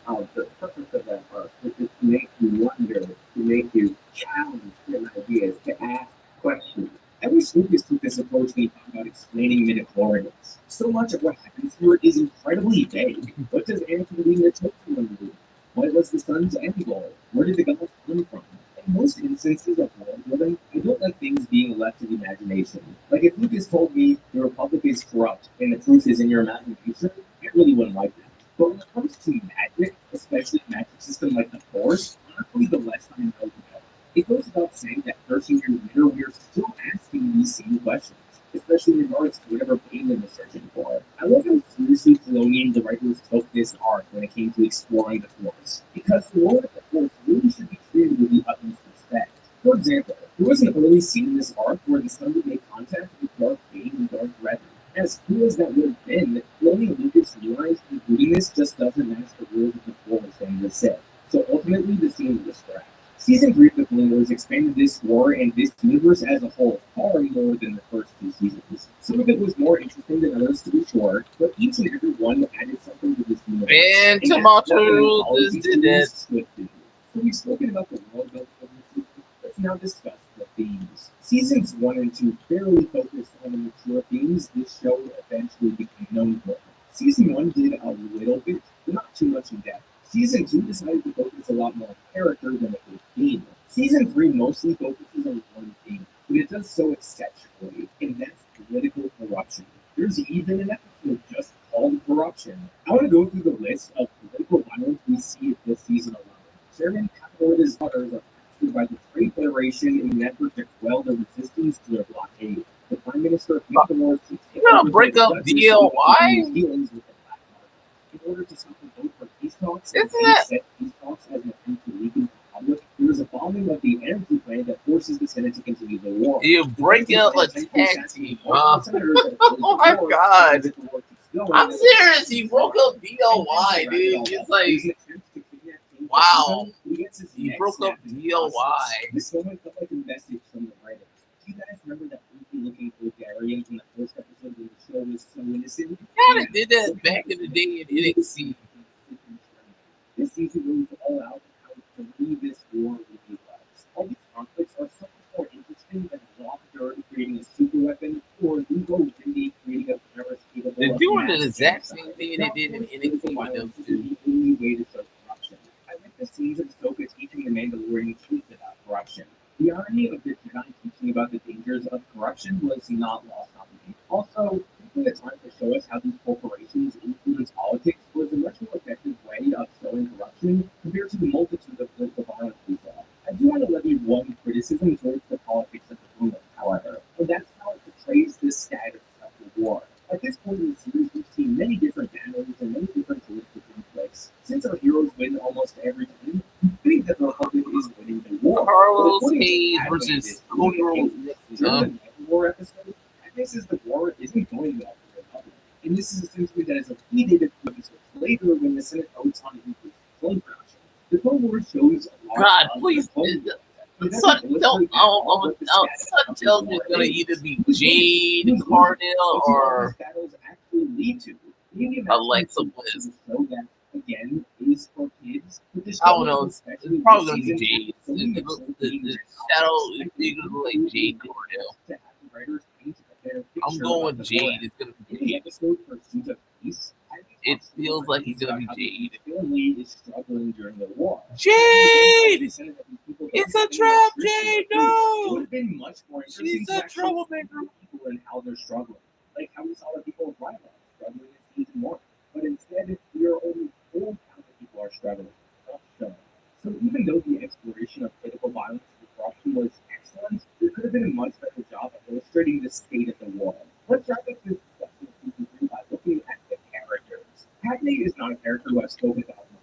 [SPEAKER 6] of the purpose of that arc, which is to make you wonder, to make you challenge your ideas, to ask questions.
[SPEAKER 9] I wish Lucas took this approach when he talked about explaining midichlorians. So much of what happens here is incredibly vague. What does Anakin the Chosen do? What was the sun's end goal? Where did the gods come from? In most instances of world building, I don't like things being left to the imagination. Like if Lucas told me the Republic is corrupt and the truth is in your imagination, I really wouldn't like that. But when it comes to magic, especially a magic system like the Force, honestly the less I know the better. It goes without saying that 13 years later, we are still asking these same questions, especially in regards to whatever Balin was searching for. I love how seriously Filoni and the writers took this arc when it came to exploring the Force, because the role of the Force really should be treated with the utmost respect. For example, there was an early scene in this arc where the sun would make contact with Darth Bane and Darth Revan. As cool as that would have been, Filoni and Lucas realized including this just doesn't match the rules of the Force and the Sith. So ultimately, the scene was scrapped. Season 3 of the Clone Wars expanded this war and this universe as a whole far more than the first two seasons. Some of it was more interesting than others, to be sure, but each and every one added something to this universe.
[SPEAKER 2] And Tomato just did it.
[SPEAKER 9] So we've spoken about the world building of the season. Let's now discuss the themes. Seasons 1 and 2 fairly focused on the mature themes this show eventually became known for. Season 1 did a little bit, but not too much in depth. Season 2 decided to focus a lot more on character than it did theme. Season 3 mostly focuses on one theme, but it does so exceptionally, and that's political corruption. There's even an episode just called Corruption. I want to go through the list of political violence we see this season alone. Chairman Capito's daughters are captured by the Trade Federation in an effort to quell the resistance to their blockade. The Prime Minister of Capitol seeks to
[SPEAKER 2] break up DLY?
[SPEAKER 9] dealings with the Black Market. In order to stop the vote for peace talks,
[SPEAKER 2] Isn't
[SPEAKER 9] and
[SPEAKER 2] it?
[SPEAKER 9] set peace talks as an attempt to weaken the public, there is a bombing of the energy plant that forces the Senate to continue the war.
[SPEAKER 2] You break up a tag team, huh? Oh my god. I'm serious, he broke up DLY, dude. It's like, Wow.
[SPEAKER 9] He gets his
[SPEAKER 2] He
[SPEAKER 9] neck
[SPEAKER 2] broke up
[SPEAKER 9] snapped in
[SPEAKER 2] the DOY.
[SPEAKER 9] This moment felt like a message from the writers. Do you guys remember that goofy looking Bulgarian from the first episode when the show was so innocent?
[SPEAKER 2] Kind of did that back in the day in NXT.
[SPEAKER 9] This season goes all out on how dirty this war really was. All these conflicts are so much more interesting than Lockdown creating a super weapon or Lugo Vindy creating a virus capable
[SPEAKER 2] They're
[SPEAKER 9] of
[SPEAKER 2] doing the
[SPEAKER 9] mass
[SPEAKER 2] exact
[SPEAKER 9] genocide.
[SPEAKER 2] same thing they did in NXT with them
[SPEAKER 9] This is
[SPEAKER 2] too.
[SPEAKER 9] the only way to start corruption. I like the scenes of Ahsoka teaching the Mandalorian truth about corruption. The irony of the Jedi teaching about the dangers of corruption was not lost on me. Also, taking the time to show us how these corporations influence politics was a much more effective way of showing corruption compared to the multitude of political violence we saw. I do want to levy one criticism towards the politics of the movement, however, and that's how it portrays this status of the war. At this point in the series, we've seen many different battles and many different political conflicts. Since our heroes win almost every time, we think that the Republic is winning the war.
[SPEAKER 2] Carlos
[SPEAKER 9] But according to
[SPEAKER 2] Hayes
[SPEAKER 9] Admin,
[SPEAKER 2] versus
[SPEAKER 9] this
[SPEAKER 2] Cody Rhodes.
[SPEAKER 9] during the war episode, Admin says the war isn't going well for the Republic. And this is a sentiment that is repeated a few episodes later when the Senate votes on increased drone production. The Clone Wars shows a lot
[SPEAKER 2] God,
[SPEAKER 9] of
[SPEAKER 2] please.
[SPEAKER 9] It doesn't
[SPEAKER 2] Son
[SPEAKER 9] illustrate at all what the status of the
[SPEAKER 2] tells me
[SPEAKER 9] war
[SPEAKER 2] it's gonna
[SPEAKER 9] is.
[SPEAKER 2] either be Jade Cardinal or
[SPEAKER 9] battles actually lead to. Maybe
[SPEAKER 2] Alexa Bliss.
[SPEAKER 9] show that again is for kids. But the
[SPEAKER 2] I don't
[SPEAKER 9] show
[SPEAKER 2] know.
[SPEAKER 9] is
[SPEAKER 2] It's
[SPEAKER 9] especially
[SPEAKER 2] probably
[SPEAKER 9] this
[SPEAKER 2] gonna be
[SPEAKER 9] season,
[SPEAKER 2] Jade.
[SPEAKER 9] so we
[SPEAKER 2] The shadow is bigger than like Jade Cardinal.
[SPEAKER 9] to have the writers paint a better
[SPEAKER 2] I'm
[SPEAKER 9] picture
[SPEAKER 2] going
[SPEAKER 9] of
[SPEAKER 2] with
[SPEAKER 9] the war.
[SPEAKER 2] Jade. It's gonna
[SPEAKER 9] In
[SPEAKER 2] be
[SPEAKER 9] the
[SPEAKER 2] Jade.
[SPEAKER 9] episode Pursuit of Peace,
[SPEAKER 2] It feels like he's gonna be Jade.
[SPEAKER 9] the family is struggling during the war.
[SPEAKER 2] Jade!
[SPEAKER 9] It's
[SPEAKER 2] It's a trap, Jade!
[SPEAKER 9] It would
[SPEAKER 2] No!
[SPEAKER 9] have been much more interesting
[SPEAKER 2] She's
[SPEAKER 9] to
[SPEAKER 2] a
[SPEAKER 9] actually
[SPEAKER 2] troublemaker.
[SPEAKER 9] see people and how they're struggling. Like how we saw the people of Ryla struggling in season 1. But instead, we are only told how the people are struggling, not shown. So even though the exploration of political violence and corruption was excellent, there could have been a much better job of illustrating the state of the war. Let's wrap up this discussion of season 3 by looking at the characters. Padme is not a character who I've spoken about much.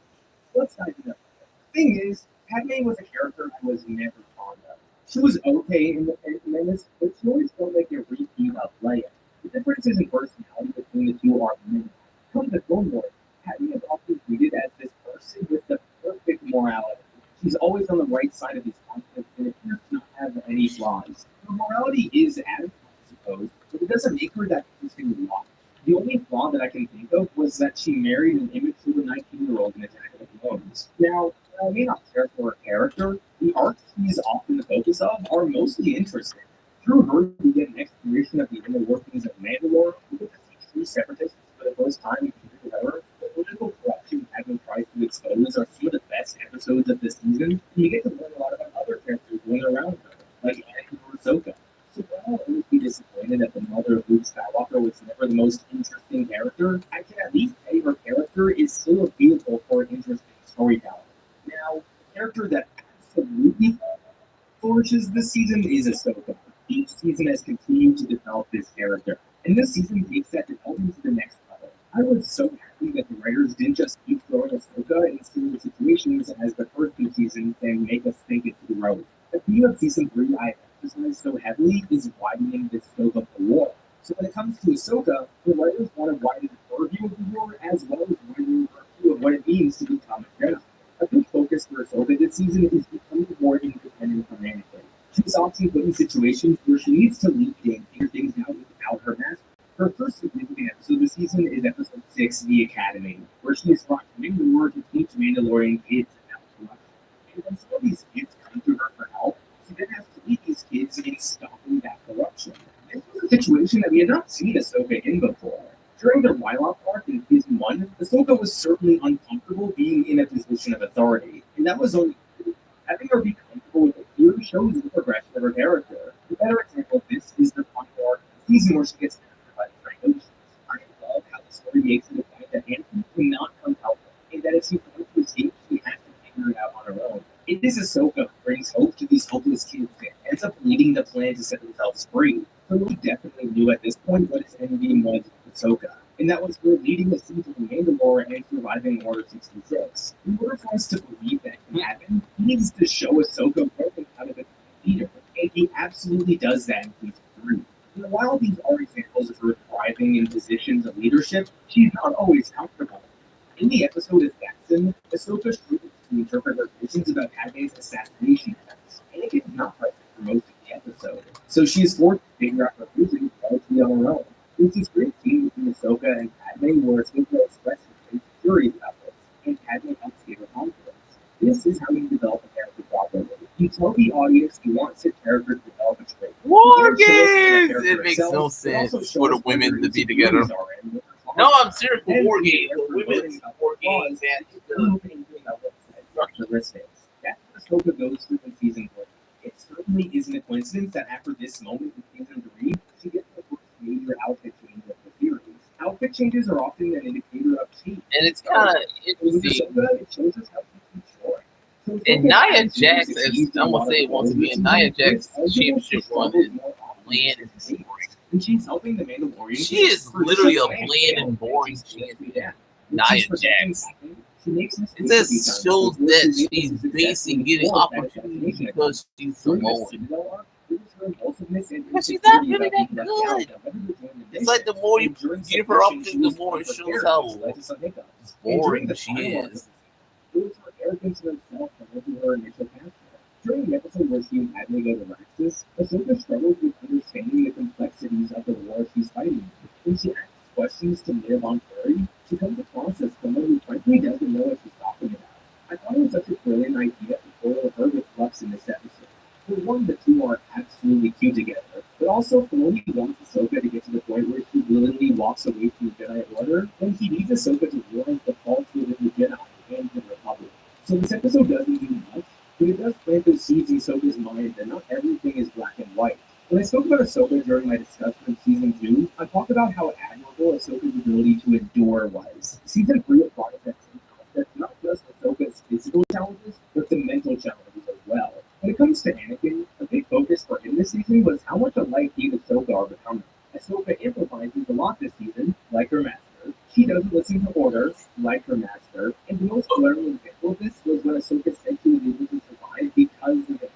[SPEAKER 9] So let's dive into that. The thing is, Padme was a character I was never fond of. She was okay in the Phantom Menace, but she always felt like a repeat of Leia. The differences in personality between the two are minimal. Come to Clone Wars, Padme is often treated as this person with the perfect morality. She's always on the right side of these conflicts and appears to not have any flaws. Her morality is adequate, I suppose, but it doesn't make her that interesting to watch. The only flaw that I can think of was that she married an immature 19-year-old in Attack of the Clones. Now, while I may not care for her character, the arcs she's often the focus of are mostly interesting. Through her, we get an exploration of the inner workings of Mandalore, we get to see true separatists for the first time in Peter Weller. The political corruption Padme tries to expose are some of the best episodes of this season, and you get to learn a lot about other characters going around her, like Anakin or Ahsoka. So while I'll always be disappointed that the mother of Luke Skywalker was never the most interesting character, I can at least say her character is still a vehicle for interesting storytelling. Now, the character that absolutely flourishes this season is Ahsoka. Each season has continued to develop this character, and this season takes that development to the next level. I was so happy that the writers didn't just keep throwing Ahsoka in similar situations as the first two seasons and make us think it's the road. The theme of season 3 I emphasize so heavily is widening the scope of the war. So when it comes to Ahsoka, the writers want to widen her view of the war as well as widening her view of what it means to become a Jedi. A big focus for Ahsoka this season is becoming more independent from Anakin. She's often put in situations where she needs to lead and figure things out without her master. Her first significant episode this season is episode 6, The Academy, where she is brought to Mandalore to teach Mandalorian kids about corruption. And when some of these kids come to her for help, she then has to lead these kids in stopping that corruption. This was a situation that we had not seen Ahsoka in before. During the Ryloth arc in season 1, Ahsoka was certainly uncomfortable being in a position of authority, and that was only true. Having her be comfortable with it here shows the progression of her character. The better example of this is the final arc of the season where she gets captured by the Trandoshan. I love how the story makes it a point that Anakin cannot come help her, and that if she wants to escape, she has to figure it out on her own. It is Ahsoka who brings hope to these hopeless kids and ends up leading the plan to set themselves free. So we definitely knew at this point what his end game was with Ahsoka, and that was her leading the siege of Mandalore and surviving Order 66. In order for us to believe that can happen, he needs to show Ahsoka broken out of it as a leader, and he absolutely does that in season 3. And while these are examples of her thriving in positions of leadership, she's not always comfortable. In the episode Assassin, Ahsoka struggles to interpret their visions about Padme's assassination attempts. Anakin is not present for most of the episode, so she is forced to figure out her vision largely on her own. Which is great scene between Ahsoka and Padme where Ahsoka expresses her theories about this, and Padme helps give her confidence. This is how you develop a character properly. You tell the audience you want said character to develop a trait.
[SPEAKER 2] War games! It makes no sense for the women to be together. No, I'm serious for war games. Women's war games and
[SPEAKER 9] characteristics. That's what Ahsoka goes through in season 1. It certainly isn't a coincidence that after this moment in season 3, she gets the first major outfit change of the series. Outfit changes are often an indicator of change.
[SPEAKER 2] and it's kind of interesting.
[SPEAKER 9] It shows us how to control it. So
[SPEAKER 2] And Nia Jax, as I'm gonna say it once again, Nia Jax championship run is bland and boring.
[SPEAKER 9] And she's helping the Mandalorian.
[SPEAKER 2] She is literally a bland and boring champion. Nia Jax. It just shows that she's basically getting opportunities because she's Samoan. But she's not really that good. It's like the more you give her opportunities, the more it shows how boring she is.
[SPEAKER 9] During the episode where she and Padme go to Raxus, Ahsoka struggles with understanding the complexities of the war she's fighting. When she asks questions to live on Prairie, she comes across as someone who frankly doesn't know what she's talking about. I thought it was such a brilliant idea to foil her with Flux in this episode. For one, the two are absolutely cute together, but also Filoni wants Ahsoka to get to the point where she willingly walks away from the Jedi Order, and he needs Ahsoka to realize the faults within the Jedi and the Republic. So this episode doesn't do much, but it does plant those seeds in Ahsoka's mind that not everything is black and white. When I spoke about Ahsoka during my discussion of Season 2, I talked about how admirable Ahsoka's ability to endure was. Season 3 applies that same concept not just Ahsoka's physical challenges, but the mental challenges as well. When it comes to Anakin, a big focus for him this season was how much alike he and Ahsoka are becoming. Ahsoka improvises a lot this season, like her master. She doesn't listen to orders, like her master. And the most glaring example of this was when Ahsoka said she was able to survive because of the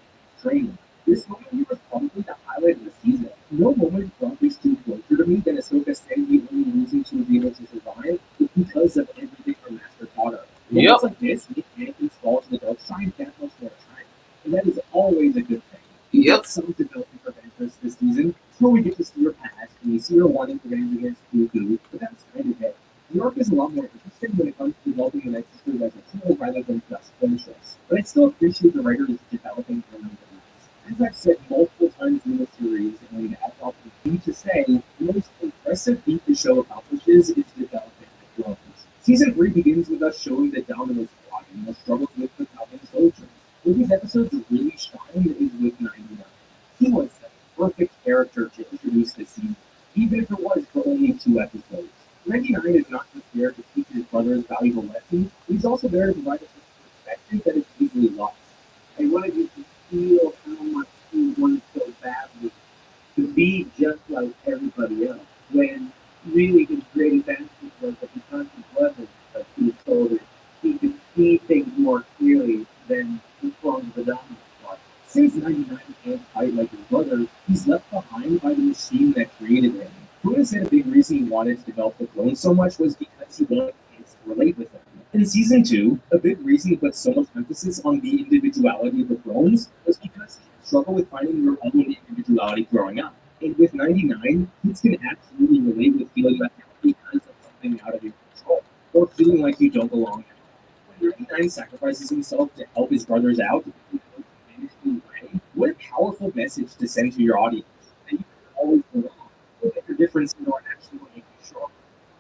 [SPEAKER 9] training. This moment here was probably the highlight of the season. No moment brought this too closer to me than Ahsoka saying the only reason she was able to survive was because of everything her master taught her. Moments like this make Anakin's fall to the dark side that much more time. And that is always a good thing. We get some development of interest this season. Sure, we get to see her past, and we see her wanting to revenge against Dooku, but that's kind of it. The arc is a lot more interesting when it comes to developing the Night Sisters as a whole rather than just friendships. But I still appreciate the writers developing her nonetheless. As I've said multiple times in the series, and as I'll continue to say, the most impressive feat the show accomplishes is developing the clones. Season 3 begins with us showing the Domino Squad and the struggles with the Falcon soldiers. Where these episodes really shine is with 99. He was the perfect character to introduce this season, even if it was for only 2 episodes. 99 is not just there to teach his brothers valuable lessons, he's also there to provide us with perspective that is easily lost. I wanted you to feel how much he wanted so badly to be just like everybody else, when really his greatest advantage was that because he wasn't, but he was told that he could see things more clearly than the clones of the Domino Squad. Since 99 can't fight like his brothers, he's left behind by the machine that created him. Buddha said a big reason he wanted to develop the clones so much was because he wanted kids to relate with them. In Season 2, a big reason he put so much emphasis on the individuality of the clones was because he struggled with finding their own individuality growing up. And with 99, kids can absolutely relate with feeling left out because of something out of your control, or feeling like you don't belong. When 99 sacrifices himself to help his brothers out, what a powerful message to send to your audience, that you can always belong. That your differences are actually what make you strong.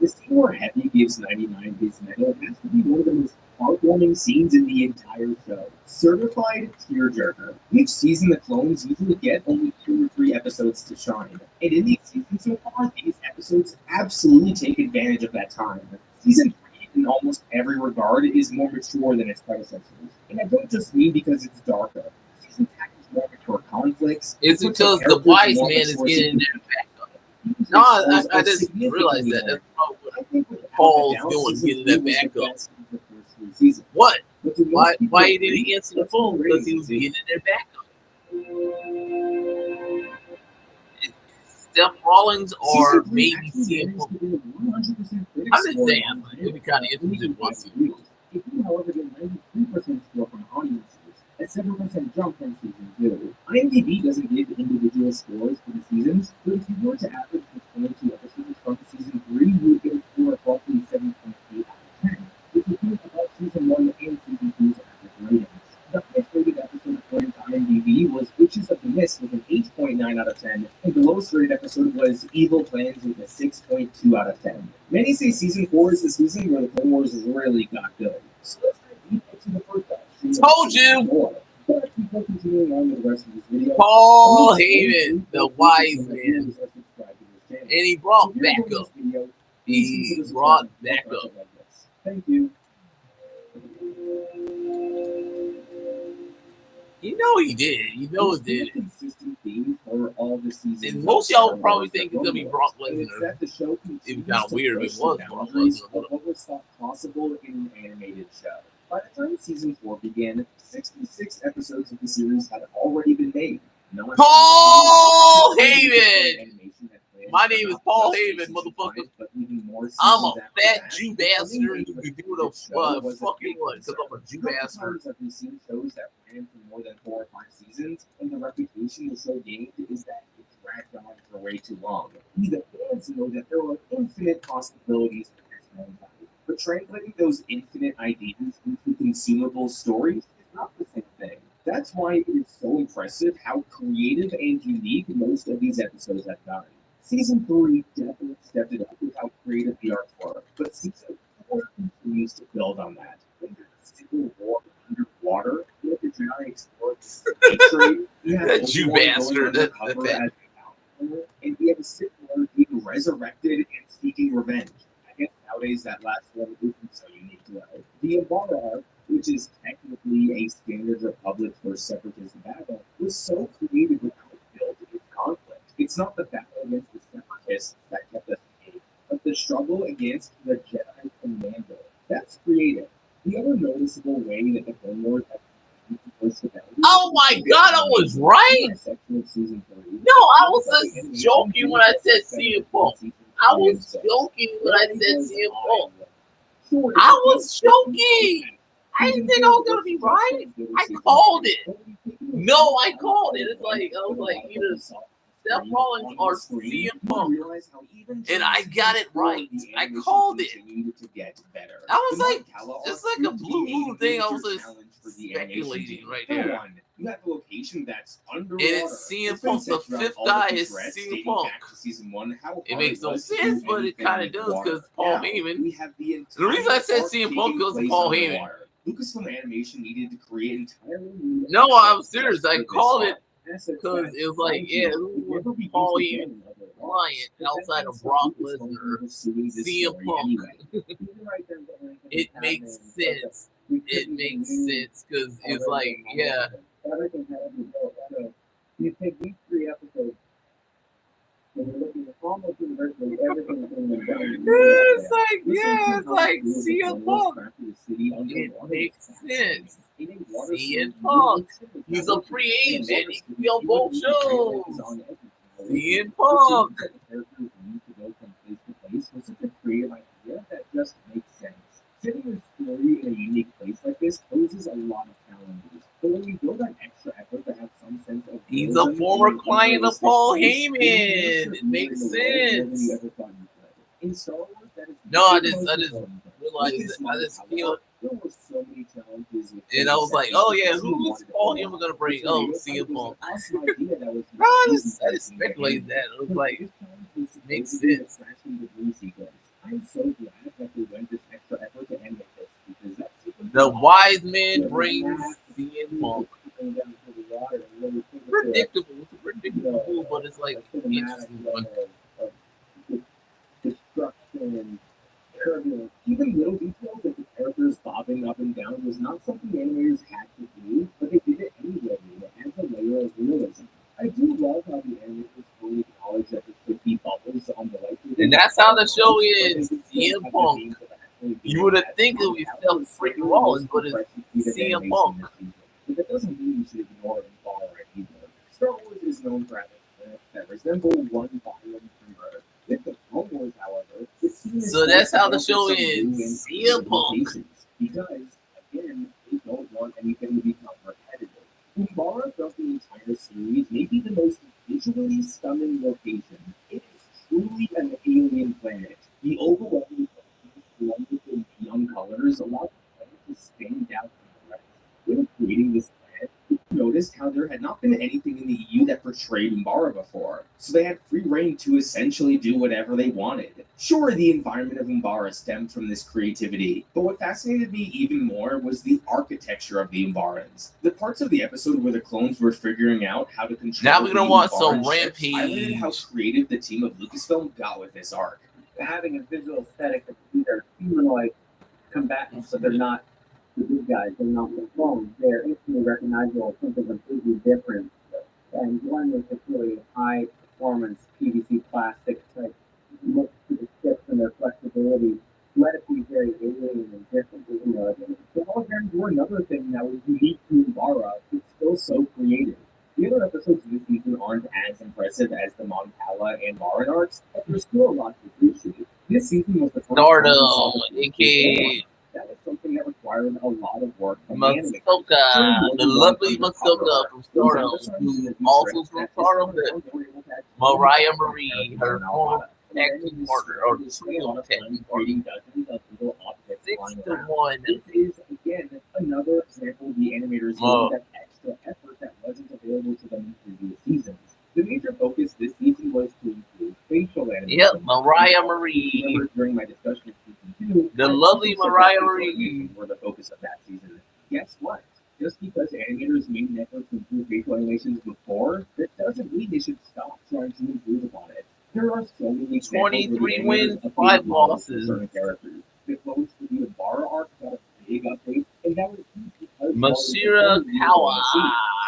[SPEAKER 9] The scene where Heavy gives 99 his medal has to be one of the most heartwarming scenes in the entire show. Certified tearjerker. Each season, the clones usually get only 2 or 3 episodes to shine. And in these seasons so far, these episodes absolutely take advantage of that time. Season 3, in almost every regard, is more mature than its predecessors. And I don't just mean because it's darker. The season tackles more mature conflicts.
[SPEAKER 2] It's because the wise man is getting their back up. No, I just realized that. That's probably what Paul's doing, getting that back up. What? Why did he answer the phone? Because he was getting their back up. Steph Rollins or maybe CM Punk. I'm just saying, it'd be kind of interesting once he
[SPEAKER 9] however, get 93% score from audiences, a 7% jump from season 2. IMDb doesn't give individual scores for the seasons, but if you were to average the 22 episodes from season 3, you would get a score of roughly 7.8 out of 10. If you think about season 1 and season 2's average ratings, the highest rated episode according to IMDb was Witches of the Mist with an 8.9 out of 10, and the lowest rated episode was Evil Plans with a 6.2 out of 10. Many say season 4 is the season where the Clone Wars really got good. So let's dive deep into the first episode.
[SPEAKER 2] Told you!
[SPEAKER 9] But before continuing on with the rest of this video,
[SPEAKER 2] Paul Heyman, the wise man. And he brought back up. He brought back up.
[SPEAKER 9] Thank you.
[SPEAKER 2] You know he did. You know it did.
[SPEAKER 9] Consistent theme for all the seasons.
[SPEAKER 2] And most y'all would probably think it's gonna be Brock Lesnar.
[SPEAKER 9] The show
[SPEAKER 2] It'd be kind of weird if it was Brock
[SPEAKER 9] boundaries
[SPEAKER 2] Lesnar.
[SPEAKER 9] of what was thought possible in an animated show. By the time season 4 began, 66 episodes of the series had already been made.
[SPEAKER 2] Paul Heyman! My name is Paul Heyman, motherfucker. I'm a fat Jew bastard who can do the fucking what? Because I'm a Jew bastard.
[SPEAKER 9] Have we seen shows that ran for more than 4 or 5 seasons, and the reputation the show gained is that it dragged on for way too long. We, the fans, know that there are infinite possibilities for this franchise, but translating those infinite ideas into consumable stories is not the same thing. That's why it is so impressive how creative and unique most of these episodes have gotten. Season 3 definitely stepped it up with how creative the arts were, but season 4 continues to build on that. When there's Civil War underwater, you have the Jedi explorers,
[SPEAKER 2] That Jew bastard.
[SPEAKER 9] And we have a Sith Lord being resurrected and seeking revenge. I guess nowadays that last one isn't so unique. The Ibarra arc, which is technically a standard Republic for separatist battle, was so creative with how it built its conflict. It's not the battle against the separatists that kept us engaged, but the struggle against the Jedi Commando. That's creative. The other noticeable way that the Clone Wars have
[SPEAKER 2] Oh my god, I was right! No, I was just joking when I said CM Punk. I was joking when I said CM Punk. I was joking! I didn't think I was gonna be right. I called it. No, I called it. It's like, I was like, either Seth Rollins or CM Punk. And I got it right. I called it. I was like, it's like a blue moon thing. I was just speculating right there.
[SPEAKER 9] You have a location that's underwater.
[SPEAKER 2] And it's CM Punk. The fifth guy is CM Punk. It makes no sense, but it kind of does because Paul Heyman. The reason I said CM Punk goes to Paul Heyman.
[SPEAKER 9] Lucasfilm Animation needed to create entirely new.
[SPEAKER 2] No, I'm serious. I called it because it was like, yeah, who was Paul Heyman client outside of Brock Lesnar? CM Punk. It makes sense. It makes sense because it's like, yeah.
[SPEAKER 6] You take these 3 episodes, and you're looking at almost universally everything
[SPEAKER 2] It's like, yeah, it's like CM Punk. It makes sense. CM Punk. He's a free agent. He can be on both shows. CM Punk.
[SPEAKER 9] Was such a creative idea that just makes sense. Setting your story in a unique place like this poses a lot of challenges. But when you go that extra effort to have some sense of
[SPEAKER 2] He's a former client of Paul Heyman. It makes sense.
[SPEAKER 9] In Star Wars, that is
[SPEAKER 2] No, I just realized it. I just feel it.
[SPEAKER 9] There were so many challenges.
[SPEAKER 2] And I was like, oh yeah, who's Paul Heyman gonna bring? Oh, CM Punk.
[SPEAKER 9] Awesome idea that was
[SPEAKER 2] No, I just speculated that. It was like, makes sense.
[SPEAKER 9] I'm so glad that they went this extra effort to animate this because that's
[SPEAKER 2] The wise man brings CM Punk. Predictable. It's a predictable move, but it's like interesting one.
[SPEAKER 9] Destruction, turbulence, even little details like the characters bobbing up and down was not something animators had to do, but they did it anyway. It adds a layer of realism. I do love how the animators fully acknowledge that there could be bubbles on the light.
[SPEAKER 2] And that's how the show is. CM Punk. You would have think it was still freaking Rollins, but it's CM Punk.
[SPEAKER 9] But that doesn't mean you should ignore it and follow it either. Star Wars is known for having that resemble one volume from Earth. With the Clone Wars, however,
[SPEAKER 2] So that's how the show is. CM Punk.
[SPEAKER 9] Because again, they don't want anything to become repetitive. Umbara throughout the entire series may be the most visually stunning location. It is truly an alien planet. The overwhelming blended with neon colors allowed the planet to stand out from the rest. When creating this planet, we noticed how there had not been anything in the EU that portrayed Umbara before, so they had free reign to essentially do whatever they wanted. Sure, the environment of Umbara stemmed from this creativity, but what fascinated me even more was the architecture of the Umbarans. The parts of the episode where the clones were figuring out how to control
[SPEAKER 2] Now we're gonna
[SPEAKER 9] the
[SPEAKER 2] watch some
[SPEAKER 9] Umbaran ships highlighted how
[SPEAKER 2] Rampage.
[SPEAKER 9] creative the team of Lucasfilm got with this arc.
[SPEAKER 6] Having a visual aesthetic that they're humanoid combatants, but they're not the good guys. They're not the clones. They're instantly recognizable, something completely different. And one is just really high performance PVC plastic type look to the ships and their flexibility. Let it be very alien and different. You know, the holograms were another thing that was unique to Umbara. It's still so creative. The other episodes this season aren't as impressive as the Moncala and Marin arcs, but there's still a lot to appreciate. This season was the first time we saw
[SPEAKER 2] Stardom,
[SPEAKER 6] the
[SPEAKER 2] aka
[SPEAKER 6] that was something that required a lot of work from the animators.
[SPEAKER 2] Masoka, the lovely Masoka from Stardom, who also from Stardom, Mariah Marie, her former acting partner, or the real acting partner. 6-1.
[SPEAKER 9] This is, again, another example of the animators
[SPEAKER 2] Whoa.
[SPEAKER 9] using that extra effort that wasn't available to them in previous seasons. The major focus this season was to improve facial animation.
[SPEAKER 2] Yep, Mariah Marie.
[SPEAKER 9] Remember during my discussion of season 2,
[SPEAKER 2] The
[SPEAKER 9] I
[SPEAKER 2] lovely
[SPEAKER 9] also said
[SPEAKER 2] Mariah
[SPEAKER 9] that facial
[SPEAKER 2] Marie.
[SPEAKER 9] animations were the focus of that season. Guess what? Just because animators made an effort to improve facial animations before, that doesn't mean they should stop trying to improve upon it. There are so many examples where the
[SPEAKER 2] 23
[SPEAKER 9] animators
[SPEAKER 2] wins,
[SPEAKER 9] updated
[SPEAKER 2] 5
[SPEAKER 9] models for
[SPEAKER 2] losses.
[SPEAKER 9] certain characters. The close to the Ibarra arc got a big update, and that was huge because
[SPEAKER 2] Masira Kawa.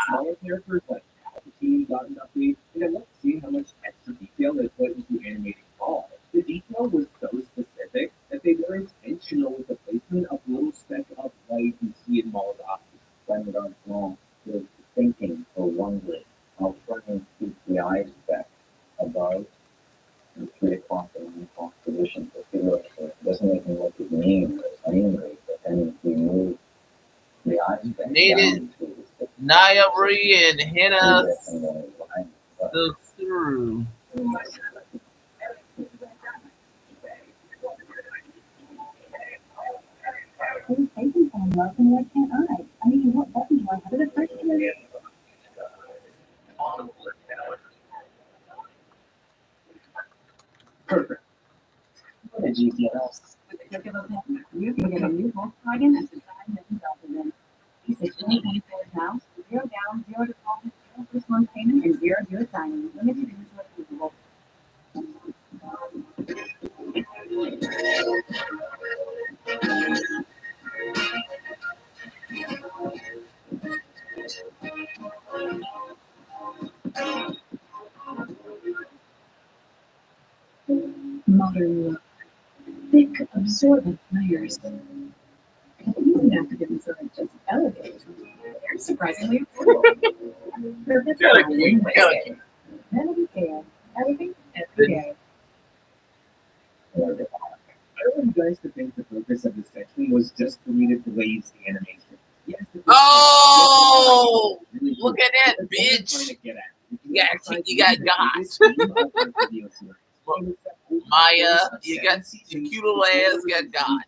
[SPEAKER 9] smaller characters like Palpatine got an update, and I love seeing how much extra detail they put into animating Paul. The detail was so specific that they were intentional with the placement of little specks of light you see in Maul's eyes.
[SPEAKER 6] When it goes wrong, there's thinking or wondering. I'll try and keep the eyes back above and 3 o'clock and 1 o'clock position. If you look, it doesn't make me look as mean or as angry, but then if we move the eyes back
[SPEAKER 2] Needed
[SPEAKER 6] down to the 6
[SPEAKER 2] Naya Marie and Hannah
[SPEAKER 6] and then line up.
[SPEAKER 2] Through.
[SPEAKER 8] Who's taking some love and what can't I? I mean, what button do I have? The first one.
[SPEAKER 9] Perfect.
[SPEAKER 8] What did you get us? You can get a new Volkswagen that's designed and developed in. He says, "Can you pay for his house? 0 down, 0 deposit, 0 first month payment, and 0 signing. Limited inventory applicable." Modern look. Thick, absorbent layers. You don't have to get inside just elegant. They're surprisingly affordable. Perfect for everything. Vanity Fair. Everything, every day.
[SPEAKER 9] I don't want you guys to think the purpose of this section was just for me to glaze the animation. Yes,
[SPEAKER 2] Oh, look at that, bitch. You got Maya, you got your cute little ass, got God.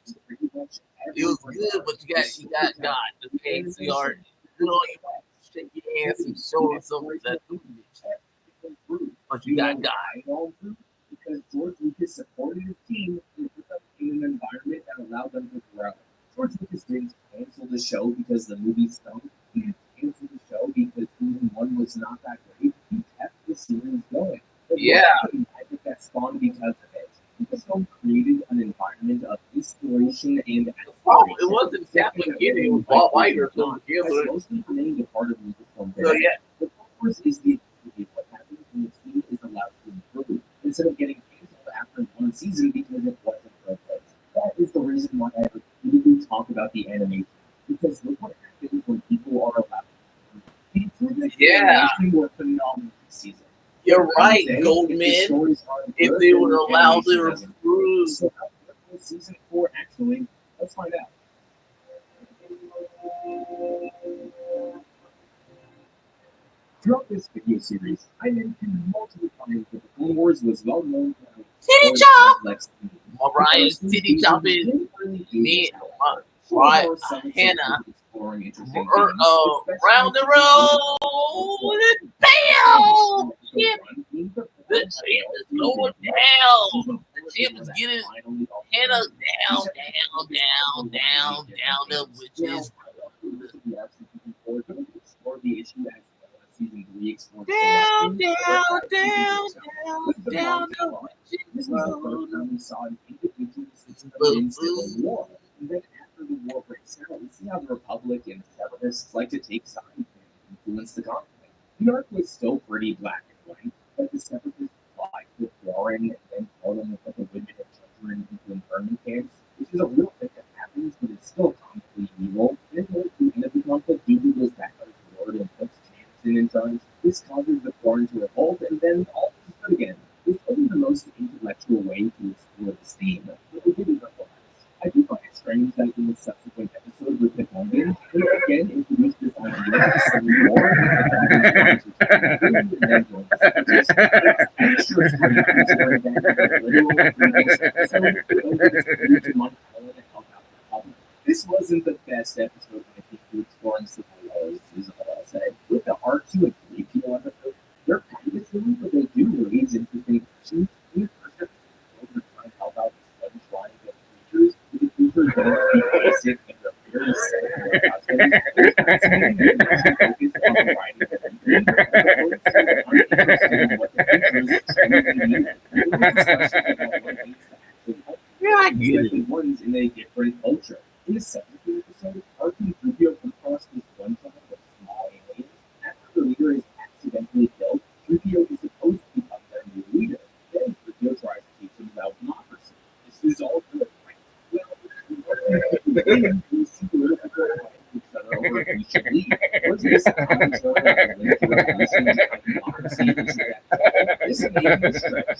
[SPEAKER 2] It was good, but you got God. The fancy art. You know, you shake your ass and show us something that but you got God.
[SPEAKER 9] Because George Lucas supported his team and put them in an environment that allowed them to grow. George Lucas didn't cancel the show because the movie stunk. He didn't cancel the show because season 1 was not that great. He kept the series going.
[SPEAKER 2] Yeah.
[SPEAKER 9] The magic that spawned because of it. Lucasfilm created an environment of inspiration and
[SPEAKER 2] It wasn't Catholic kid, it was Bob White or something.
[SPEAKER 9] Has mostly remained a part of Lucasfilm.
[SPEAKER 2] So yeah.
[SPEAKER 9] The purpose is the what happens when the team is allowed to improve instead of getting canceled after 1 season because it wasn't perfect. That is the reason why I repeatedly talk about the animation. Because look what happens when people are allowed to improve. The improvements in animation were phenomenal this season.
[SPEAKER 2] You're right, Goldman. If they were allowed to improve.
[SPEAKER 9] So how good was season 4 actually? Let's find out. Throughout this video series, I mentioned multiple times that the Clone Wars was well known for having
[SPEAKER 2] Titty
[SPEAKER 9] very
[SPEAKER 2] chop!
[SPEAKER 9] complex themes.
[SPEAKER 2] Mariah's titty chop is me, right? Hannah,
[SPEAKER 9] Exploring interesting
[SPEAKER 2] round the road, and bam! The champ is going down. The champ is getting Hannah down the witches.
[SPEAKER 9] Explore the issue as well as season 3 explored
[SPEAKER 2] Down the
[SPEAKER 9] This
[SPEAKER 2] witches.
[SPEAKER 9] was the first time we saw an individual system in civil war. And then after the war breaks out, we see how the Republic and separatists like to take sides and influence the conflict. The arc was still pretty black and white, but the separatists fought with Warren and then called them with the women and children into internment camps, which is a real thing that happens, but it's still comically evil. And at the end of the conflict, Dooku goes back on his word and puts Jansen in charge. This causes the Quarren to revolt, and then all is good again. It's probably the most intellectual way to explore this theme, but we didn't realize. I do find it strange that in the subsequent episode with the Gungan, they again introduced this idea of Civil War, and then joined the separatists. I'm sure it's pretty considering that the literal previous episode, Gungan to Montana to help out the Republic. This wasn't the best episode when it came to exploring Civil War, is all I'll say. With the R2 and 3 PO episode, they're kind of silly, but they do raise interesting questions. In the first episode, we're trying to help out the sponge line of creatures. The creatures don't be basic and they're very
[SPEAKER 2] Yeah, I get it.
[SPEAKER 9] Ones in a different culture. In the second episode, R2 3PO comes across this one tribe of small aliens. After the leader is accidentally killed, 3PO is supposed to become their new leader. Then 3PO tries to teach them about democracy. This is all good, right? Well, we see the little people fighting each other over who should lead. Was this a commentary on the link to revolutions and democracy issue that this may be a stretch.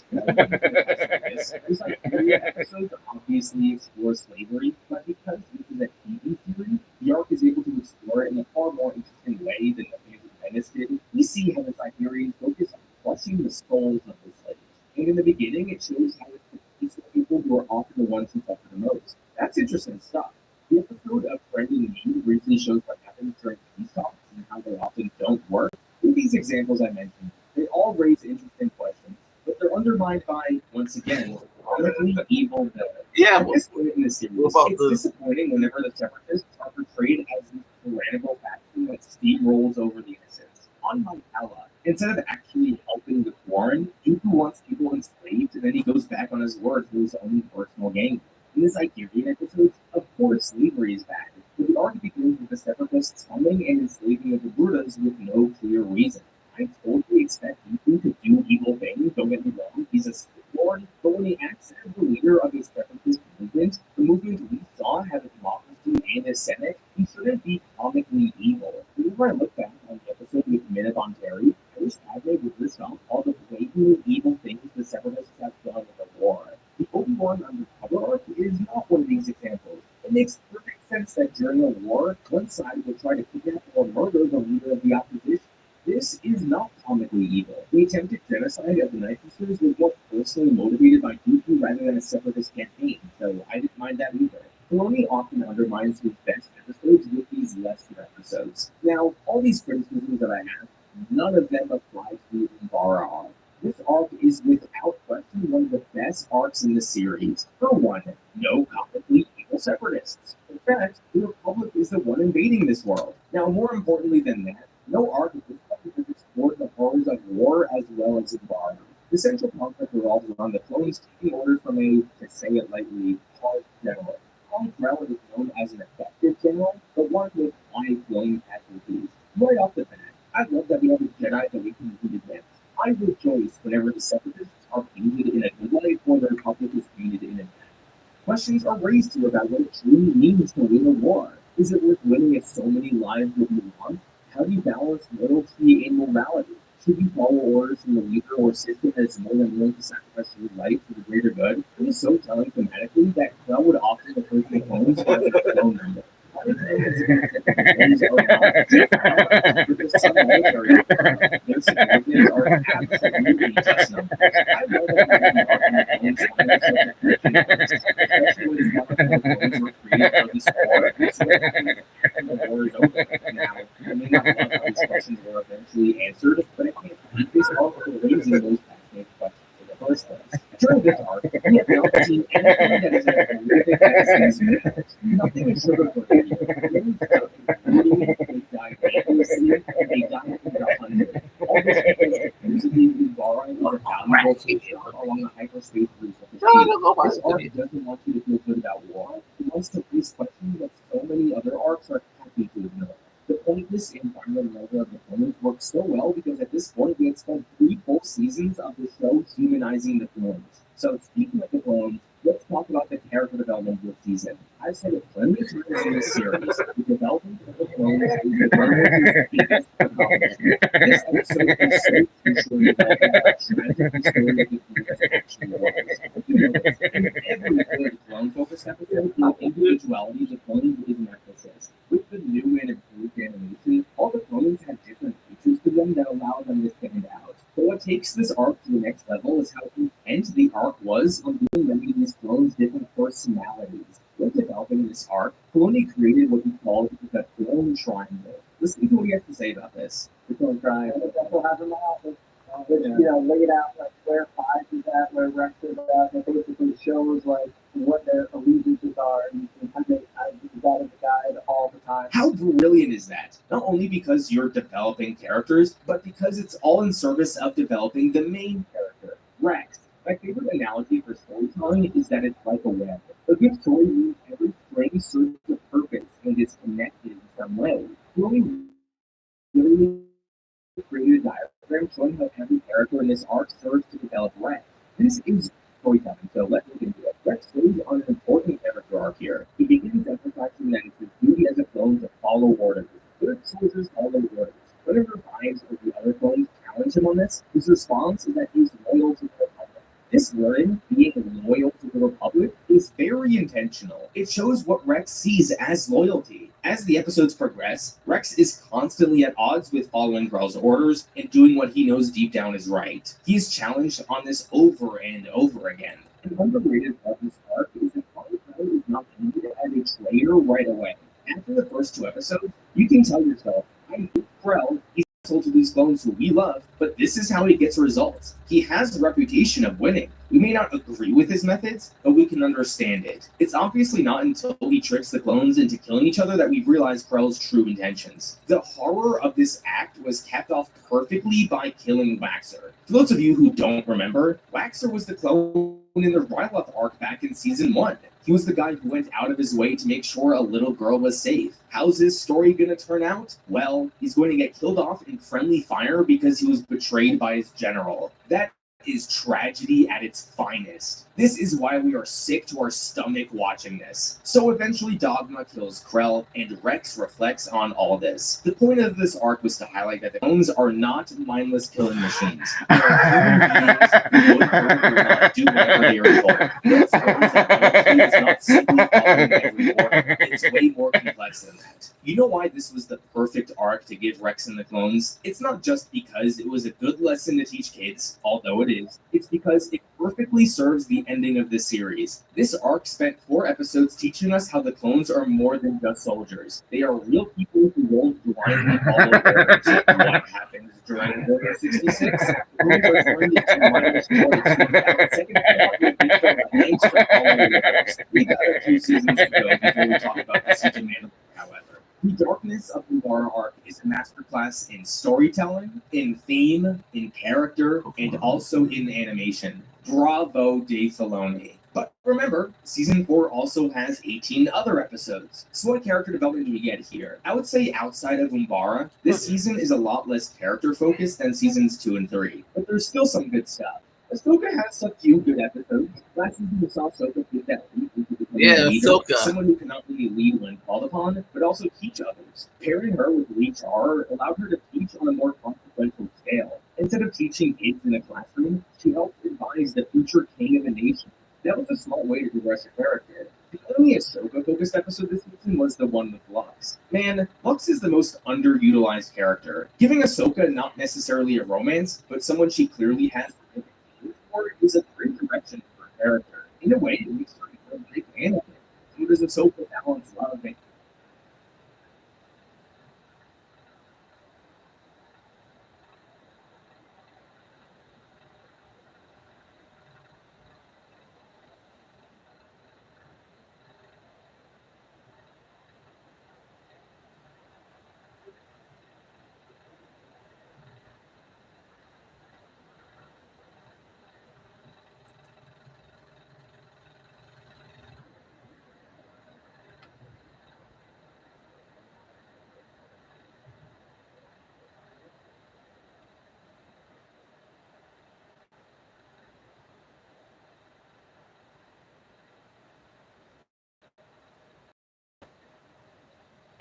[SPEAKER 9] This Iberia episode obviously explores slavery, but because this is a TV series, the arc is able to explore it in a far more interesting way than the Phantom Menace did. We see how the Iberians focus on crushing the skulls of the slaves. And in the beginning, it shows how it's the peaceful people who are often the ones who suffer the most. That's interesting stuff. The episode of Friend and Me briefly shows what happens during peace talks and how they often don't work. With these examples I mentioned, they all raise interesting questions, but they're undermined by, once again, comically evil villains.
[SPEAKER 2] Yeah,
[SPEAKER 9] At this point in the series, it's disappointing whenever the separatists are portrayed as this tyrannical faction that steamrolls over the innocents. On Montella, instead of actually helping the Quarren, Dooku wants people enslaved, and then he goes back on his word for his own personal gain. In this Iberian episode, of course slavery is bad, but the arc begins with the separatists coming and enslaving the Brutas with no clear reason. I totally expect Dooku to do evil things, don't get me wrong, he's a Sith Lord, but when he acts as the leader of a separatist movement, the movement we saw have a democracy and a Senate, he shouldn't be comically evil. Whenever I look back on the episode with Minute on Terry, I wish Padme would list off all the blatantly evil things the separatists have done in the war. The Obi-Wan undercover arc is not one of these examples. It makes perfect sense that during a war, one side will try to kidnap or murder the leader of the opposition. This is not comically evil. The attempted genocide of the Night Sisters was more personally motivated by Dooku rather than a separatist campaign, so I didn't mind that either. Filoni often undermines his best episodes with these lesser episodes. Now, all these criticisms that I have, none of them apply to the Umbara arc. This arc is without question one of the best arcs in the series. For one, no comically evil separatists. In fact, the Republic is the one invading this world. Now, more importantly than that, no arc of this has explored the horrors of war as well as Umbara. The central conflict revolves around the clones taking orders from a, to say it lightly, hard general. Hard Drell is known as an effective general, but one with high flowing casualties. Right off the bat, I love that we have a Jedi that we can compete against. I rejoice whenever the separatists are painted in a good light or the Republic is painted in a bad. Questions are raised here about what it truly means to win a war. Is it worth winning if so many lives will be lost? How do you balance loyalty and morality? Should you follow orders from the leader or system that is more than willing to sacrifice your life for the greater good? It is so telling thematically that Krell would often refer to the clones as a clone member. Because some military their significance are absolutely just numbers. I love that we especially when some of the clones were created for this war. So the war is over. Now, I may not love how these questions were eventually answered, but I can't believe this arc for raising those fascinating questions in the first place. During this arc, we have not seen anything that is a horrific as these movies. Nothing is sugar-coated here. They died aimlessly, and they died in the 100. All this because musically we borrowing our valuable tools along the hyperspace routes of the sea. This arc doesn't want you to feel good about war. It wants to raise questions that so many other arcs are happy to ignore. The pointless and final level of the clones works so well because at this point we had spent 3 full seasons of the show humanizing the clones. So speaking of the clones, let's talk about the character development this season. I've said it plenty of times in this series. The development of the clones is one of the biggest accomplishments. This episode is so crucial in developing a tragic story of the clones actually was. In every good clone-focused episode, the individuality of the clones is an emphasis. With the new and improved animation, all the clones have different features to them that allow them to stand out. But what takes this arc to the next level is how intense the arc was on giving many of these clones different personalities. When developing this arc, Filoni created what he called the clone triangle. Listen to what he has to say about this. The clone triangle.
[SPEAKER 1] We'll have them out, which, laid out like where 5 is at, where Rex is at. It basically shows like what their allegiances are, and you can kind of use that as a guide all the time.
[SPEAKER 9] How brilliant is that? Not only because you're developing characters, but because it's all in service of developing the main character, Rex. My favorite analogy for storytelling is that it's like a web. A good story means every string serves a purpose and is connected in some way. Filoni really created a diagram showing how every character in this arc serves to develop Rex. This is storytelling, so let's look into it. Rex stays on an important character arc here. He begins emphasizing that it's his duty as a clone to follow orders. Good soldiers follow orders. Whenever Vines or the other clones challenge him on this, his response is that he's loyal to the Republic. This line, being loyal to the Republic, is very intentional. It shows what Rex sees as loyalty. As the episodes progress, Rex is constantly at odds with following Grell's orders and doing what he knows deep down is right. He's challenged on this over and over again. An underrated part of this arc is that Grell is not viewed as a traitor right away. After the first 2 episodes, you can tell yourself, I hate Grell, he's told to these clones who we love, but this is how he gets results. He has a reputation of winning. We may not agree with his methods, but we can understand it. It's obviously not until he tricks the clones into killing each other that we realize Grell's true intentions. The horror of this act was capped off perfectly by killing Waxer. For those of you who don't remember, Waxer was the clone in the Ryloth arc back in Season 1. He was the guy who went out of his way to make sure a little girl was safe. How's this story gonna turn out? Well, he's going to get killed off in friendly fire because he was betrayed by his general. That is tragedy at its finest. This is why we are sick to our stomach watching this. So eventually Dogma kills Grell, and Rex reflects on all this. The point of this arc was to highlight that the clones are not mindless killing machines. They are human beings who would not do whatever they are told. This concept is not simply following every order. It's way more complex than that. You know why this was the perfect arc to give Rex and the clones? It's not just because it was a good lesson to teach kids, although it is. It's because it perfectly serves the ending of this series. This arc spent 4 episodes teaching us how the clones are more than just soldiers. They are real people who won't blindly follow orders. What happens during Order 66? Clones are turned into mindless droids who without second thought will be killed. Thanks for following orders. We got a few seasons to go before we talk about the Siege of Mandalore, however. The Darkness of the Umbara arc is a masterclass in storytelling, in theme, in character, and also in animation. Bravo, Dave Filoni. But remember, Season 4 also has 18 other episodes. So what character development do we get here? I would say outside of Umbara, this season is a lot less character-focused than Seasons 2 and 3. But there's still some good stuff. Ahsoka has a few good episodes. Last season we saw Ahsoka get that lead into becoming a leader,
[SPEAKER 2] Ahsoka.
[SPEAKER 9] someone who can not only lead when called upon, but also teach others. Pairing her with Lee Char allowed her to teach on a more consequential scale. Instead of teaching kids in a classroom, she helped advise the future king of a nation. That was a smart way to progress her character. The other only Ahsoka-focused episode this season was the one with Lux. Man, Lux is the most underutilized character. Giving Ahsoka not necessarily a romance, but someone she clearly has for is a great direction for her character. In a way, it makes her a great Anakin. So does Ahsoka balance love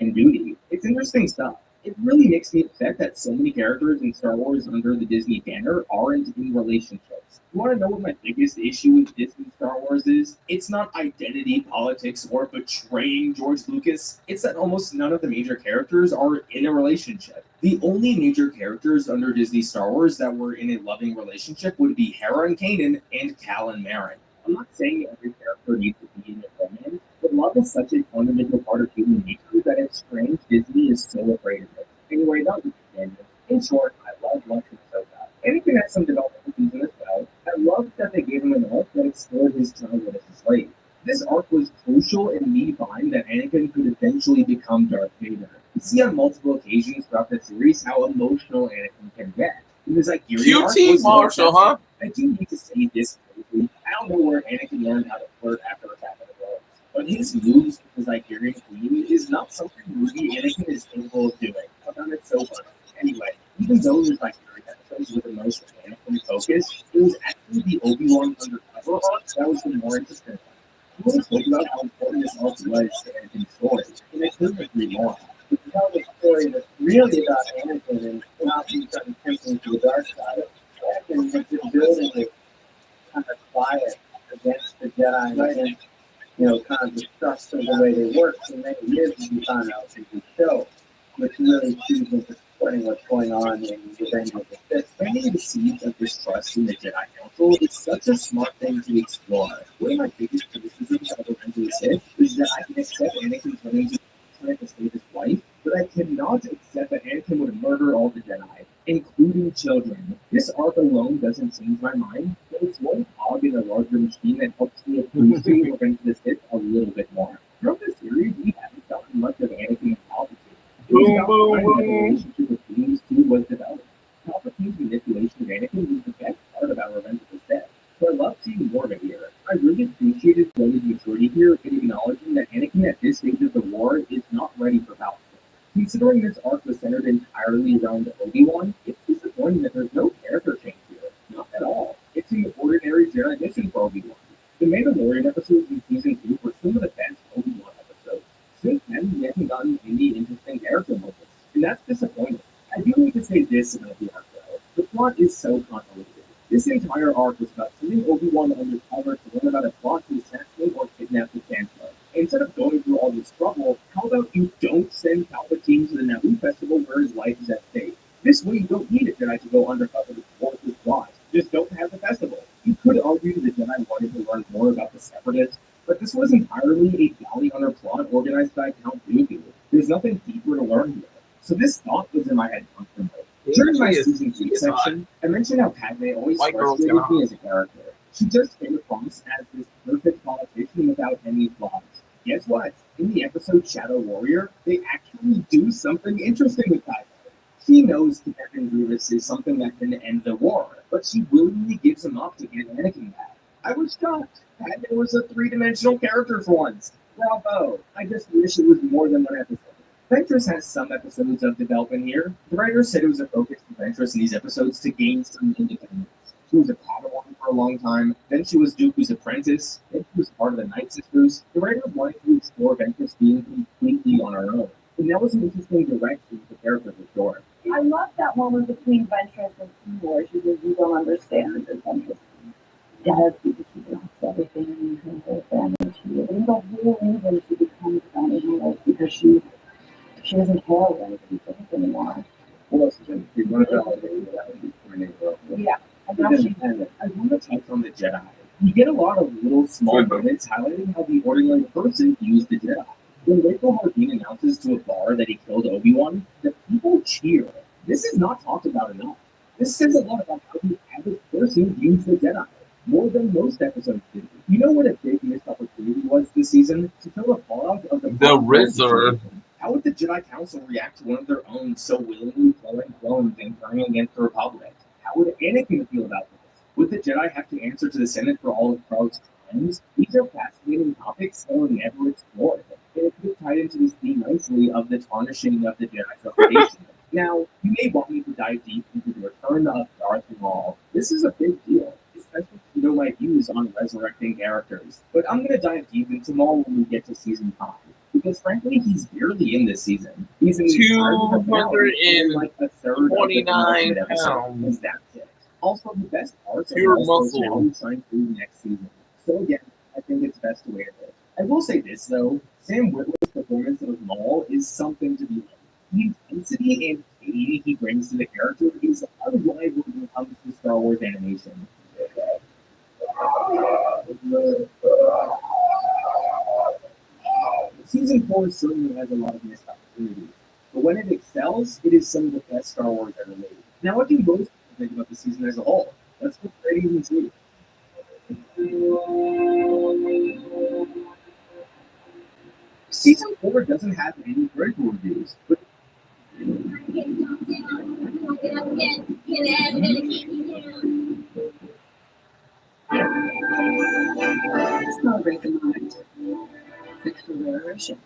[SPEAKER 9] and duty. It's interesting stuff. It really makes me upset that so many characters in Star Wars under the Disney banner aren't in relationships. You want to know what my biggest issue with Disney Star Wars is? It's not identity politics or betraying George Lucas. It's that almost none of the major characters are in a relationship. The only major characters under Disney Star Wars that were in a loving relationship would be Hera and Kanan and Cal and Marin. I'm not saying every character needs to be in a romance, but love is such a fundamental part of human nature that it's strange Disney is so afraid of it. Anyway, that was it. In short, I love Lux and Ahsoka. Anything has some development season as well. I love that they gave him an arc that explored his childhood as a slave. This arc was crucial in me buying that Anakin could eventually become Darth Vader. You see on multiple occasions throughout the series how emotional Anakin can get. In the Zygerrian arc
[SPEAKER 2] QT
[SPEAKER 9] was no
[SPEAKER 2] Marshall, huh?
[SPEAKER 9] exception. I do need to say this briefly. I don't know where Anakin learned how to flirt after Attack of the Clones, but his moves with the Zygerrian Queen is not something movie Anakin is capable of doing. I found it so funny. Anyway, even though the Zygerrian episodes were the most Anakin focused, it was actually the Obi-Wan undercover arc that was the more interesting one. We always spoke about how important this arc was to Anakin's story, and I couldn't agree more.
[SPEAKER 6] To tell the story that's really about Anakin and not being something tempting to the dark side. Anakin has been building this kind of quiet against the Jedi and against, kind of distrust of the way they work for many years, and we found out through the show, which really sees into supporting what's going on in Revenge of the Sith.
[SPEAKER 9] Planting the seeds of distrust in the Jedi Council is such a smart thing to explore. One of my biggest criticisms of Revenge of the Sith is that I can accept Anakin turning to save his wife, but I cannot accept that Anakin would murder all the Jedi, including children. This arc alone doesn't change my mind, but it's one cog in a larger machine that helps me appreciate Revenge of the Sith a little bit more. Throughout the series, we haven't gotten much of Anakin and Palpatine. It was about time that the relationship between these two was developed. Palpatine's manipulation of Anakin was the best part about Revenge of the Sith, so I love seeing more of it here. I really appreciated Chloe's maturity here in acknowledging that Anakin at this stage of the war is not ready for Palpatine. Considering this arc was centered entirely around Obi-Wan, it's disappointing that there's no character change here. Not at all. It's an ordinary Jedi mission for Obi-Wan. The Mandalorian episodes in Season 2 were some of the best Obi-Wan episodes. Since then, we haven't gotten any interesting character moments, and that's disappointing. I do need to say this about the arc, though. The plot is so convoluted. This entire arc was about sending Obi-Wan undercover to learn about a plot to assassinate or kidnap the Chancellor. Instead of going through all this trouble, how about you don't send Palpatine to the Naboo Festival where his life is at stake? This way you don't need a Jedi to go undercover to thwart this plot. Just don't have the festival. You could argue the Jedi wanted to learn more about the Separatists, but this was entirely a bounty hunter plot organized by Count Dooku. There's nothing deeper to learn here. So this thought was in my head constantly. During my Season 3 section, I mentioned how Padme always frustrated me as a character. She just came across as this perfect politician without any flaws. Guess what? In the episode Shadow Warrior, they actually do something interesting with Padme. She knows Captain Grievous is something that can end the war, but she willingly gives him up to get Anakin back. I was shocked. Padme was a three-dimensional character for once. Bravo! I just wish it was more than one episode. Ventress has some episodes of development here. The writer said it was a focus for Ventress in these episodes to gain some independence. She was a Padawan for a long time, then she was Dooku's apprentice, then she was part of the Night Sisters. The writer wanted to explore Ventress being completely on her own, and that was an interesting direction for the character for sure.
[SPEAKER 3] I love that moment between Ventress and Seymour. She goes, "You don't understand that Ventress does because she wants everything in her family. She doesn't really
[SPEAKER 1] doesn't have anybody to help anymore.
[SPEAKER 9] Well, that's true. If you want to validate that would be pointing well.
[SPEAKER 1] Yeah.
[SPEAKER 9] But then, I want to touch on the Jedi. You get a lot of little small moments highlighting how the ordinary person used the Jedi. When Rachel Hardin announces to a bar that he killed Obi-Wan, the people cheer. This is not talked about enough. This says a lot about how the average person views the Jedi, more than most episodes do. You know what a big missed opportunity was this season? To tell a vlog of the
[SPEAKER 2] RZA.
[SPEAKER 9] How would the Jedi Council react to one of their own so willingly killing clones and turning against the Republic? How would Anakin feel about this? Would the Jedi have to answer to the Senate for all of Krog's crimes? These are fascinating topics that were never explored. And it could tie into this theme nicely of the tarnishing of the Jedi's reputation. Now, you may want me to dive deep into the return of Darth Maul. This is a big deal, especially if you know my views on resurrecting characters. But I'm going to dive deep into Maul when we get to season 5. Because frankly, he's barely in this season. He's in
[SPEAKER 2] 229 pounds.
[SPEAKER 9] That's it. Also, the best parts
[SPEAKER 2] Pure
[SPEAKER 9] are also
[SPEAKER 2] muscle.
[SPEAKER 9] now shine through next season. So again, I think it's best to wait a bit. I will say this though, Sam Witwer's performance of Maul is something to be like. The intensity and pain he brings to the character is unrivaled when it comes to Star Wars animation. Season 4 certainly has a lot of missed opportunities, but when it excels, it is some of the best Star Wars ever made. Now, what do most people think about the season as a whole? Let's put ratings and see. Season 4 doesn't have any critical reviews, but
[SPEAKER 8] Celebrate the moment. Exploration.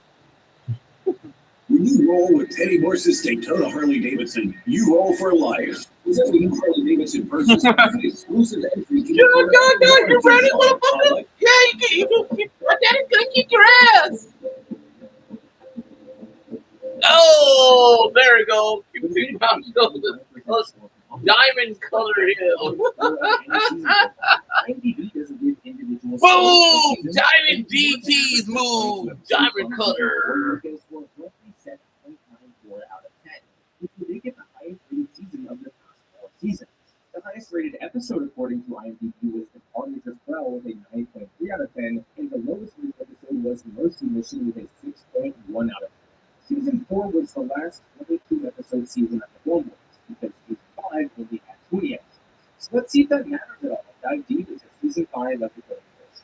[SPEAKER 10] When you roll with Teddy Morse's Daytona Harley-Davidson, you roll for life. With every new Harley-Davidson purchase, exclusive entry to
[SPEAKER 2] You're ready, little fucker. Yeah, you can. My daddy's gonna kick your ass. Oh, there we go. Diamond color hill.
[SPEAKER 9] IMDb doesn't give individuals.
[SPEAKER 2] Boom! Diamond DT's move. Diamond color.
[SPEAKER 9] Goes for a roughly 7.94 out of 10, which would make it the highest rated season of the first 4 seasons. The highest rated episode, according to IMDb, was The Carnage of Krell with a 9.3 out of 10, and the lowest rated episode was Mercy Mission with a 6.1 out of 10. Season 4 was the last 22-episode season of the Clone Wars, because season 5 only had 20 episodes. So let's see if that matters at all. Dive deep into season 5 of the Clone Wars.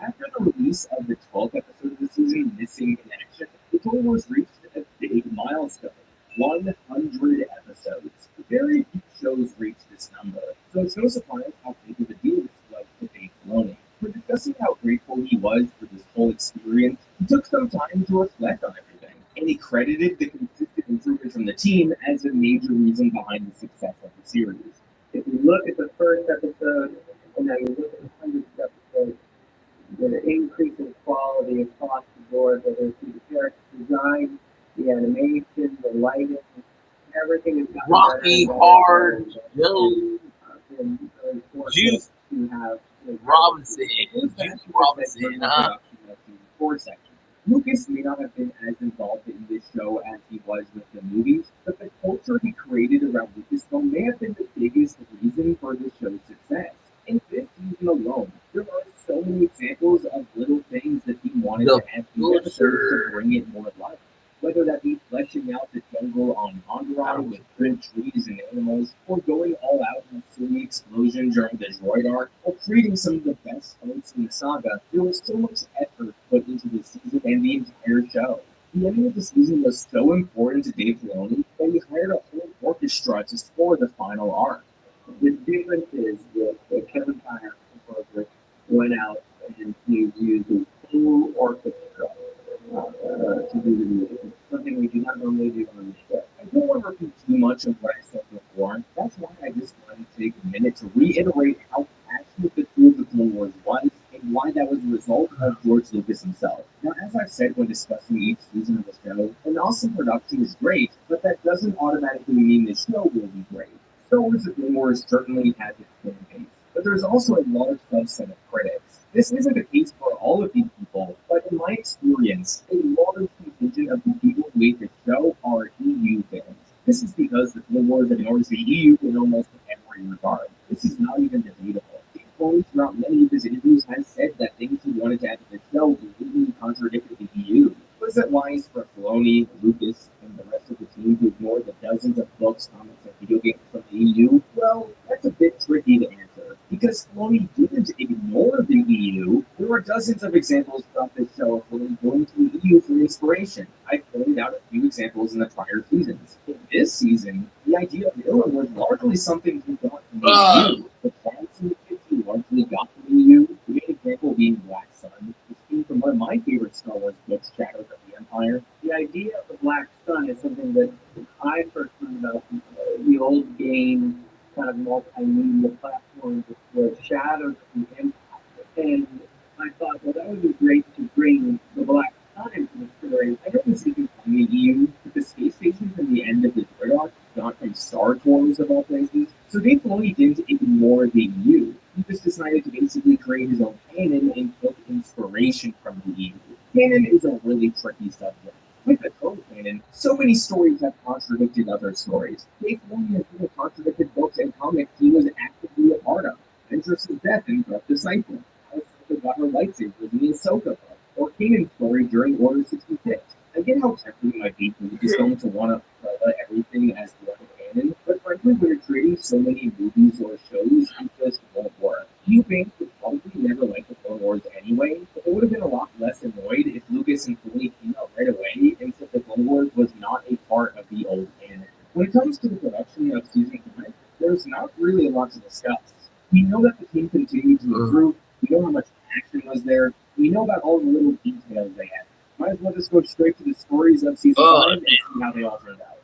[SPEAKER 9] After the release of the 12th episode of the season, Missing in Action, the Clone Wars reached a big milestone: 100 episodes. Very few shows reach this number, so it's no surprise how big of a deal this was for Dave Filoni. For discussing how grateful he was for this whole experience, he took some time to reflect on everything, and he credited the consistent improvement from the team as a major reason behind the success of the series.
[SPEAKER 6] If you look at the first episode, and now you look at the 100th episode, the increase in quality across the board, whether it's the character design, the animation, the lighting, everything is gotten
[SPEAKER 2] Rocky
[SPEAKER 6] better and
[SPEAKER 2] Hard,
[SPEAKER 6] better.
[SPEAKER 2] Joe,
[SPEAKER 6] And very fortunate
[SPEAKER 2] Juice
[SPEAKER 6] to have
[SPEAKER 2] Robinson, Juice Robinson, huh?
[SPEAKER 9] Lucas may not have been as involved in this show as he was with the movies, but the culture he created around Lucasfilm may have been the biggest reason for the show's success. In this season alone, there are so many examples of little things that he wanted to add to episodes to bring it more alive. Whether that be fleshing out the jungle on Honduras with good trees and animals, or going all out in a silly explosion during the droid arc, or creating some of the best fights in the saga, there was so much effort put into the season and the entire show. The ending of the season was so important to Dave Filoni that he hired a whole orchestra to score the final arc.
[SPEAKER 6] The difference is that the Kevin Feige composer went out and he used a full orchestra to do the music. Something we do not normally do on the show.
[SPEAKER 9] I don't want to repeat too much of what I said before. That's why I just wanted to take a minute to reiterate how passionate the crew of the Clone Wars was and why that was a result of George Lucas himself. Now, as I've said when discussing each season of the show, an awesome production is great, but that doesn't automatically mean the show will be great. Star Wars: The Clone Wars certainly has its fan base, but there's also a large subset of critics. This isn't the case for all of these people, but in my experience, a large contingent of the people who hate the show are EU fans. This is because the Clone Wars ignores the EU in almost every regard. This is not even debatable. Filoni, throughout many of his interviews, has said that things he wanted to add to the show completely contradicted the EU. Was it wise for Filoni, Lucas, and the rest of the team to ignore the dozens of books, comics, and video games from the EU? Well, that's a bit tricky to answer. Because Filoni didn't ignore the EU, there are dozens of examples throughout this show of Filoni going to the EU for inspiration. I've pointed out a few examples in the prior seasons. In this season, the idea of Illa was largely something he got from the EU. The planets and the kids he largely got from the EU. The main example being Black Sun, which came from one of my favorite Star Wars books, Shadows of the Empire.
[SPEAKER 6] The idea of the Black Sun is something that I first learned about from the old game kind of multimedia platforms with Shadows of the Empire. And I thought, well, that would be great to bring the Black Sun into the story. I don't see it from the EU, but the space station from the end of the Droid arc, not from Star Wars of all places. So Dave Filoni didn't ignore the EU. He just decided to basically create his own canon and took inspiration from the EU. Canon is a really tricky subject. With the total canon, so many stories have contradicted other stories. Dave Filoni has even contradicted books and comics he was actively a part of. Ventress's death in Dark Disciple, how Ahsoka got her lightsabers in the Ahsoka book, or Kanan's story during Order 66. I get how tempting it might be for Lucasfilm to want to everything as one canon, but frankly, when you're creating so many movies or shows, it just won't work. Few fans would probably never like the Clone Wars anyway, but they would have been a lot less annoyed if Lucas and Filoni came out right away and said the Clone Wars was not a part of the old canon. When it comes to the production of Season 5, there's not really a lot to discuss. We know that the team continued to improve, we know how much action was there, we know about all the little details they had. Might as well just go straight to the stories of Season 5 and see how they all turned out.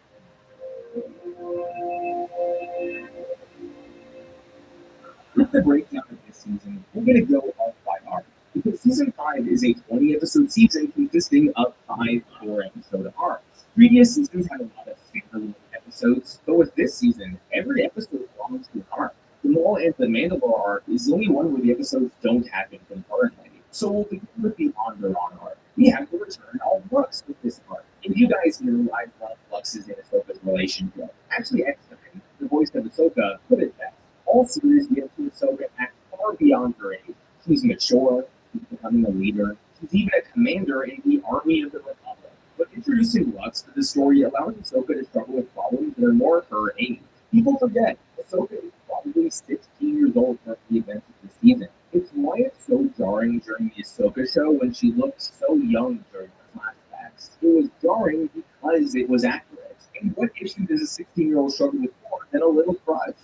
[SPEAKER 6] With the breakdown of this season, we're going to go arc by arc, because Season 5 is a 20-episode season consisting of 5 4-episode arcs. Previous seasons had a lot of standalone episodes, but with this season, every episode belongs to an arc. The Maul and the Mandalore arc is the only one where the episodes don't happen concurrently. So we'll begin with the Onderon arc. We have to return all Lux with this arc. And you guys know I love Lux's and Ahsoka's relationship. Actually, X-Men, the voice of Ahsoka, put it best. All series we have seen Ahsoka act far beyond her age. She's mature, she's becoming a leader, she's even a commander in the Army of the Republic. But introducing Lux to the story allows Ahsoka to struggle with problems that are more her age. People forget, Ahsoka is probably 16 years old for the events of the season. It's why it's so jarring during the Ahsoka show when she looked so young during the flashbacks. It was jarring because it was accurate. And what issue does a 16-year-old struggle with more than a little crush?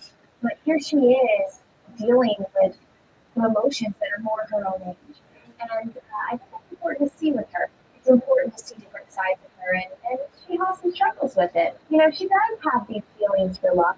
[SPEAKER 11] But here she is dealing with some emotions that are more her own age. And I think that's important to see with her. It's important to see different sides of her, and she also struggles with it. You know, she does have these feelings for Lux,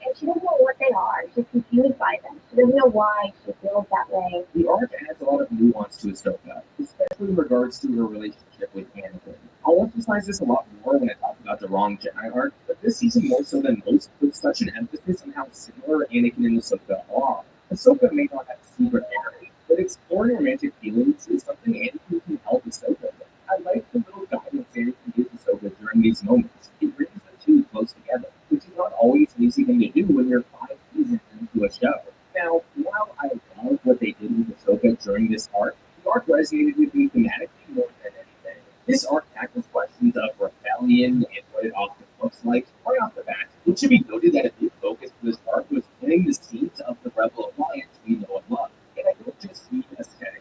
[SPEAKER 11] and she doesn't know what they are. She's confused by them. She doesn't know why she feels that way.
[SPEAKER 9] The arc adds a lot of nuance to Ahsoka, especially in regards to her relationship with Anakin. I'll emphasize this a lot more when I talk about the Wrong Jedi arc, but this season more so than most puts such an emphasis on how similar Anakin and Ahsoka are. Ahsoka may not have a secret marriage, but exploring romantic feelings is something Anakin can help Ahsoka with. I like the little guidance Anakin gives Ahsoka during these moments. It brings the two close together, which is not always an easy thing to do when you're 5 seasons into a show. Now, while I love what they did with Ahsoka during this arc, the arc resonated with me thematically more than anything. This arc tackles questions of rebellion and what it often looks like right off the bat. It should be noted that a big focus for this arc was planting the seeds of the Rebel Alliance we know and love. And I don't just mean aesthetically.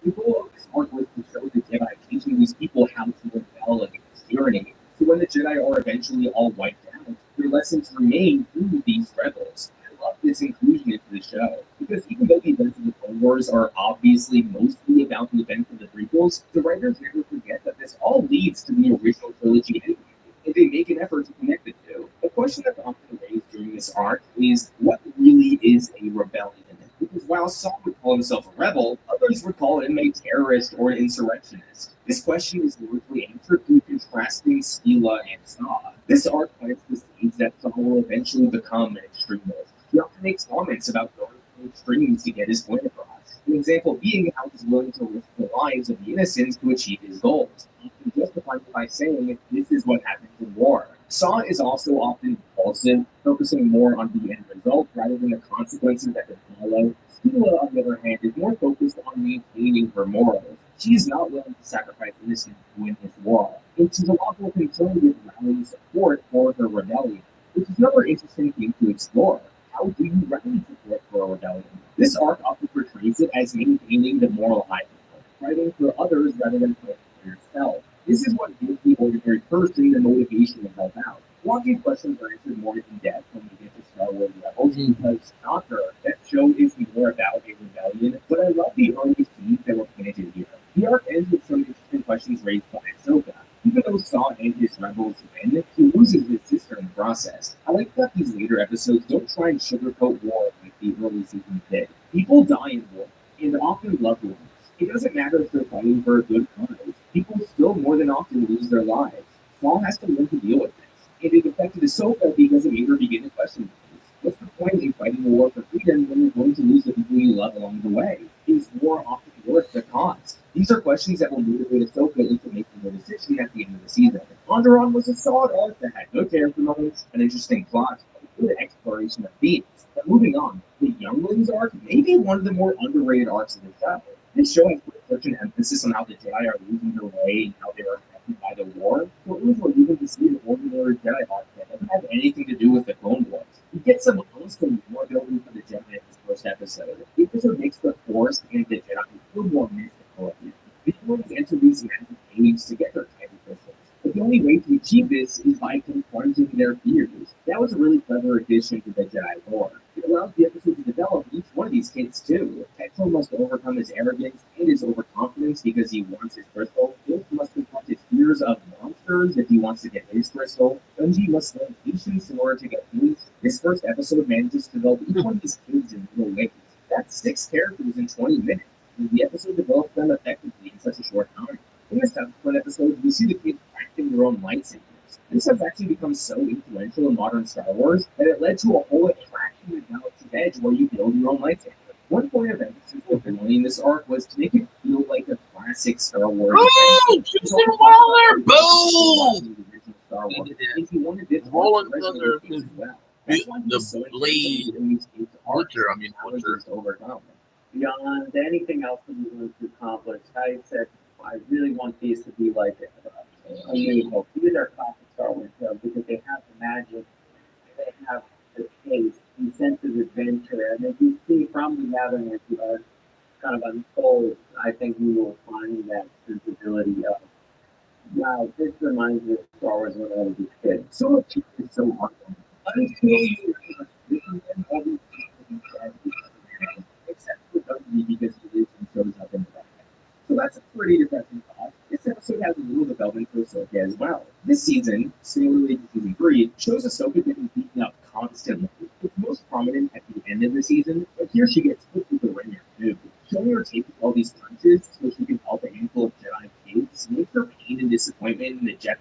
[SPEAKER 9] The goal of this arc was to show the Jedi teaching these people how to rebel against tyranny, so when the Jedi are eventually all wiped out, their lessons remain through these rebels. I love this inclusion into the show, because even though the events of the Clone Wars are obviously mostly about the events of the prequels, the writers never forget that this all leads to the original trilogy anyway, and they make an effort to connect the two. The question that's often raised during this arc is, what really is a rebellion? Because while some would call himself a rebel, others would call him a terrorist or an insurrectionist. This question is largely answered through contrasting Skila and Saw. This arc plants the seeds that Saw will eventually become an extremist. He often makes comments about going to extremes to get his point across. In An example being how he's willing to risk the lives of the innocents to achieve his goals, often justifying it by saying this is what happens in war. Saw is also often impulsive, focusing more on the end result rather than the consequences that could follow. Stila, on the other hand, is more focused on maintaining her morals. She is not willing to sacrifice innocents to win this war, and she's a lot more concerned with rallying support for her rebellion, which is another interesting thing to explore. How do you rally support for a rebellion? This arc often portrays it as maintaining the moral high ground, fighting for others rather than fighting for yourself. This is what gives the ordinary person the motivation to help out. A lot of these questions are answered more in depth when we get to Star Wars Rebels, because Shocker, that show is more about a rebellion, but I love the early seeds that were planted here. The arc ends with some interesting questions raised by Ahsoka. Even though Saw and his rebels win, he loses his sister in the process. I like that these later episodes don't try and sugarcoat war like the early seasons did. People die in war, and often loved ones. It doesn't matter if they're fighting for a good cause. People still more than often lose their lives. Saul has to learn to deal with this. And it affected Ahsoka because it made her begin to question things. What's the point in fighting a war for freedom when you're going to lose the people you love along the way? Is war often worth the cost? These are questions that will motivate Ahsoka into making a decision at the end of the season. Onderon was a solid arc that had good character moments, an interesting plot, and good exploration of themes. But moving on, the Younglings arc may be one of the more underrated arcs of the show. This show has put such an emphasis on how the Jedi are losing their way and how they are affected by the war, so it was relieving to see an ordinary Jedi arc that doesn't have anything to do with the Clone Wars. We get some awesome war building for the Jedi in this first episode. The episode makes the Force and the Jedi feel more mystical. The Younglings enter these magic caves to get their time crystals, but the only way to achieve this is by confronting their fears. That was a really clever addition to the Jedi lore. It allows the episode to develop each one of these kids too. Tetra must overcome his arrogance and his overconfidence because he wants his crystal. Biff must confront his fears of monsters if he wants to get his crystal. Bungie must learn patience in order to get his. This first episode manages to develop each one of these kids in little ways. That's 6 characters in 20 minutes. And the episode develops them effectively in such a short time. In the subsequent episode, we see the kids crafting their own lightsabers. This has actually become so influential in modern Star Wars that it led to a whole attraction to Galaxy's Edge where you build your own lightsaber. One point of emphasis for Filoni in this arc was to make it feel like a classic Star Wars.
[SPEAKER 2] Oh, Jason Waller! Boom!
[SPEAKER 9] Star Wars. If you wanted it,
[SPEAKER 2] Rolling Thunder,
[SPEAKER 9] well.
[SPEAKER 2] the Blade, Butcher, I mean, Butcher.
[SPEAKER 6] Beyond anything else that you want to accomplish, I said, I really want these to be like a new hope. These are classic Star Wars shows because they have the magic, they have the taste, the sense of adventure, and as you see from the gathering as you are kind of unfold, I think you will find that sensibility of, wow, this reminds me of Star Wars when I was a kid.
[SPEAKER 9] So much is so hard. Until you except for WWE because he lives and shows up in the back. So that's a pretty depressing thought. This episode has a little development for Ahsoka as well. This season, similarly to season 3, shows Ahsoka getting beaten up constantly. It's most prominent at the end of the season, but here she gets put through the ringer too. Showing her taking all these punches so she can help a handful of Jedi kids makes her pain and disappointment in the Jedi.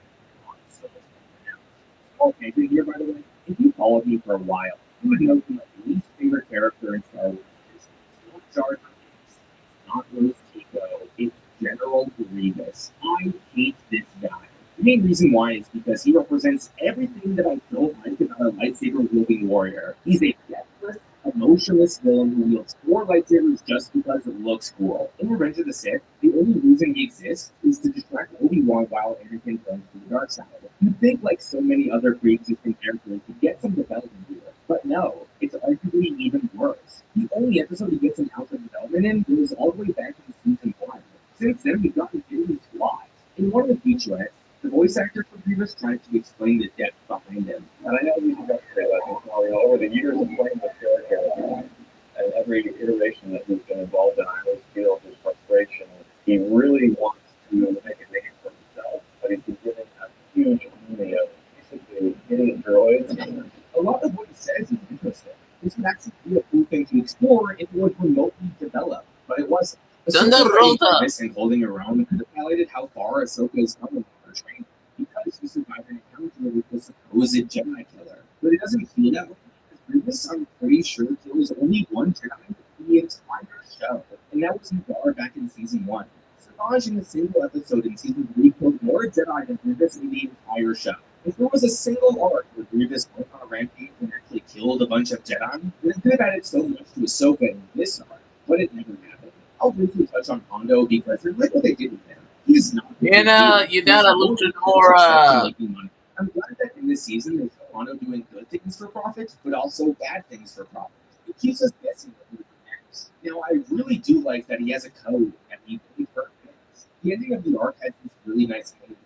[SPEAKER 9] Okay, good here, by the way. If you followed me for a while, you would know who my least favorite character in Star Wars is. It's not Jar Jar Binks, it's not Rose Tico, it's General Grievous. I hate this guy. The main reason why is because he represents everything that I don't like about a lightsaber-wielding warrior. He's a deathless, emotionless villain who wields 4 lightsabers just because it looks cool. In Revenge of the Sith, the only reason he exists is to distract Obi-Wan while Anakin turns to the dark side. You'd think, like so many other pre-existing characters, to get some development here. But no, it's arguably even worse. The only episode he gets an ounce of development in was all the way back in season 1. Since then, we've gotten really flaws. In one of the featurettes, the voice actor for Grievous tried to explain the depth behind him.
[SPEAKER 5] And I know we have to say that over the years of playing this character, and every iteration that he's been involved in, I always feel his frustration. He really wants to make a name for himself, but he's been given a huge army of basically hitting droids.
[SPEAKER 9] A lot of what he says is interesting. This would actually be a cool thing to explore if it was remotely developed, but it wasn't.
[SPEAKER 2] Thunder Rosa!
[SPEAKER 9] And holding her own highlighted how far Ahsoka is coming with her training because she survived an encounter with the supposed Jedi killer. But it doesn't feel that way. Grievous, I'm pretty sure, kills only one Jedi the entire show. and that was Nagar back in season 1. Savage in a single episode in season 3 killed more Jedi than Grievous in the entire show. If there was a single arc where Grievous went on a rampage and actually killed a bunch of Jedi, it could have added so much to Ahsoka in this arc, but it never happened. I'll briefly touch on Hondo because I like what they did with him. He's not.
[SPEAKER 2] You gotta look to more.
[SPEAKER 9] I'm glad that in this season they show Hondo doing good things for profit, but also bad things for profit. It keeps us guessing what he would do next. Now, I really do like that he has a code that he really things. The ending of the arc has this really nice ending.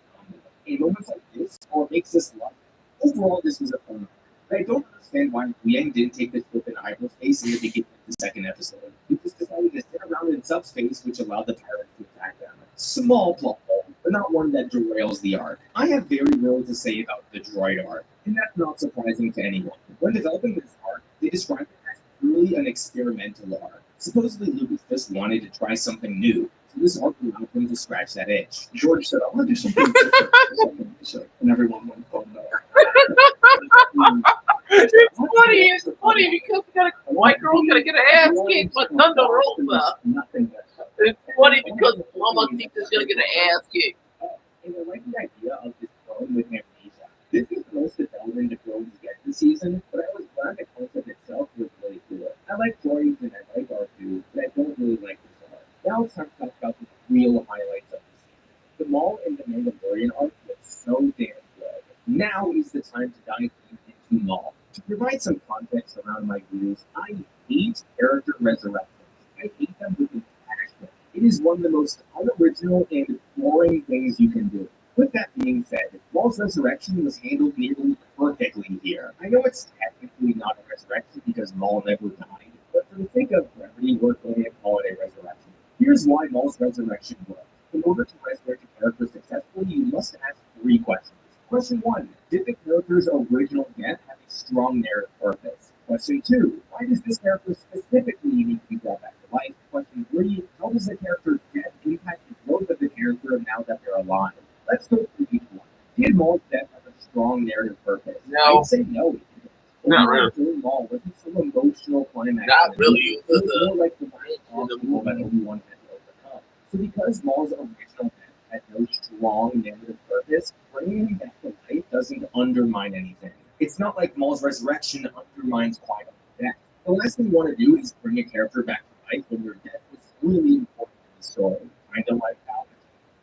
[SPEAKER 9] In moments like this, or makes us love it. Overall, this was a fun arc. But I don't understand why Liang didn't take the ship in hyperspace in the beginning of the second episode. He just decided to sit around in subspace, which allowed the pirates to attack them. Small plot hole, but not one that derails the arc. I have very little to say about the droid arc, and that's not surprising to anyone. When developing this arc, they described it as really an experimental arc. Supposedly, Lucas just wanted to try something new, so this arc allowed him to scratch that itch.
[SPEAKER 7] George said, I want to do something different. And everyone went, oh no.
[SPEAKER 2] It's funny because a white girl's gonna get an ass kicked, but Thunder Rosa. It's funny because Mama thinks is gonna get an ass kicked.
[SPEAKER 9] And I like the idea of this throne with amnesia. This is the most development the droids get this season, but I was glad the concept itself was really cool. I like droids and I like R2, but I don't really like this arc. Now let's talk about the real highlights of the season. The Maul and the Mandalorian arc was so damn good. Now is the time to dive deep into Maul. To provide some context around my views, I hate character resurrections. I hate them with passion. It is one of the most unoriginal and boring things you can do. With that being said, Maul's resurrection was handled nearly perfectly here. I know it's technically not a resurrection because Maul never died, but for the sake of brevity, we're going to call it a resurrection. Here's why Maul's resurrection worked. In order to resurrect a character successfully, you must ask 3 questions. Question 1, did the character's original death have a strong narrative purpose? Question 2, why does this character specifically need to be brought back to life? Question 3, how does the character's death impact the growth of the character now that they're alive? Let's go through each one. Did Maul's death have a strong narrative purpose?
[SPEAKER 2] No.
[SPEAKER 9] I'd say no. It didn't.
[SPEAKER 2] Not really.
[SPEAKER 9] Maul wasn't some emotional climax.
[SPEAKER 2] Not really.
[SPEAKER 9] It was more like the obstacle that Obi-Wan had to overcome. So because Maul's original death had no strong narrative purpose, bringing him back to life doesn't undermine anything. It's not like Maul's resurrection undermines Qui-Gon's death. The last thing you want to do is bring a character back to life when their death was really important in the story. Kind of like Palpatine.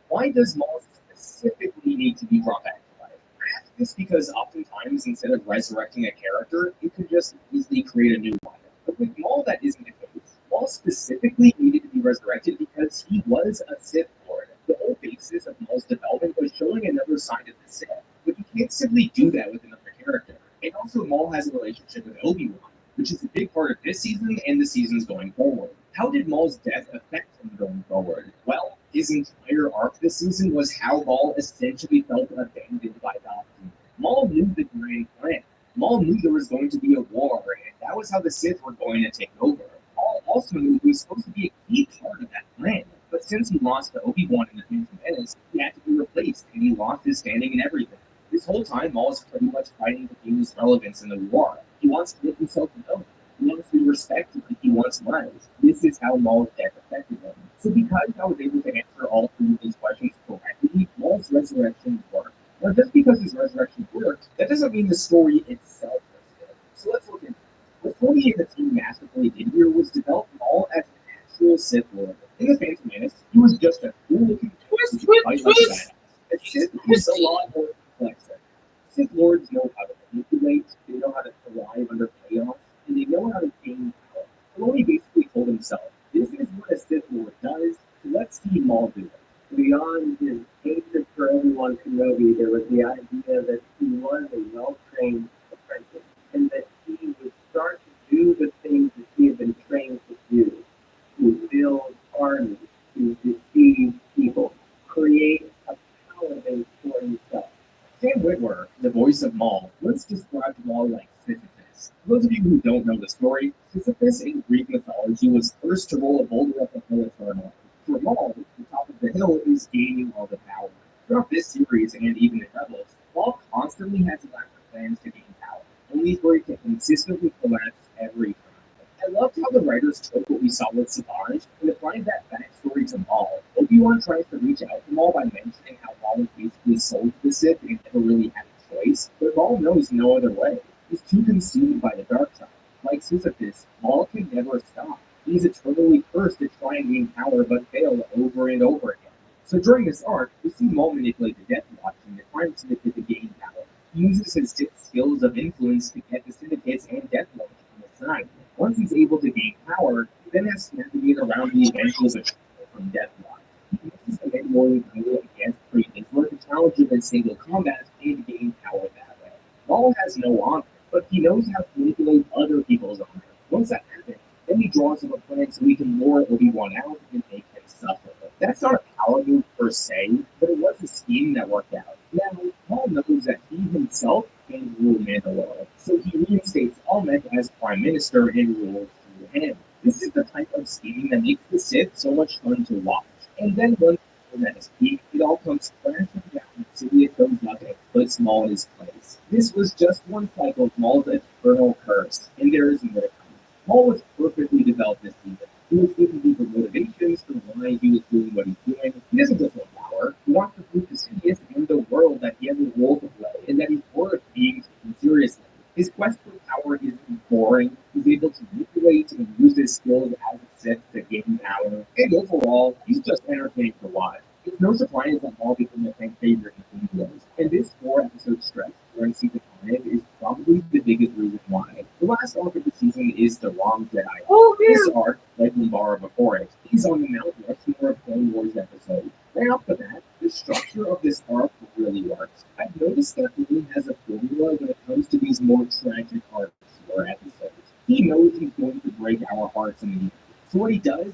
[SPEAKER 9] Why does Maul specifically need to be brought back to life? I ask this because oftentimes, instead of resurrecting a character, you could just easily create a new one. But with Maul, that isn't the case. Maul specifically needed to be resurrected because he was a Sith Lord. The whole basis of Maul's development was showing another side of the Sith. But you can't simply do that with another character. And also, Maul has a relationship with Obi-Wan, which is a big part of this season and the seasons going forward. How did Maul's death affect him going forward? Well, his entire arc this season was how Maul essentially felt abandoned by Palpatine. Maul knew the grand plan. Maul knew there was going to be a war, and that was how the Sith were going to take over. Maul also knew he was supposed to be a key part of that plan. But since he lost to Obi-Wan in the Phantom Menace, he had to be replaced, and he lost his standing in everything. This whole time, Maul is pretty much fighting to gain his relevance in the war. He wants to make himself known. He wants to be respected like he once was. This is how Maul's death affected him. So because I was able to answer all 3 of these questions correctly, Maul's resurrection worked. Now, just because his resurrection worked, that doesn't mean the story itself was good. So let's look at it. What Tony and the team masterfully did here was develop Maul as an actual Sith Lord. In the Phantom Menace, he was just a cool-looking twist who fight like a badass. A Sith is a lot more complex. Sith Lords know how to manipulate, they know how to thrive under chaos, and they know how to gain power. Filoni basically told himself, this is what a Sith Lord does, so let's see Maul do it.
[SPEAKER 6] Beyond his hatred for Obi-Wan Kenobi, there was the idea that he was a well-trained apprentice, and that he would start to do the things that he had been trained to do, to build armies, to deceive people, create a power base for himself.
[SPEAKER 9] Sam Witwer, the voice of Maul, once described Maul like Sisyphus. For those of you who don't know the story, Sisyphus in Greek mythology was first to roll a boulder up the hill eternal. For Maul, the top of the hill is gaining all the power. Throughout this series and even in Rebels, Maul constantly has elaborate plans to gain power, only for it to consistently collapse every time. I loved how the writers took what we saw with Savage and applied that backstory to Maul. Obi-Wan tries to reach out to Maul by mentioning how Maul was basically sold to the Sith and never really had a choice, but Maul knows no other way. He's too consumed by the dark side. Like Sisyphus, Maul can never stop. He's eternally cursed to try and gain power but fail over and over again. So during this arc, we see Maul manipulate the Death Watch and define Syndicate to gain power. He uses his Sith skills of influence to get the Syndicates and Death Watch on his side. Once he's able to gain power, he then has to navigate around the eventual betrayal from Death Watch. He uses the Mandalorian duel against Free Isler to challenge him in single combat and gain power that way. Maul has no honor, but he knows how to manipulate other people's honor. Once that happens, then he draws up a plan so he can lure Obi-Wan out and make him suffer. That's not a power move per se, but it was a scheme that worked out. Now, Maul knows that he himself can rule Mandalore, so he reinstates Almec as Prime Minister and rules through him. This is the type of scheming that makes the Sith so much fun to watch. And then once at his peak, it all comes crashing down. Sidious goes up and puts Maul in his place. This was just one cycle of Maul's eternal curse, and there is more to come. Maul was perfectly developed this season. He was given deeper motivations for why he was doing what he's doing. He doesn't just want power. He wants to prove to Sidious and the world that he has a role to play and that he's worth being taken seriously. His quest for power isn't boring. He's able to manipulate and use his skills as a Sith to gain power. And overall, he's just entertaining to watch. It's no surprise that Maul became a fan favorite in videos. And this 4-episode stretch during season 5 is probably the biggest reason why. The last arc of the season is the Wrong Jedi. This arc, like Lumbara before it, is on the Mount Rushmore of Clone Wars episode. Right off the bat, the structure of this arc really works. I've noticed that Lee has a formula when it comes to these more tragic arcs or episodes. He knows he's going to break our hearts in the end. So what he does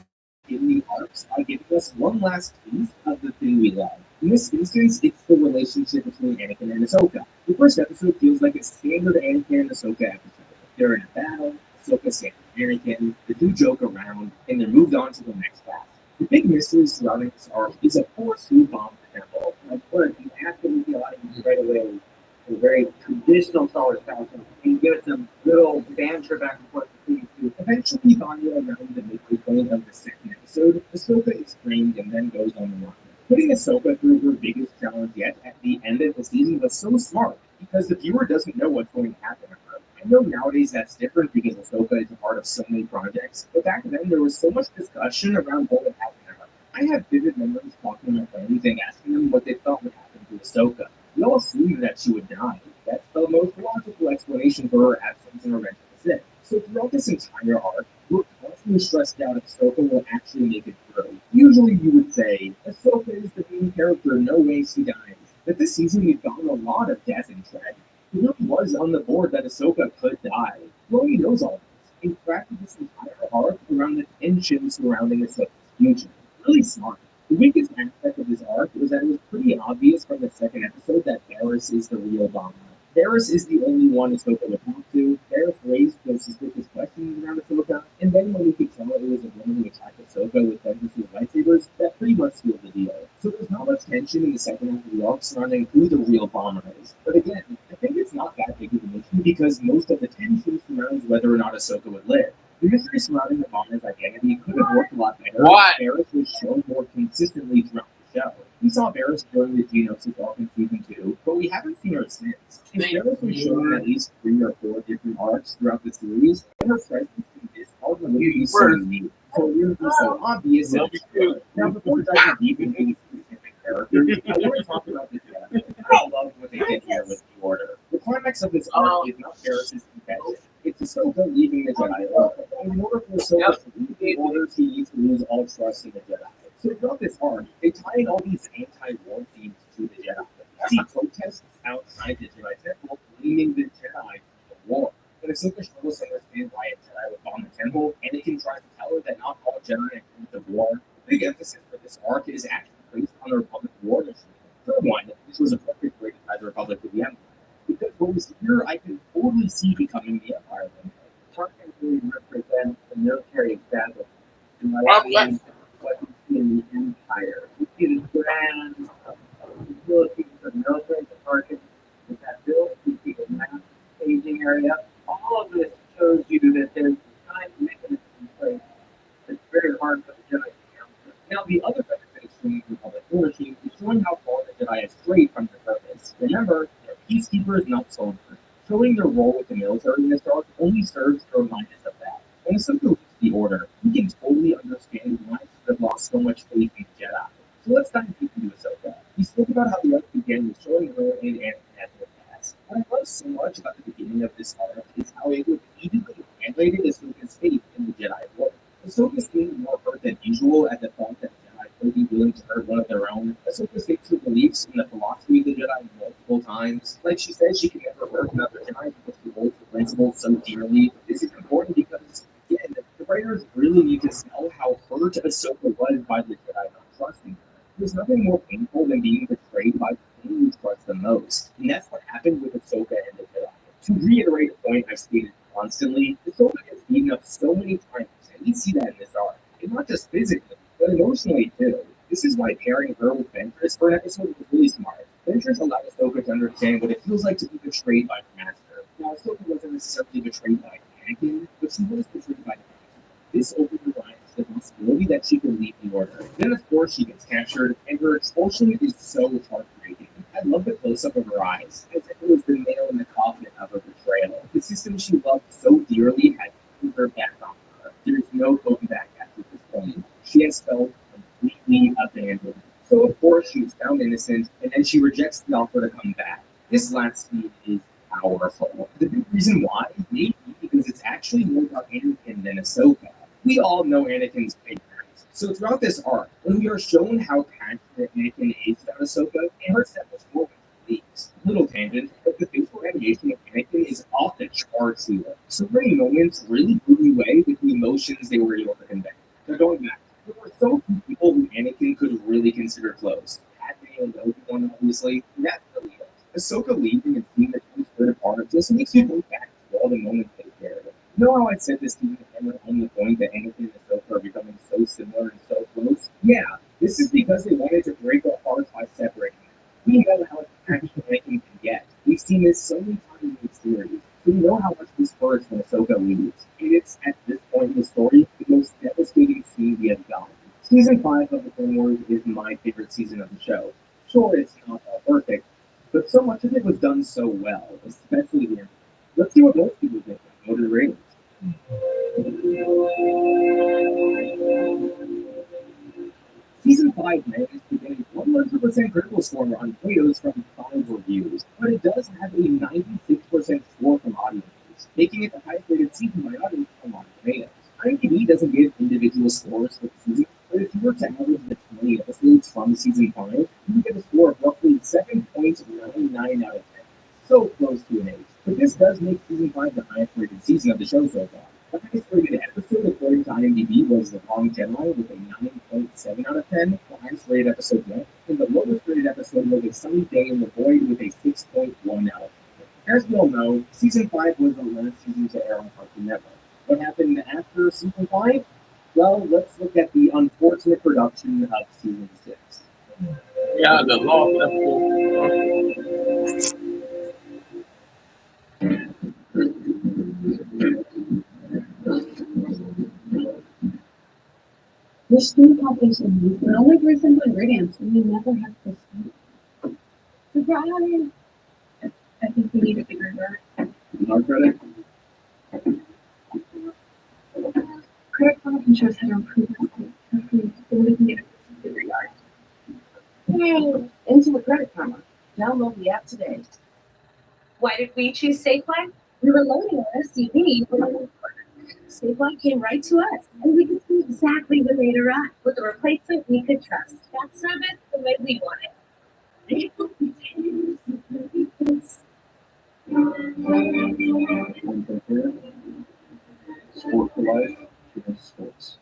[SPEAKER 9] in the arcs by giving us one last piece of the thing we love. In this instance, it's the relationship between Anakin and Ahsoka. The first episode feels like a standard Anakin and Ahsoka episode. They're in a battle, Ahsoka saves Anakin, the two joke around, and they're moved on to the next path. The big mystery surrounding this arc is a force who bombed the temple.
[SPEAKER 6] Of course, you have to meet the audience right away in a very traditional Star Wars fashion and give it some good old banter back and forth between the two.
[SPEAKER 9] Eventually, Vanya around the midway point of the second episode, Ahsoka is framed and then goes on the run. Putting Ahsoka through her biggest challenge yet at the end of the season was so smart because the viewer doesn't know what's going to happen to her. I know nowadays that's different because Ahsoka is a part of so many projects, but back then there was so much discussion around what would happen to her. I have vivid memories talking to my friends and asking them what they thought would happen to Ahsoka. We all assumed that she would die. That's the most logical explanation for her absence in Revenge of the Sith. So throughout this entire arc, we're constantly stressed out if Ahsoka will actually make it through. Usually you would say, Ahsoka is the main character, no way she dies. But this season we've gotten a lot of death and tragedy. It really was on the board that Ahsoka could die. Chloe knows all this, and crafted this entire arc around the tension surrounding Ahsoka's future. Really smart. The weakest aspect of this arc was that it was pretty obvious from the second episode that Varys is the real bomber. Varys is the only one Ahsoka would talk to. Varys raised those suspicious questions around Ahsoka, and then when we could tell it was a woman who attacked Ahsoka with Vengeance's lightsabers, that pretty much sealed the deal. So there's not much tension in the second half of the arc surrounding who the real bomber is. But again, I think it's not that big of an issue because most of the tension surrounds whether or not Ahsoka would live. The mystery surrounding the bomber's identity could have worked a lot better if Varys was shown more consistently throughout the show. We saw Varys during the Geonosis arc in season 2, but we haven't seen her since. If Varys was shown in at least 3 or 4 different arcs throughout the series, then her presence in this arc would be so unique. So it would be so obvious that it's good. Now, before diving deep into these specific characters, I want to talk about the Jedi. I love what they did here with the Order. The climax of this arc is not Varys' confession. It's Ahsoka leaving the Jedi Order. And in order for Ahsoka to leave the Order, she needs to lose all trust in the Jedi. So throughout this arc, they tie in all these anti-war themes to the Jedi. You see protests outside the Jedi Temple blaming the Jedi for the war. And Ahsoka struggles to understand why a Jedi would bomb the temple, and it can try to tell her that not all Jedi agree with the war. The big emphasis for this arc is actually placed on the Republic War mission. For one, this was a perfect way to tie the Republic with the Empire. Because what we see here, I can totally see becoming the Empire.
[SPEAKER 6] Tarkin really represents the military establishment. And what we see in the Empire. We see the grand facilities for military departments that got built. We see the mass staging area. All of this shows you that there's a time
[SPEAKER 9] showing how far the Jedi have strayed from their purpose. Remember, they're peacekeepers, not soldiers. Showing their role with the military in this arc only serves to remind us of that. When Ahsoka leaves the Order, we can totally understand why she have lost so much faith in the Jedi. So let's dive deep into Ahsoka. We spoke about how the arc began with showing her and Anakin as their past. What I love so much about the beginning of this arc is how it repeatedly translated Ahsoka's faith in the Jedi Order. Ahsoka seemed more hurt than usual at the thought that the Jedi would be willing to hurt one of their own. Ahsoka states her beliefs in the philosophy of the Jedi multiple times. Like she says, she can never hurt another Jedi because she holds the principles so dearly. This is important because, again, the writers really need to sell how hurt Ahsoka was by the Jedi not trusting her. There's nothing more painful than being betrayed by the thing you trust the most. And that's what happened with Ahsoka and the Jedi. To reiterate a point I've stated constantly, Ahsoka gets beaten up so many times, and we see that in this arc. And not just physically, but emotionally too. This is why pairing her with Ventress for an episode was really smart. Ventress allowed Ahsoka to understand what it feels like to be betrayed by her master. Now, Ahsoka wasn't necessarily betrayed by Anakin, but she was betrayed by the master. This opened her eyes to the possibility that she could leave the Order. Then, of course, she gets captured, and her expulsion is so heartbreaking. I love the close-up of her eyes, as if it was the nail in the coffin of her betrayal. The system she loved so dearly had turned her back on her. There's no going back after this point. She has felt completely abandoned. So, of course, she was found innocent, and then she rejects the offer to come back. This last scene is powerful. The big reason why may be because it's actually more about Anakin than Ahsoka. We all know Anakin's fate. So throughout this arc, when we are shown how passionate Anakin is about Ahsoka, it hurts that much more when he leaves. Little tangent, but the facial animation of Anakin is off the charts here. So many moments really blew me away with the emotions they were able to convey. Now going back, there were so few people who Anakin could really consider close. Padme and Obi-Wan, obviously, and that really helped. Ahsoka leaving and seeing the two split apart just makes you think back to all the moments they shared. You know how I said this to you on the point that Anakin and Ahsoka are becoming so similar and so close? Yeah, this is because they wanted to break our hearts by separating them. We know how attached Anakin can get. We've seen this so many times in the series. So we know how much this hurts when Ahsoka leaves. And it's, at this point in the story, the most devastating scene we have gotten. Season 5 of The Clone Wars is my favorite season of the show. Sure, it's not all perfect, but so much of it was done so well, especially the end. Let's see what most people think. Go to the ratings. Season 5 managed to get a 100% critical score on Tomatoes from 5 reviews, but it does have a 96% score from audiences, making it the highest rated season by audience on Rotten Tomatoes. IMDb doesn't give individual scores for the season, but if you were to average the 20 episodes from season 5, you would get a score of roughly 7.99 out of 10. So close to an 8. But this does make season 5 the highest rated season of the show so far. The highest rated episode according to IMDb was The Wrong Jedi with a 9.7 out of 10, the highest rated episode yet, and the lowest rated episode was A Sunny Day in the Void with a 6.1 out of 10. As we all know, season 5 was the last season to air on Cartoon Network. What happened after season 5? Well, let's look at the unfortunate production of season 6.
[SPEAKER 2] Yeah, the lost episode.
[SPEAKER 8] Your steam competition needs the only for simple ingredients, and you never have to steam. Surprise! I think we need a bigger jar.
[SPEAKER 5] Not credit?
[SPEAKER 8] Credit Karma can show us how to improve our steam. So we can get a bigger yard.
[SPEAKER 12] Yay! Into the Credit Karma. Download the app today.
[SPEAKER 11] Why did we choose Safeline?
[SPEAKER 8] We were loading our SUV when
[SPEAKER 11] Safeline came right to us, and we could see exactly when they'd arrive with a replacement we could trust. That service the way we want it.
[SPEAKER 5] Sport for life, against sports.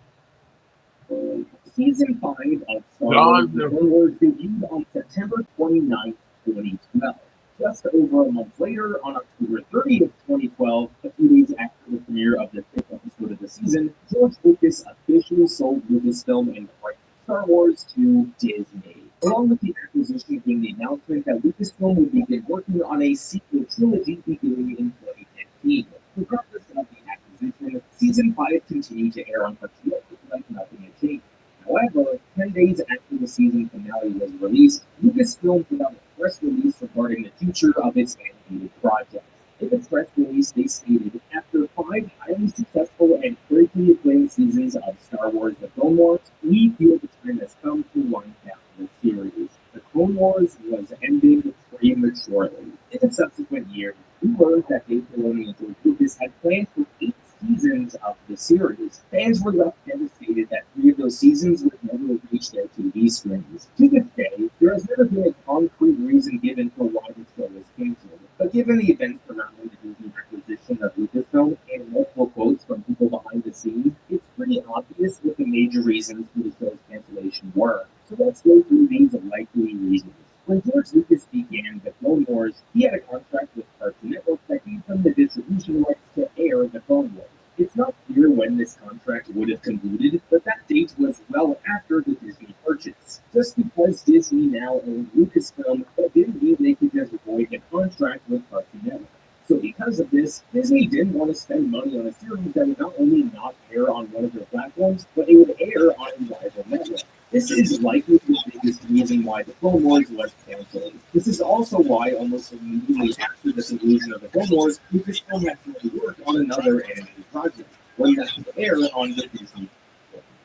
[SPEAKER 9] Season 5 of Star Wars debuted on September 29th, 2012. Just over a month later, on October 30th, 2012, a few days after the premiere of the 5th episode of the season, George Lucas officially sold Lucasfilm and the rights to Star Wars to Disney. Along with the acquisition came the announcement that Lucasfilm would begin working on a sequel trilogy beginning in 2015. Regardless of the acquisition, Season 5 continued to air on Cartoon Network like nothing had changed. However, 10 days after the season finale was released, Lucasfilm put out a press release regarding the future of its animated project. In the press release, they stated, after 5 highly successful and critically acclaimed seasons of Star Wars The Clone Wars, we feel the time has come to wind down the series. The Clone Wars was ending prematurely. In the subsequent years, we learned that Dave Filoni and George Lucas had planned for 8 seasons of the series. Fans were left devastated that 3 of those seasons would never reach their TV screens. To this day, there has never been a concrete reason given for why the show was canceled. But given the events surrounding the Disney acquisition of Lucasfilm and multiple quotes from people behind the scenes, it's pretty obvious what the major reasons for the show's cancellation were. So let's go through these likely reasons. When George Lucas began the Clone Wars, he had a contract with Cartoon Network that gave him the distribution rights to air the Clone Wars. It's not clear when this contract would have concluded, but that date was well after the Disney purchase. Just because Disney now owned Lucasfilm, that didn't mean they could just void the contract with Cartoon Network. So because of this, Disney didn't want to spend money on a series that would not only not air on one of their platforms, but it would air on a rival network. This is likely the biggest reason why the Clone Wars was canceled. This is also why almost immediately after the conclusion of the Clone Wars, Lucasfilm had to work on another animated project, one that would air on the Disney.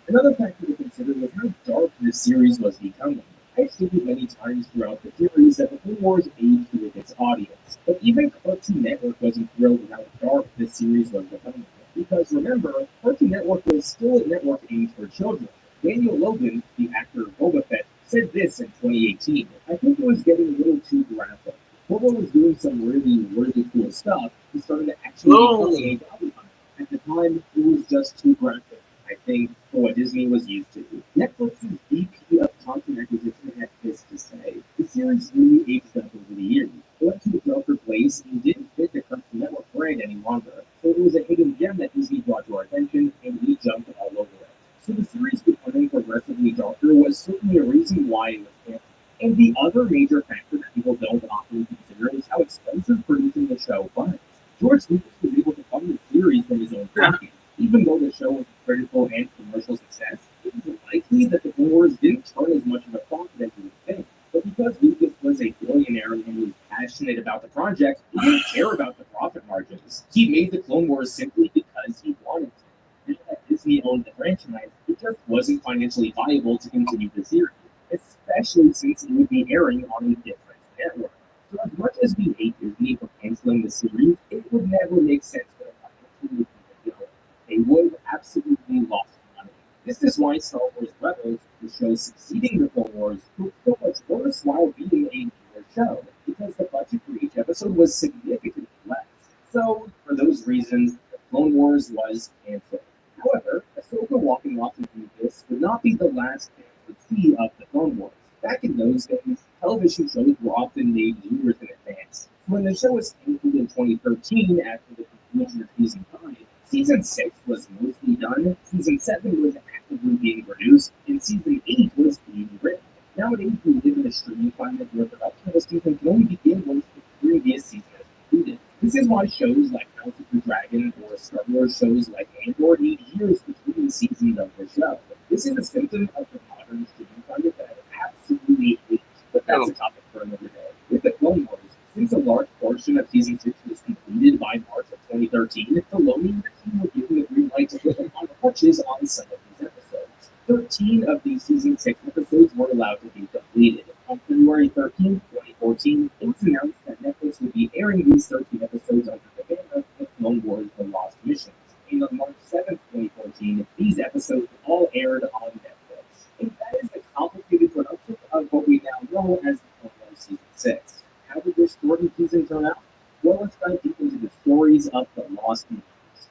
[SPEAKER 9] Another factor to consider was how dark this series was becoming. I've stated many times throughout the series that the Clone Wars aged with its audience, but even Cartoon Network wasn't thrilled with how dark this series was becoming. Because remember, Cartoon Network was still a network aimed for children. Daniel Logan, the actor of Boba Fett, said this in 2018. I think it was getting a little too graphic. Boba was doing some really cool stuff. He started to actually become a bounty hunter. At the time, it was just too graphic, I think, for what Disney was used to. Netflix's VP of Content Acquisition had this to say. The series really aged up over the years. It went to a darker place and didn't fit the Cartoon Network brand any longer. So it was a hidden gem that Disney brought to our attention, and we jumped all over it. So the series becoming progressively darker was certainly a reason why it was canceled. And the other major factor that people don't often consider is how expensive producing the show was. George Lucas was able to fund the series from his own pocket. Even though the show was a critical and commercial success, it was likely that the Clone Wars didn't turn as much of a profit as you would think. But because Lucas was a billionaire and was passionate about the project, he didn't care about the profit margins. He made the Clone Wars simply because he wanted to. Now that Disney owned the franchise, it just wasn't financially viable to continue the series, especially since it would be airing on a different network. So as much as we hate Disney for canceling the series, it would never make sense for them to keep it going. They would have absolutely lost money. This is why Star Wars Rebels, the show succeeding the Clone Wars, proved so much worse while being a newer show, because the budget for each episode was significantly less. So, for those reasons, the Clone Wars was canceled. However, Ahsoka walking off into this would not be the last fans would see of the Clone Wars. Back in those days, television shows were often made years in advance. When the show was canceled in 2013 after the conclusion of Season 5, Season 6 was mostly done, Season 7 was actively being produced, and Season 8 was being written. Nowadays, we live in a streaming climate where production of a season can only begin once the previous season is completed. This is why shows like House of the Dragon or Star Wars shows like Andor need years between seasons of the show. This is a symptom of the modern streaming climate that I absolutely hate, but that's a topic for another day. With the Clone Wars, since a large portion of Season 6 was completed by March of 2013, Filoni and the team were given the green light to put on touches on some of these episodes. 13 of these Season 6 episodes were allowed to be completed. On February 13, 2014, it was announced that Netflix would be airing these 13 episodes under the banner of Clone Wars The Lost Missions. And on March 7, 2014, these episodes all aired on Netflix. And that is the complicated production of what we now know as the Clone Wars Season 6. How did this shortened season turn out? Well, let's dive deep into the stories of the Lost Missions.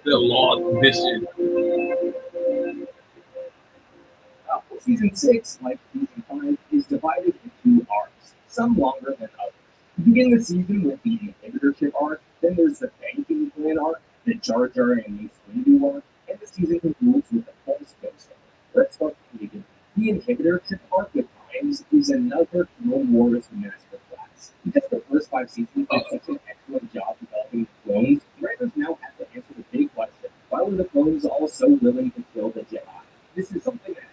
[SPEAKER 2] The Lost Mission.
[SPEAKER 9] Season 6, like Season 5, is divided into arcs, some longer than others. You begin the season with the inhibitorship arc, then there's the banking plan arc, the Jar Jar and Mace Windu arc, and the season concludes with the Pulse Ghost arc. Let's start from the beginning. The inhibitorship arc with Grimes is another Clone Wars masterclass. Because the first 5 seasons did such an excellent job developing the clones, writers now have to answer the big question: why were the clones all so willing to kill the Jedi? This is something that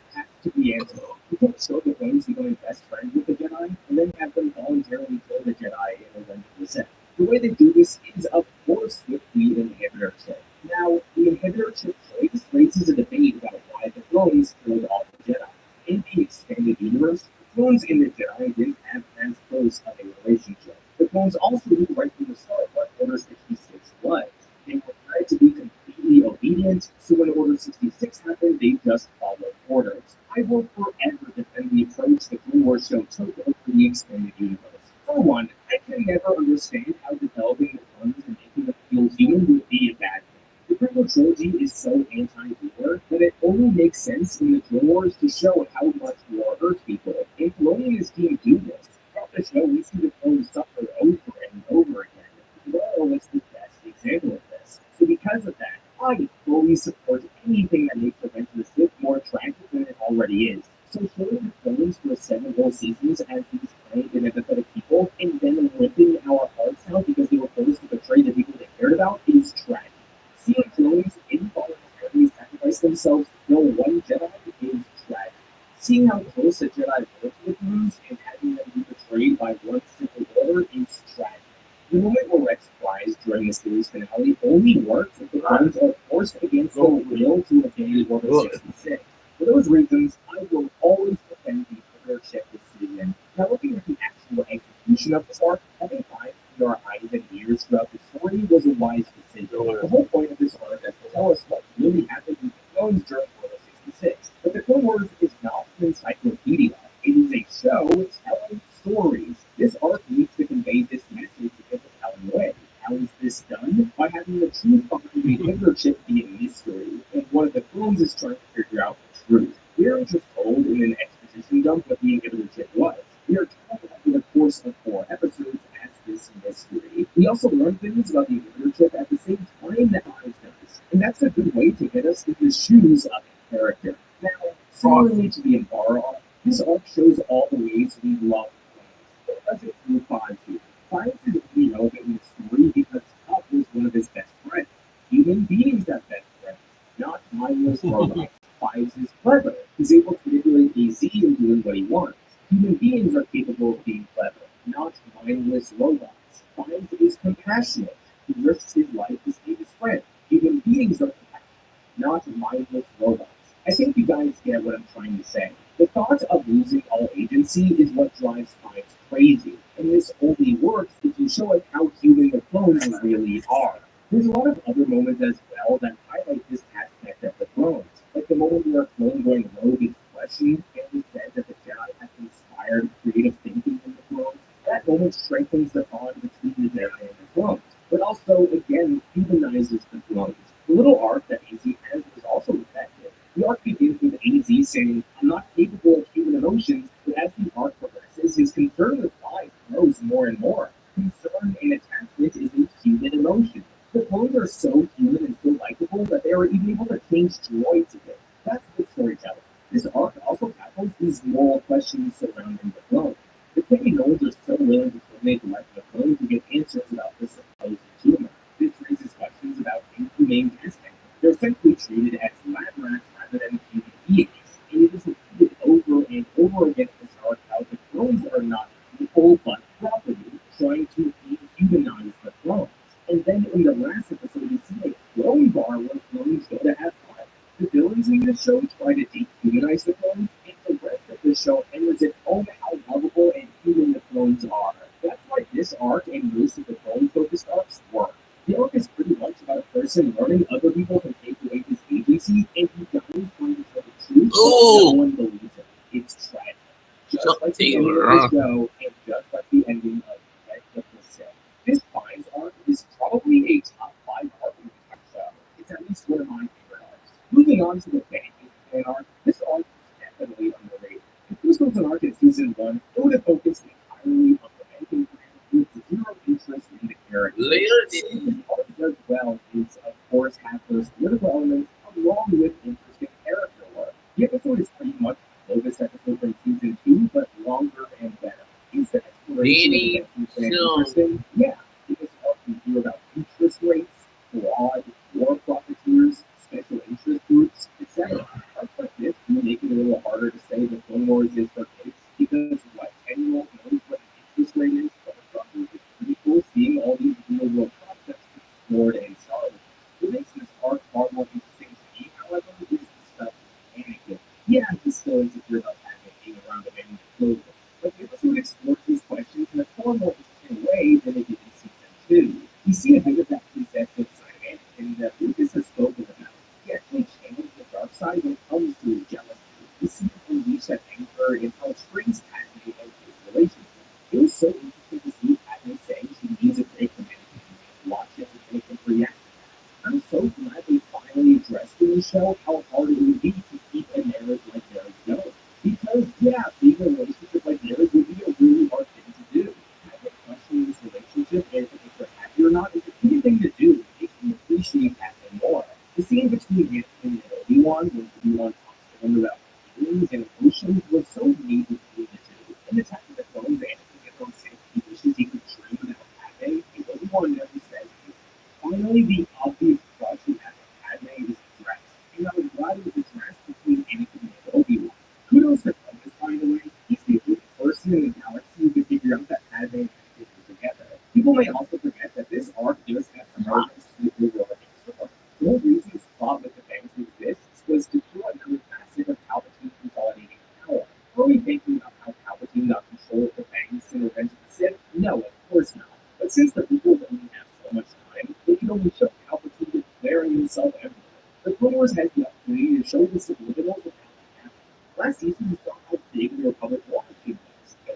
[SPEAKER 9] the answer. You can't show the clones becoming best friends with the Jedi and then have them voluntarily kill the Jedi in Revenge of the Sith. The way they do this is, of course, with the inhibitor chip. Now, the inhibitor chip choice raises a debate about why the clones killed all the Jedi. In the expanded universe, the clones in the Jedi didn't have as close of a relationship. The clones also knew right from the start what Order 66 was. They were trying to be completely obedient, so when Order 66 happened, they just followed orders. I will forever defend the approach the Clone Wars show took over the expanded universe. For one, I can never understand how developing the clones and making them feel human would be a bad thing. The prequel trilogy is so anti-war that it only makes sense in the Clone Wars to show how much war hurts people. And Filoni's team do this. Throughout the show, we see the clones suffer over and over again. Laurel is the best example of this. So because of that, I fully support anything that makes Revenge of the Sith more attractive than it already is. So showing the clones for 7 whole seasons as these kind and empathetic people, and then ripping our hearts out because they were forced to betray the people they cared about is tragic. Seeing clones involuntarily sacrifice themselves to kill one Jedi is tragic. Seeing how close the Jedi were to the clones and having them be betrayed by one simple order is tragic. The moment where Rex flies during the series finale only works if the clones are forced against their will to obey Order 66. For those reasons, I will always defend the leadership this season. Now, looking at the actual execution of this arc, having eyes through our eyes and ears throughout the story was a wise decision. The whole point of this arc is to tell us what really happened with the clones during Order 66. But the Clone Wars is not an encyclopedia. It is a show telling stories. This arc needs to convey this message in a compelling way. How is this done? By having the truth behind the inhibitor chip be a mystery, and one of the clones is trying to figure out the truth. We aren't just told in an exposition dump what the inhibitor chip was. We are told over the course of 4 episodes as this mystery. We also learn things about the inhibitor chip at the same time that Eyes does, and that's a good way to get us in the shoes of a character. Now, similarly to the Embara arc, this arc shows all the ways we love clones. It does it through Fonzie. Fonzie is really relevant in the story because Pop was one of his best friends. Human beings have best friends, not mindless robots. Fives is clever. He's able to manipulate AZ in doing what he wants. Human beings are capable of being clever, not mindless robots. Fives is compassionate. He risks his life to save his friend. Human beings are compassionate, not mindless robots. I think you guys get what I'm trying to say. The thought of losing all agency is what drives Fives crazy, and this only works if you show us how human the clones really are. There's a lot of other moments as well that highlight this aspect of the clones, like the moment where a clone going rogue is questioned and said that the Jedi have inspired creative thinking in the clones. That moment strengthens the bond between the Jedi and the clones, but also, again, humanizes the clones. The little arc that AZ has is also effective. The arc begins with AZ saying, "I'm not capable of human emotions," but as the arc progresses, his concern with life grows more and more. Concern and attachment is a human emotion. The clones are so human and so likable that they are even able to change droids again. That's good storytelling. This arc also tackles these moral questions surrounding the clones. The Caminoids are so willing to terminate the life of the clone to get answers about this supposed tumor. This raises questions about inhumane testing. They're essentially treated as lab rats rather than human beings. And it is repeated over and over again in this arc how the clones are not people but property, trying to dehumanize the clones. And then in the last episode, we see a clone bar where clones go to have fun. The villains in this show try to dehumanize the clones, and the rest of the show hammers it home how lovable and human the clones are. That's why this arc and most of the clone-focused arcs work. The arc is pretty much about a person learning other people can take away his agency, and he dies trying to tell the truth, but no one believes it. It's tragic. Just like the ending of the show, and just like the ending of Revenge of the Sith. This Fives arc is probably a top 5 arc in the show. It's at least one of my favorite arcs. Moving on to the fan arc, this arc is definitely underrated. If this was an arc in season 1, it would have focused entirely on the banking plan with zero interest in the characters. This arc does well is, of course, have those political elements along with interesting character work. The episode is pretty much the lowest episode from season 2, but longer and better. Is the exploration of the interesting? Yeah, because we hear about interest rates, fraud, war profiteers, special interest groups, etc. Arcs like this do make it a little harder to say
[SPEAKER 1] show how hard it would be to keep a marriage like theirs going. Because, yeah, being in a relationship like theirs would be a really hard thing to do. Having a question in this relationship, and if they're happy or not, is a good thing to do. It makes you appreciate that more. The scene between Anakin and Obi-Wan, when Obi-Wan talks to him about feelings and emotions, was so neat between the two. In the time of the clones, Anakin gets on sick, he wishes he could dream without Padme, and Obi-Wan never says it. Finally, the obvious crush he has on Padme is addressed, and I was glad it was addressed between Anakin and Obi-Wan. Kudos to Clovis, by the way. He's the only person in the galaxy to figure out that Padme and Anakin were together. People may also forget that this arc does have some relevance to the overall story. The whole reason Spot with the Bangs exists was to show another facet of Palpatine consolidating power. Are we thinking about how Palpatine got control of the Bangs in Revenge of the Sith? No, of course not. But since the people only have so much time, they can only show Palpatine declaring himself everywhere. The Clone Wars has the opportunity to show the subliminals of Palpatine. Last season, we saw how big the Republic wanted was,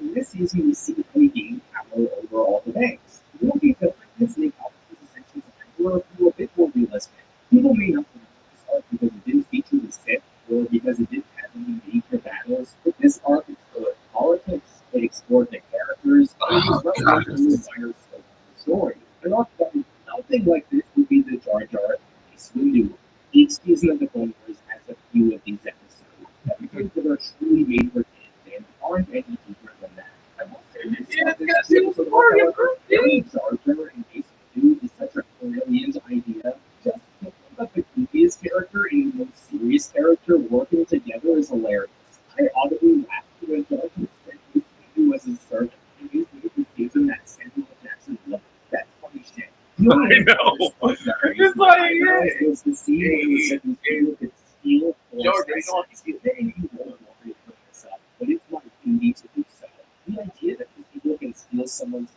[SPEAKER 1] and this season, we see how he gained power over all the Bangs. The movie felt like this make Palpatine's ascension to Emperor feel a bit more realistic. People may not remember this arc because it didn't feature the Sith, or because it didn't have any major battles, but this arc explored politics, it explored the characters, and it was relevant to the wider scope of the story. An arc that was nothing like this would be the Jar Jar Mace Windu. Each season of the Clone Wars has a few of these episodes that we consider truly made for kids and aren't any deeper than that. I will say this episode killing Jar Jar and Mace Windu is such a brilliant idea. Just thinking about the goofiest character and the most serious character working together is hilarious. I audibly laughed when Jar Jar said Mace Windu was his servant, and Mace Windu gives him that Samuel Jackson look. That's funny shit.
[SPEAKER 2] I know. It's like, yeah.
[SPEAKER 1] Was the scene where he said these people could steal
[SPEAKER 2] George, you know,
[SPEAKER 1] but it's my duty to do so. The idea that these people can steal someone's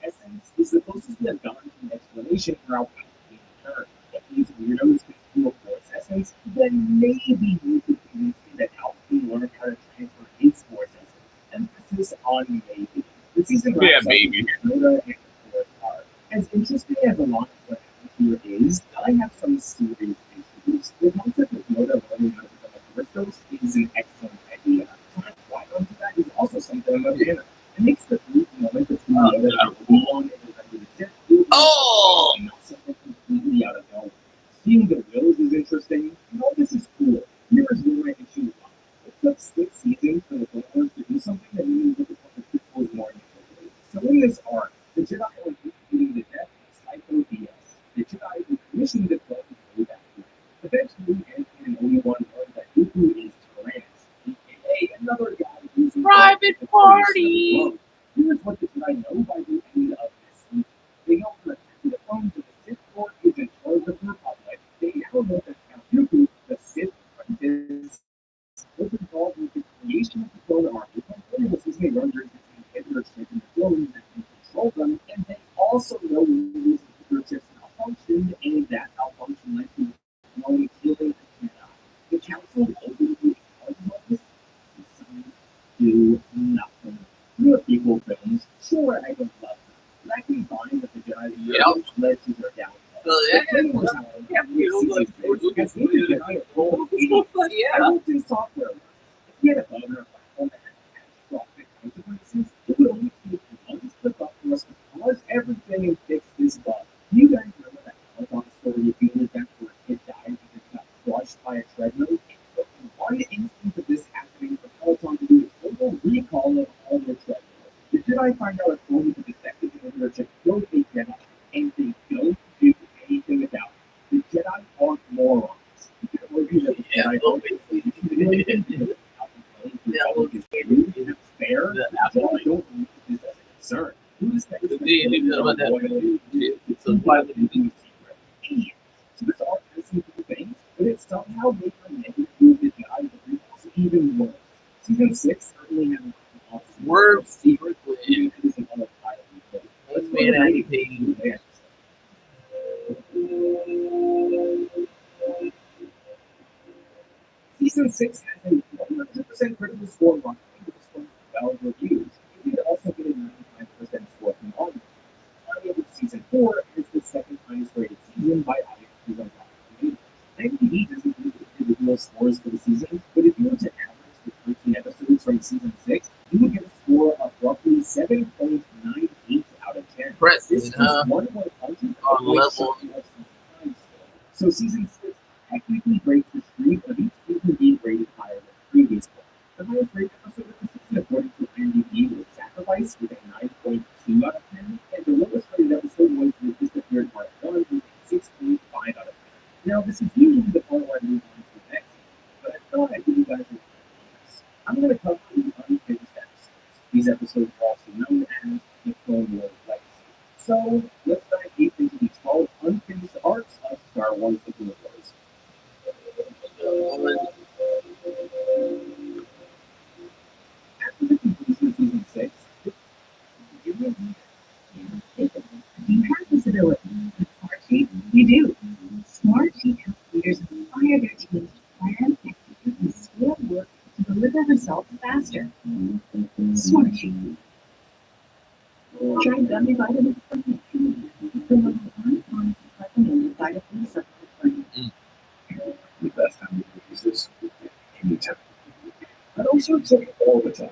[SPEAKER 1] essence is the closest we have gotten to an explanation for how Palpatine returned. If these weirdos can steal Force essence, then maybe you could convince me that Palpatine learned how to transfer his Force essence. Emphasis on maybe. The season wraps up with Yoda and the Force arc. As interesting as a lot of what happened here is, I have some serious issues. The concept of Yoda learning how to become a Force ghost is an excellent idea. Why don't do that is also something I'm okay with. It makes the brief moment between Yoda and Obi-Wan and the Sith feel not something completely out of nowhere. Seeing the wills is interesting, and all this is cool. Here is where my issue lies. It took 6 seasons for the Clone Wars to do something that we need to look at the prequels more initially. So in this arc, the Jedi are instituting the death of Psycho DS. The Jedi who commissioned the clone way back then. Eventually, Anakin and Obi-Wan learned that Dooku is Tyrannus, aka another guy who's
[SPEAKER 2] private party.
[SPEAKER 1] Here's what the Jedi know by the end of this season. They know that the clones of the Sith Lord is in charge of the Republic. They now know that Count Dooku, the Sith apprentice, was involved with the creation of the clone army. When the season runs between Hitler's ship and the clones that can control them, and they also know the reason Hitler's ships malfunctioned, and that malfunction led to clone killing the Jedi. The Council ultimately causes all this do nothing. Real people films, sure, I don't love them, but I can find that the Jedi led to their downfall. I worked in software. If we had a bug or a platform that had catastrophic consequences, it would only take one slip up for us to pause everything and fix this bug. You guys remember that Peloton story of being event where a kid died because he got crushed by a treadmill? It took one instant of this happening for Peloton to do a total recall of all their treadmills. The Jedi find out a clone with a defective inhibitor chip, go take Jedi, and they don't do anything about it. The Jedi aren't morons. You can argue that the Jedi don't do anything because it's fair. The Jedi don't use this as a concern. Who is that? It's a violent secret. So this arc has some cool things, but it somehow makes the negative move the Jedi even worse. Season 6 certainly has
[SPEAKER 2] We're
[SPEAKER 1] secretly is another title.
[SPEAKER 2] Let's be an IDP.
[SPEAKER 1] Season 6 has a 100% critical score on well reviews. It did also get a 95% score from audience. However, Season 4 is the second highest rated season by audiences on Rotten Tomatoes. IMDb doesn't do this.
[SPEAKER 9] 7.98 out of 10.
[SPEAKER 2] Preston,
[SPEAKER 9] This is
[SPEAKER 2] huh?
[SPEAKER 9] 1/100
[SPEAKER 2] On level.
[SPEAKER 9] So season 6 technically breaks the streak of each season being rated higher than the previous one. The highest rated episode of the season, according to IMDb, was Sacrifice with a 9.2 out of 10, and the lowest rated episode was The Disappeared Part 1 with a 6.5 out of 10. Now, this is usually the part where I move on to the next season, but I thought I'd give you guys a bonus. I'm going to cover the unfinished episodes. These episodes are also known as the Clone Wars Legacy. So, let's dive deep into the 12 unfinished arcs of Star Wars The Clone Wars. After the completion of season 6,
[SPEAKER 8] Do you have this ability? With Smart Sheet, you do. Smart Sheet helps leaders inspire their teams to plan, execute, and scale work to deliver results faster. Smart Sheet. Try gummy vitamins from the level 1 on recommended vitamin supplement.
[SPEAKER 5] The best time to use this is anytime. I also take it all the time.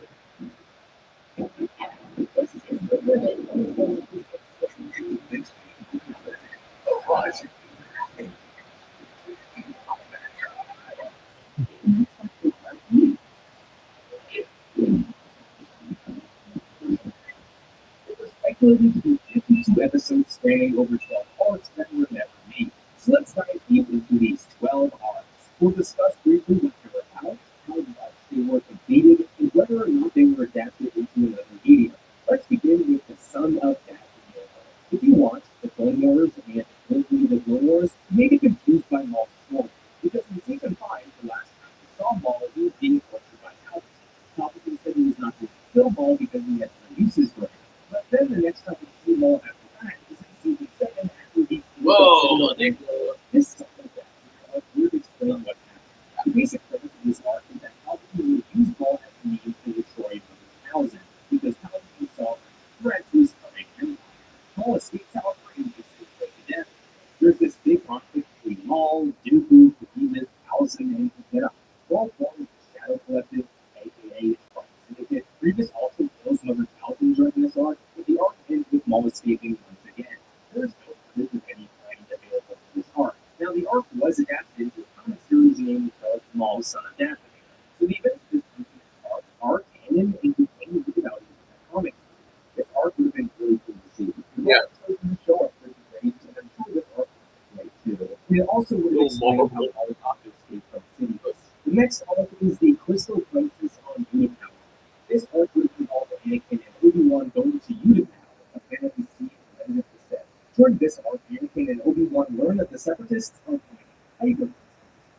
[SPEAKER 9] Speculated to be 52 episodes spanning over 12 arcs that were never made. So let's dive deep into these 12 arcs. We'll discuss briefly what they were about, how much they were completed, and whether or not they were adapted into another medium. Let's begin with the Son of Dathomir. If you want, the Clone Wars and the Clone Wars may be confused by Maul's story, because in Season 5, the last time we saw Maul, he was being tortured by Palpatine. Palpatine said he was not going to kill Maul because he had no uses for him. But then the next time we see Maul after that is in Season 7 after he...
[SPEAKER 2] Whoa!
[SPEAKER 9] This Son of Dathomir would explain what happened. The basic premise of this arc is that Palpatine would use Maul as a means to destroy Mother 1000, because Palpatine saw a threat to his coming empire. Maul escapes, however, and gets his way to death. There's this big conflict between Maul, Dooku, Behemoth, Allison, and Jedi. Maul forms the Shadow Collective, aka Spartan Syndicate. Grievous also kills Mother 1000 during this arc, but the arc ends with Maul escaping once again. There's no proof of any plan available for this arc. Now, the arc was adapted into a comic series named Maul's Son of Dathomir. So the events of this arc are canon and contain the values of the comic. This arc would have been really cool to see.
[SPEAKER 2] Yeah.
[SPEAKER 9] The show up for the grades, and I'm sure this arc would be great too. And it also would have explained how all the options escaped from City. The next arc is the Crystal Crisis on Utapau. This arc would have involved Anakin and Obi-Wan going to Utapau, apparently seeing the evidence of Sith. During this arc, Anakin and Obi-Wan learn that the Separatists are mining Kyber.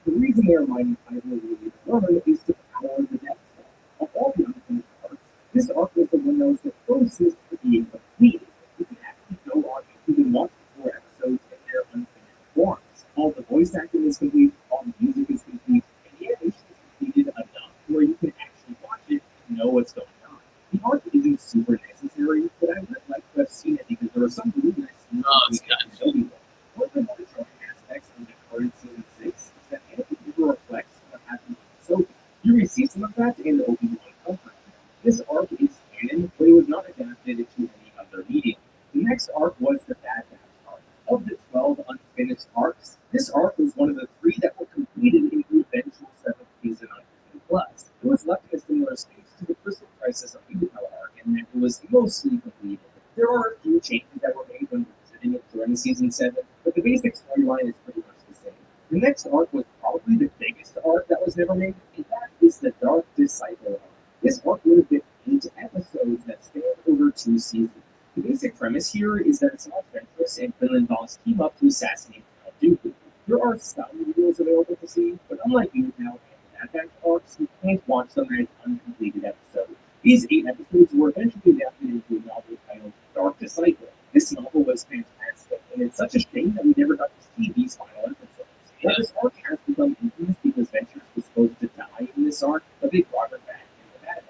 [SPEAKER 9] The reason they are mining Kyber really learn is to power the Death Star. Of all the unfinished arcs, this arc was the one that was the closest to being completed. You can actually go on YouTube and watch the 4 episodes in their unfinished forms. All the voice acting is complete, all the music is complete, and the animation is completed enough where you can actually watch it and know what's going on. The arc isn't super necessary, but I would like to have seen it because there are some really nice scenes between Obi-Wan. One of the more jarring aspects of the current Season 6 is that Anakin never reflects what happened to Ahsoka. You may see some of that in the Obi-Wan comfort. This arc is canon, but it was not adapted into any other medium. The next arc was the Bad Batch arc. Of the 12 unfinished arcs, this arc was one of the 3 that were completed in the eventual 7th season on Disney Plus. It was left in a similar state to the Crystal Crisis on Utapau arc, and that it was mostly completed. There are a few changes that were made when revisiting it during Season 7, but the basic storyline is pretty much the same. The next arc was probably the biggest arc that was never made, and that is the Dark Disciple arc. This arc would have been 8 episodes that spanned over 2 seasons. The basic premise here is that Asajj Ventress and Quinlan Voss team up to assassinate Count Dooku. There are some videos available to see, but unlike Utapau and Bad Batch arcs, you can't watch them as uncompleted episodes. These 8 episodes were eventually adapted into a novel titled Dark Disciple. This novel was fantastic, and it's such a shame that we never got to see these final episodes. Now, this arc has become infamous because Ventress was supposed to die in this arc, but they brought her back in the Bad Batch.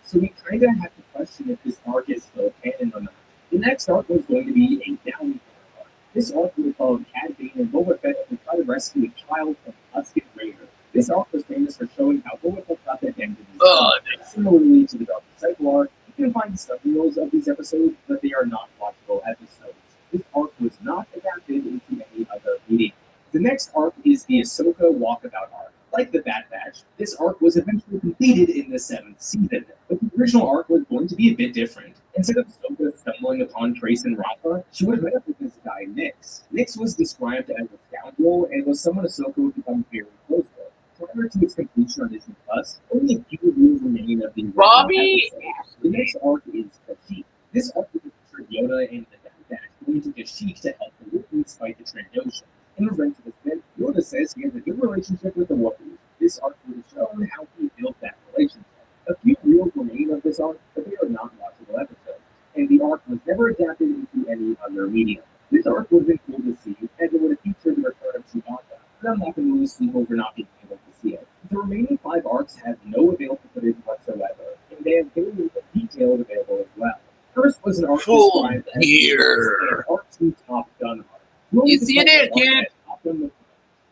[SPEAKER 9] So we kind of have to question if this arc is still canon or not. The next arc was going to be a Downey arc. This arc would have followed Cad Bane and Boba Fett to try to rescue a child from Tusken Raider. This arc was famous for showing how Boba Fett got the end of his life. Similarly to the Dark Disciple arc, can find subreels of these episodes, but they are not watchable episodes. This arc was not adapted into any other medium. The next arc is the Ahsoka Walkabout arc. Like the Bad Batch, this arc was eventually completed in the 7th season, but the original arc was going to be a bit different. Instead of Ahsoka stumbling upon Trace and Rafa, she would have met up with this guy, Nix. Nix was described as a scoundrel and was someone Ahsoka would become very close with. Prior to its completion on Disney Plus, only a few reviews remain of the original
[SPEAKER 2] Bobby!
[SPEAKER 9] episode. The next arc is Kashyyyk. This arc will feature Yoda and the Bad Batch going to Kashyyyk to help the Wookiees fight the Trandoshan. In Revenge of the Sith, Yoda says he has a good relationship with the Wookiees. This arc would have shown how he built that relationship. A few reels remain of this arc, but they are not watchable episodes, and the arc was never adapted into any other medium. This arc would have been cool to see, as it would have featured the return of Chewbacca, but I'm not going to lose sleep over not being able to see it. The remaining 5 arcs have no available footage whatsoever, and they have very little detail available as well. First was an arc
[SPEAKER 2] Full
[SPEAKER 9] described as
[SPEAKER 2] gear.
[SPEAKER 9] Arc 2 Top Gun arc.
[SPEAKER 2] You see it there, kid?
[SPEAKER 9] Top Gun was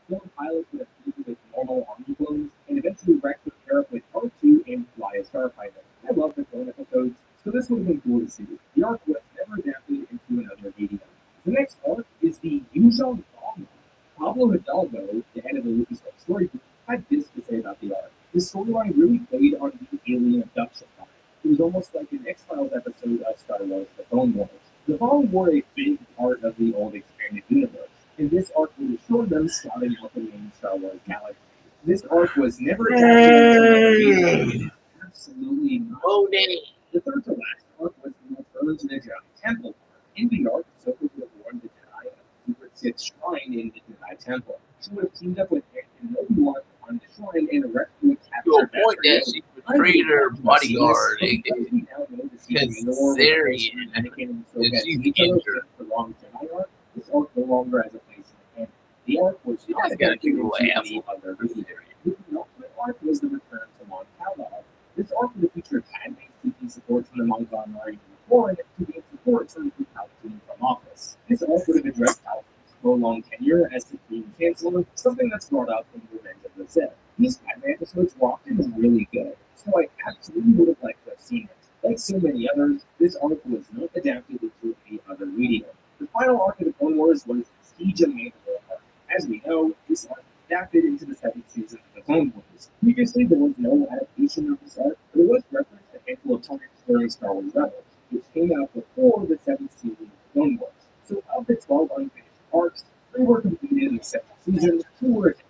[SPEAKER 9] one pilot would have flew with normal army clones and eventually wrecked the pair with R2 and fly a starfighter. I love the clone episodes, so this would have been cool to see. The arc was never adapted into another medium. The next arc is the Yuuzhan Vong. Pablo Hidalgo, the head of the Lucasfilm story group, had this to say about the arc. The storyline really played on the alien abduction line. It was almost like an X-Files episode of Star Wars: The Clone Wars. The Vong were a big part of the old expanded universe, and this arc would have shown them scouting out the main Star Wars galaxy. This arc was never adapted. Absolutely not.
[SPEAKER 2] Oh, dang.
[SPEAKER 9] The third to last arc was the Return to the Jedi Temple arc. In the arc, Ahsoka would have warned the Jedi of the secret Sith shrine in the Jedi Temple. She would have teamed up with Anakin and Obi-Wan on the shrine and rescued
[SPEAKER 2] To a point that she betrayed her bodyguard. Kazarian. And she's injured.
[SPEAKER 9] This arc no longer has a place in the canon. The arc was
[SPEAKER 2] You
[SPEAKER 9] not
[SPEAKER 2] guys gotta
[SPEAKER 9] adapted
[SPEAKER 2] do
[SPEAKER 9] into
[SPEAKER 2] laugh.
[SPEAKER 9] any other medium. The ultimate arc was the return to Mon Cala. This arc would have featured Padme seeking support from the Mon Calamari and Warren to gain support from the Palpatine from office. This arc would have addressed Palpatine's prolonged tenure as Supreme Chancellor, something that's brought up in Revenge of the Sith. These Padme episodes were often really good, so I absolutely would have liked to have seen it. Like so many others, this arc was not adapted into any other medium. The final arc of the Clone Wars was the Siege of Mandalore arc. As we know, this arc was adapted into the 7th season of the Clone Wars. Previously, there was no adaptation of this arc, but it was referenced a handful of times during Star Wars Rebels, which came out before the 7th season of the Clone Wars. So of the 12 unfinished arcs, 3 were completed in the 7th season, 2 were adapted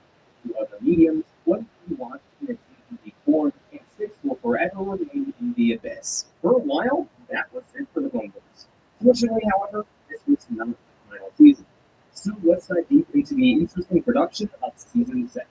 [SPEAKER 9] to other mediums, 1 we watched in its season before, and 6 will forever remain in the abyss. For a while, that was it for the Clone Wars. Fortunately, however, this was not the final season. So let's dive deep into the interesting production of season 7.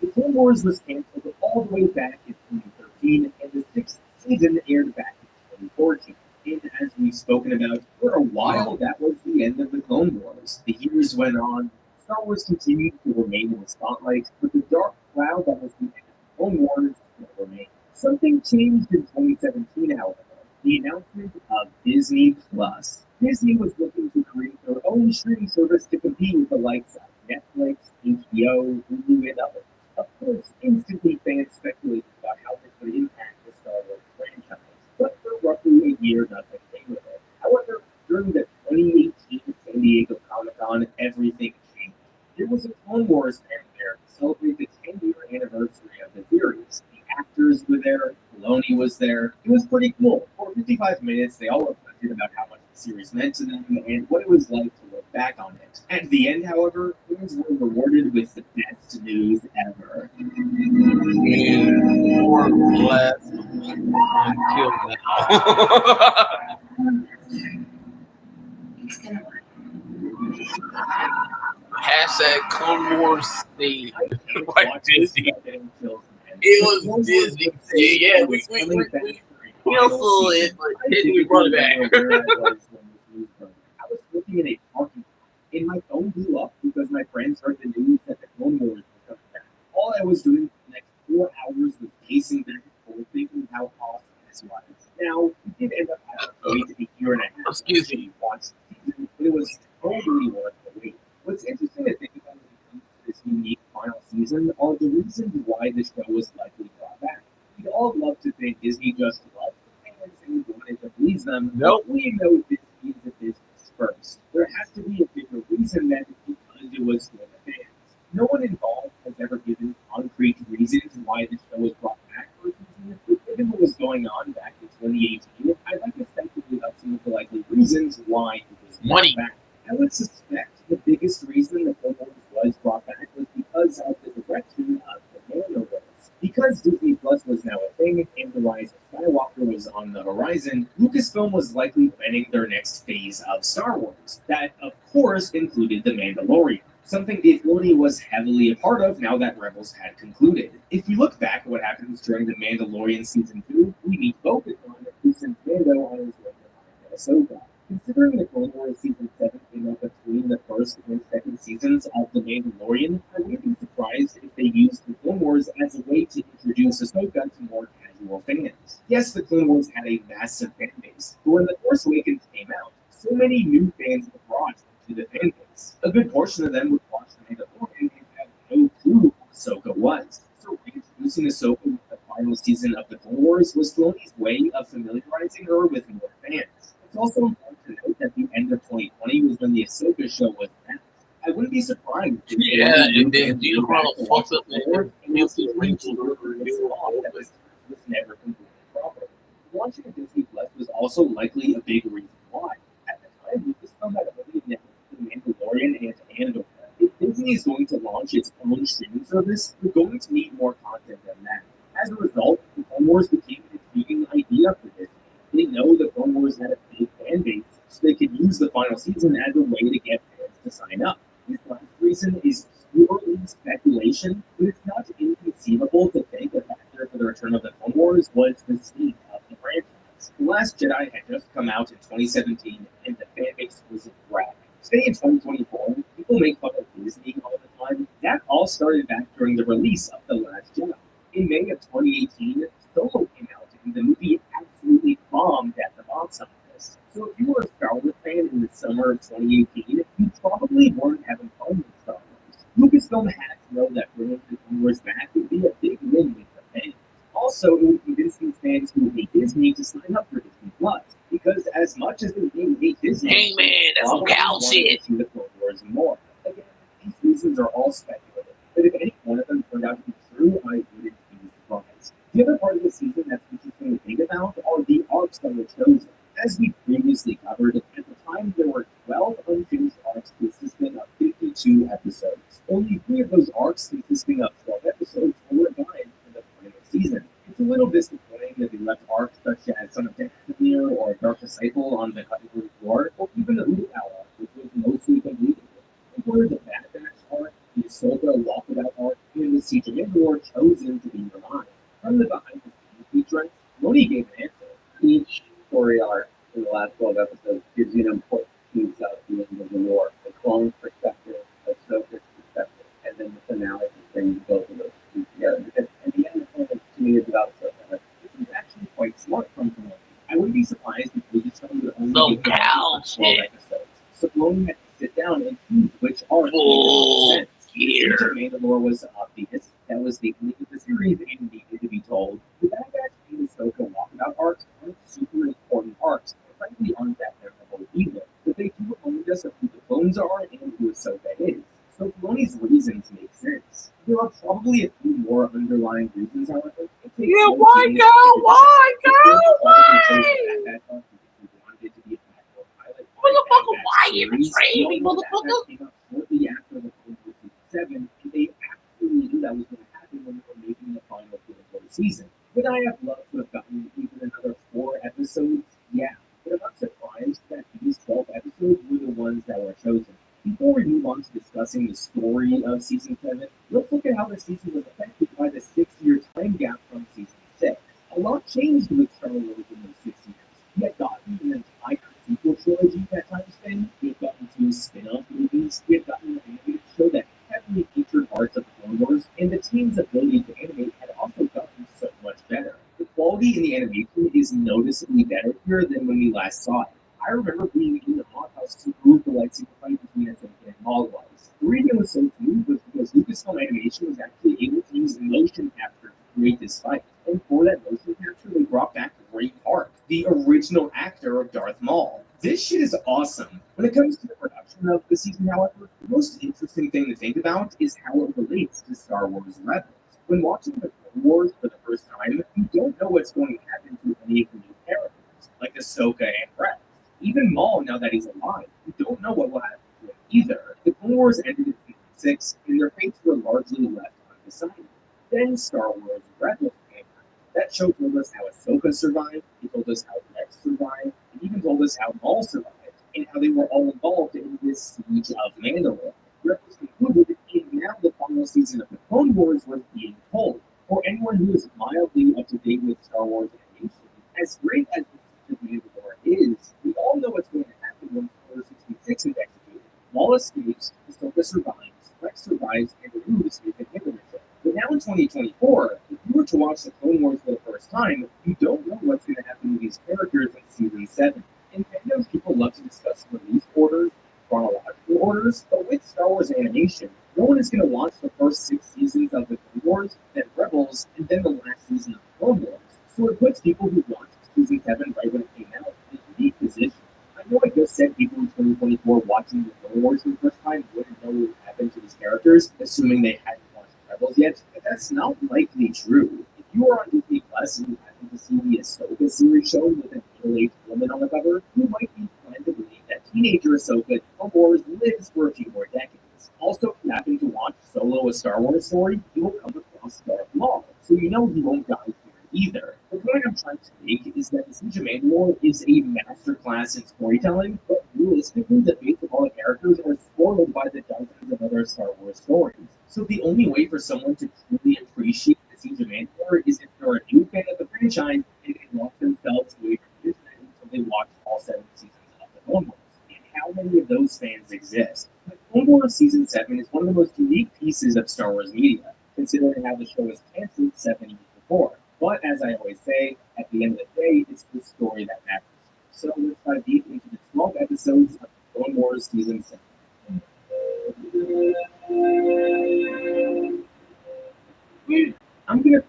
[SPEAKER 9] The Clone Wars was canceled all the way back in 2013, and the 6th season aired back in 2014. And as we've spoken about, for a while, that was the end of the Clone Wars. The years went on, Star Wars continued to remain in the spotlight, but the dark cloud that was the end of the Clone Wars still remained. Something changed in 2017, however. The announcement of Disney Plus. Disney was looking to create their own streaming service to compete with the likes of Netflix, HBO, Hulu, and others. Of course, instantly fans speculated about how this would impact the Star Wars franchise, but for roughly a year, nothing came with it. However, during the 2018 San Diego Comic-Con, everything changed. There was a Clone Wars fan there to celebrate the 10-year anniversary of the series. The actors were there, Filoni was there. It was pretty cool. For 55 minutes, they all reflected about how much the series meant to them and what it was like to look back on it. At the end, however, fans were rewarded with the best news ever.
[SPEAKER 2] More blessed until now.
[SPEAKER 8] It's gonna work.
[SPEAKER 2] Hashtag Clone Wars stayed like Disney. It was Disney. Yeah, we canceled it, but Disney brought it back.
[SPEAKER 9] I was looking at a parking lot, and my phone blew up because my friends heard the news that the Clone Wars were coming back. All I was doing for the next 4 hours was pacing back and forth, thinking how awesome this was. Now, we did end up having to wait a year and a half.
[SPEAKER 2] Excuse me.
[SPEAKER 9] Watch the season, but it was totally worth the wait. What's interesting to think about when it comes to this unique final season season are the reasons why the show was likely brought back. We'd all love to think Disney just loved the fans and wanted to please them.
[SPEAKER 2] Nope.
[SPEAKER 9] But we know Disney is a business first. There has to be a bigger reason than because it was for the fans. No one involved has ever given concrete reasons why the show was brought back for a season. But given what was going on back in 2018, I'd like to speculate about some of the likely reasons why it was brought
[SPEAKER 2] Money.
[SPEAKER 9] back. I would suspect the biggest reason the Clone Wars was brought back was because of the direction of the Mandalorians. Because Disney Plus was now a thing and the rise of Skywalker was on the horizon, Lucasfilm was likely planning their next phase of Star Wars. That, of course, included The Mandalorian, something Dave Filoni was heavily a part of now that Rebels had concluded. If we look back at what happens during The Mandalorian Season 2, we meet Bo-Katan who sends Mando on his way to find Ahsoka. Considering the Clone Wars Season 7 came out between the first and second seasons of The Mandalorian, I wouldn't be surprised if they used the Clone Wars as a way to introduce Ahsoka to more casual fans. Yes, the Clone Wars had a massive fan base, but when The Force Awakens came out, so many new fans were brought into the fan base. A good portion of them would watch The Mandalorian and have no clue who Ahsoka was. So reintroducing Ahsoka with the final season of the Clone Wars was Filoni's way of familiarizing her with more fans. It's also important to note that the end of 2020 was when the Ahsoka show was announced. I wouldn't be surprised if
[SPEAKER 2] Yeah, and then
[SPEAKER 9] Jesus
[SPEAKER 2] Ronald fucks up
[SPEAKER 9] the
[SPEAKER 2] and Nancy Rachel
[SPEAKER 9] was never completed properly. Launching a Disney Plus was also likely a big reason why. At the time, Lucasfilm had only announced The Mandalorian and Andor. If Disney is going to launch its own streaming service, we're going to need more content than that. As a result, the Clone Wars became an intriguing idea for Disney. They know the Clone Wars had a big fan base, so they could use the final season as a way to get fans to sign up. This last reason is purely speculation, but it's not inconceivable to think a factor for the return of the Clone Wars was the speed of the franchise. The Last Jedi had just come out in 2017, and the fan base was a wreck. Today in 2024, people make fun of Disney all the time. That all started back during the release of The Last Jedi. In May of 2018, Solo came out, and the movie absolutely bombed at the box office. So if you were a Star Wars fan in the summer of 2018, you probably weren't having fun with Star Wars. Lucasfilm had to know that bringing the Clone Wars back would be a big win with the fans. Also, it would convince these fans who hate Disney to sign up for Disney Plus, because as much as they hate Disney,
[SPEAKER 2] hey man, that's some cow shit.
[SPEAKER 9] See the Clone Wars more. Again, these reasons are all speculative, but if any one of them turned out to be true, I wouldn't be surprised. The other part of the season that's interesting to think about are the arcs that were chosen. As we previously covered, at the time there were 12 unfinished arcs consisting of 52 episodes. Only 3 of those arcs consisting of 12 episodes were revised for the final season. It's a little disappointing that they left arcs such as Son of Dathomir or Dark Disciple on the cutting room floor, or even the Udoka arc, which was mostly completed. Or the Bad Batch arc, the Ahsoka Walkabout arc, and the Siege of Mandalore chosen to be revised. From the behind-the-scenes featurette, Moni gave an answer.
[SPEAKER 6] Each story arc in the last 12 episodes gives you an important piece out the end of the war. The clone's perspective, Ahsoka's perspective, and then the finale that brings both of those two together. Because at the end of the to me is about Ahsoka. This is actually quite smart from Filoni. I wouldn't be surprised if Lucasfilm would only give out 12 episodes. So Filoni had to sit down and choose which arc made sense. Siege of Mandalore was obvious. That was the end of the series and needed to be told. The Bad Batch and Ahsoka Walkabout arcs aren't super important arcs, and frankly aren't that memorable either. But they do remind us of who the clones are and who Ahsoka is. So Filoni's reasons make sense. There are probably a few more underlying reasons, however.
[SPEAKER 2] Yeah, why go? Why go? Why? Motherfucker, why you betrayed me, motherfucker?
[SPEAKER 9] Shortly after the Clone Wars Season 7, and they absolutely knew that was going to happen when they were making the final Clone Wars season. Would I have loved to have gotten even another 4 episodes? Yeah, but I'm not surprised that these 12 episodes were the ones that were chosen. Before we move on to discussing the story of Season 7, let's look at how the season was affected by the 6-year time gap from Season 6. A lot changed with Star Wars in those 6 years. We had gotten an entire sequel trilogy that time span. We had gotten 2 spin-off movies. We had gotten an animated show that heavily featured parts of the Clone Wars, and the team's ability to animate had also gotten so much better. The quality in the animation is noticeably better here than when we last saw it. I remember being in the hothouse to prove the lightsaber fight between Ahsoka and Maul was. The reason it was so smooth was because Lucasfilm Animation was actually able to use motion capture to create this fight. And for that motion capture, they brought back Ray Park, the original actor of Darth Maul. This shit is awesome. When it comes to the production of the season, however, the most interesting thing to think about is how it relates to Star Wars Rebels. When watching the Clone Wars for the first time, you don't know what's going to happen to any of the new characters, like Ahsoka and Rex. Even Maul, now that he's alive, you don't know what will happen to him either. The Clone Wars ended in season 6, and their fates were largely left undecided. Then Star Wars Rebels came out. That show told us how Ahsoka survived, it told us how Rex survived, and even told us how Maul survived, and how they were all involved in this siege of Mandalore. Rebels concluded, and now the final season of the Clone Wars was being told. For anyone who is mildly up to date with Star Wars animation, as great as the siege of Mandalore is, we all know what's going to happen when Order 66 is executed. Maul escapes, Ahsoka survives, Rex survives, and the Rude escape inhibitor. But now in 2024, if you were to watch the Clone Wars for the first time, you don't know what's going to happen to these characters in Season 7. In fandoms, people love to discuss release orders, chronological orders, but with Star Wars animation, no one is going to watch the first 6 seasons of the Clone Wars, then Rebels, and then the last season of the Clone Wars. So it puts people who watched Season 7 right when it came out in a unique position. I know I just said people in 2024 watching the Clone Wars for the first time wouldn't know what would happen to these characters, assuming they hadn't watched Rebels yet, but that's not likely true. If you are on Disney Plus and you happen to see the Ahsoka series show with a middle-aged woman on the cover, you might be inclined to believe that teenager Ahsoka in Clone Wars lives for a few more decades. Also, if you happen to watch Solo: A Star Wars Story, you will come across Darth Maul, so you know he won't die here either. The point I'm trying to make is that the Siege of Mandalore is a masterclass in storytelling, but realistically, the fates of all the characters are spoiled by the dozens of other Star Wars stories. So the only way for someone to truly appreciate the Siege of Mandalore is if they're a new fan of the franchise and they lost themselves away from Disney until they watched all 7 seasons of the Clone Wars. And how many of those fans exist? The Clone Wars Season 7 is one of the most unique pieces of Star Wars media, considering how the show was canceled 7 years before. But as I always say, at the end of the day, it's the story that matters. So let's dive deep into the 12 episodes of the Clone Wars Season 7. I'm gonna.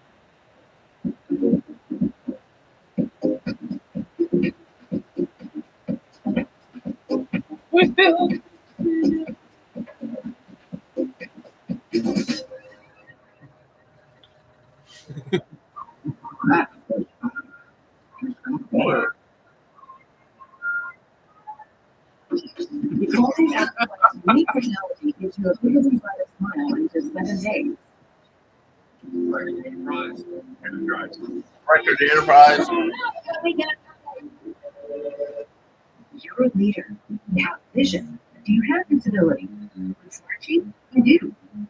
[SPEAKER 8] Recalling Afterlife's unique personality gives you a visibly brighter smile in just 7 days.
[SPEAKER 2] Right to the Enterprise.
[SPEAKER 8] You're a leader. You have vision. Do you have visibility? With Smarty, you do.
[SPEAKER 9] I'm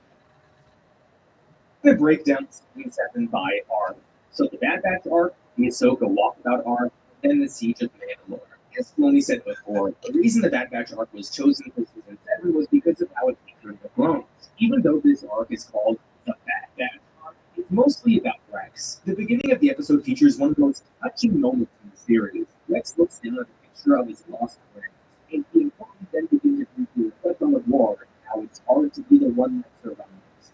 [SPEAKER 9] going to break down Season 7 by arc. So the Bad Batch arc, the Ahsoka walkabout arc, and then the Siege of Mandalore. As Filoni said before, the reason the Bad Batch arc was chosen for Season 7 was because of how it featured the clones. Even though this arc is called the Bad Batch arc, it's mostly about Rex. The beginning of the episode features one of the most touching moments in the series. Rex looks down at the picture of his lost friends, and he importantly then begins to reflect on the war and how it's hard to be the one that survives.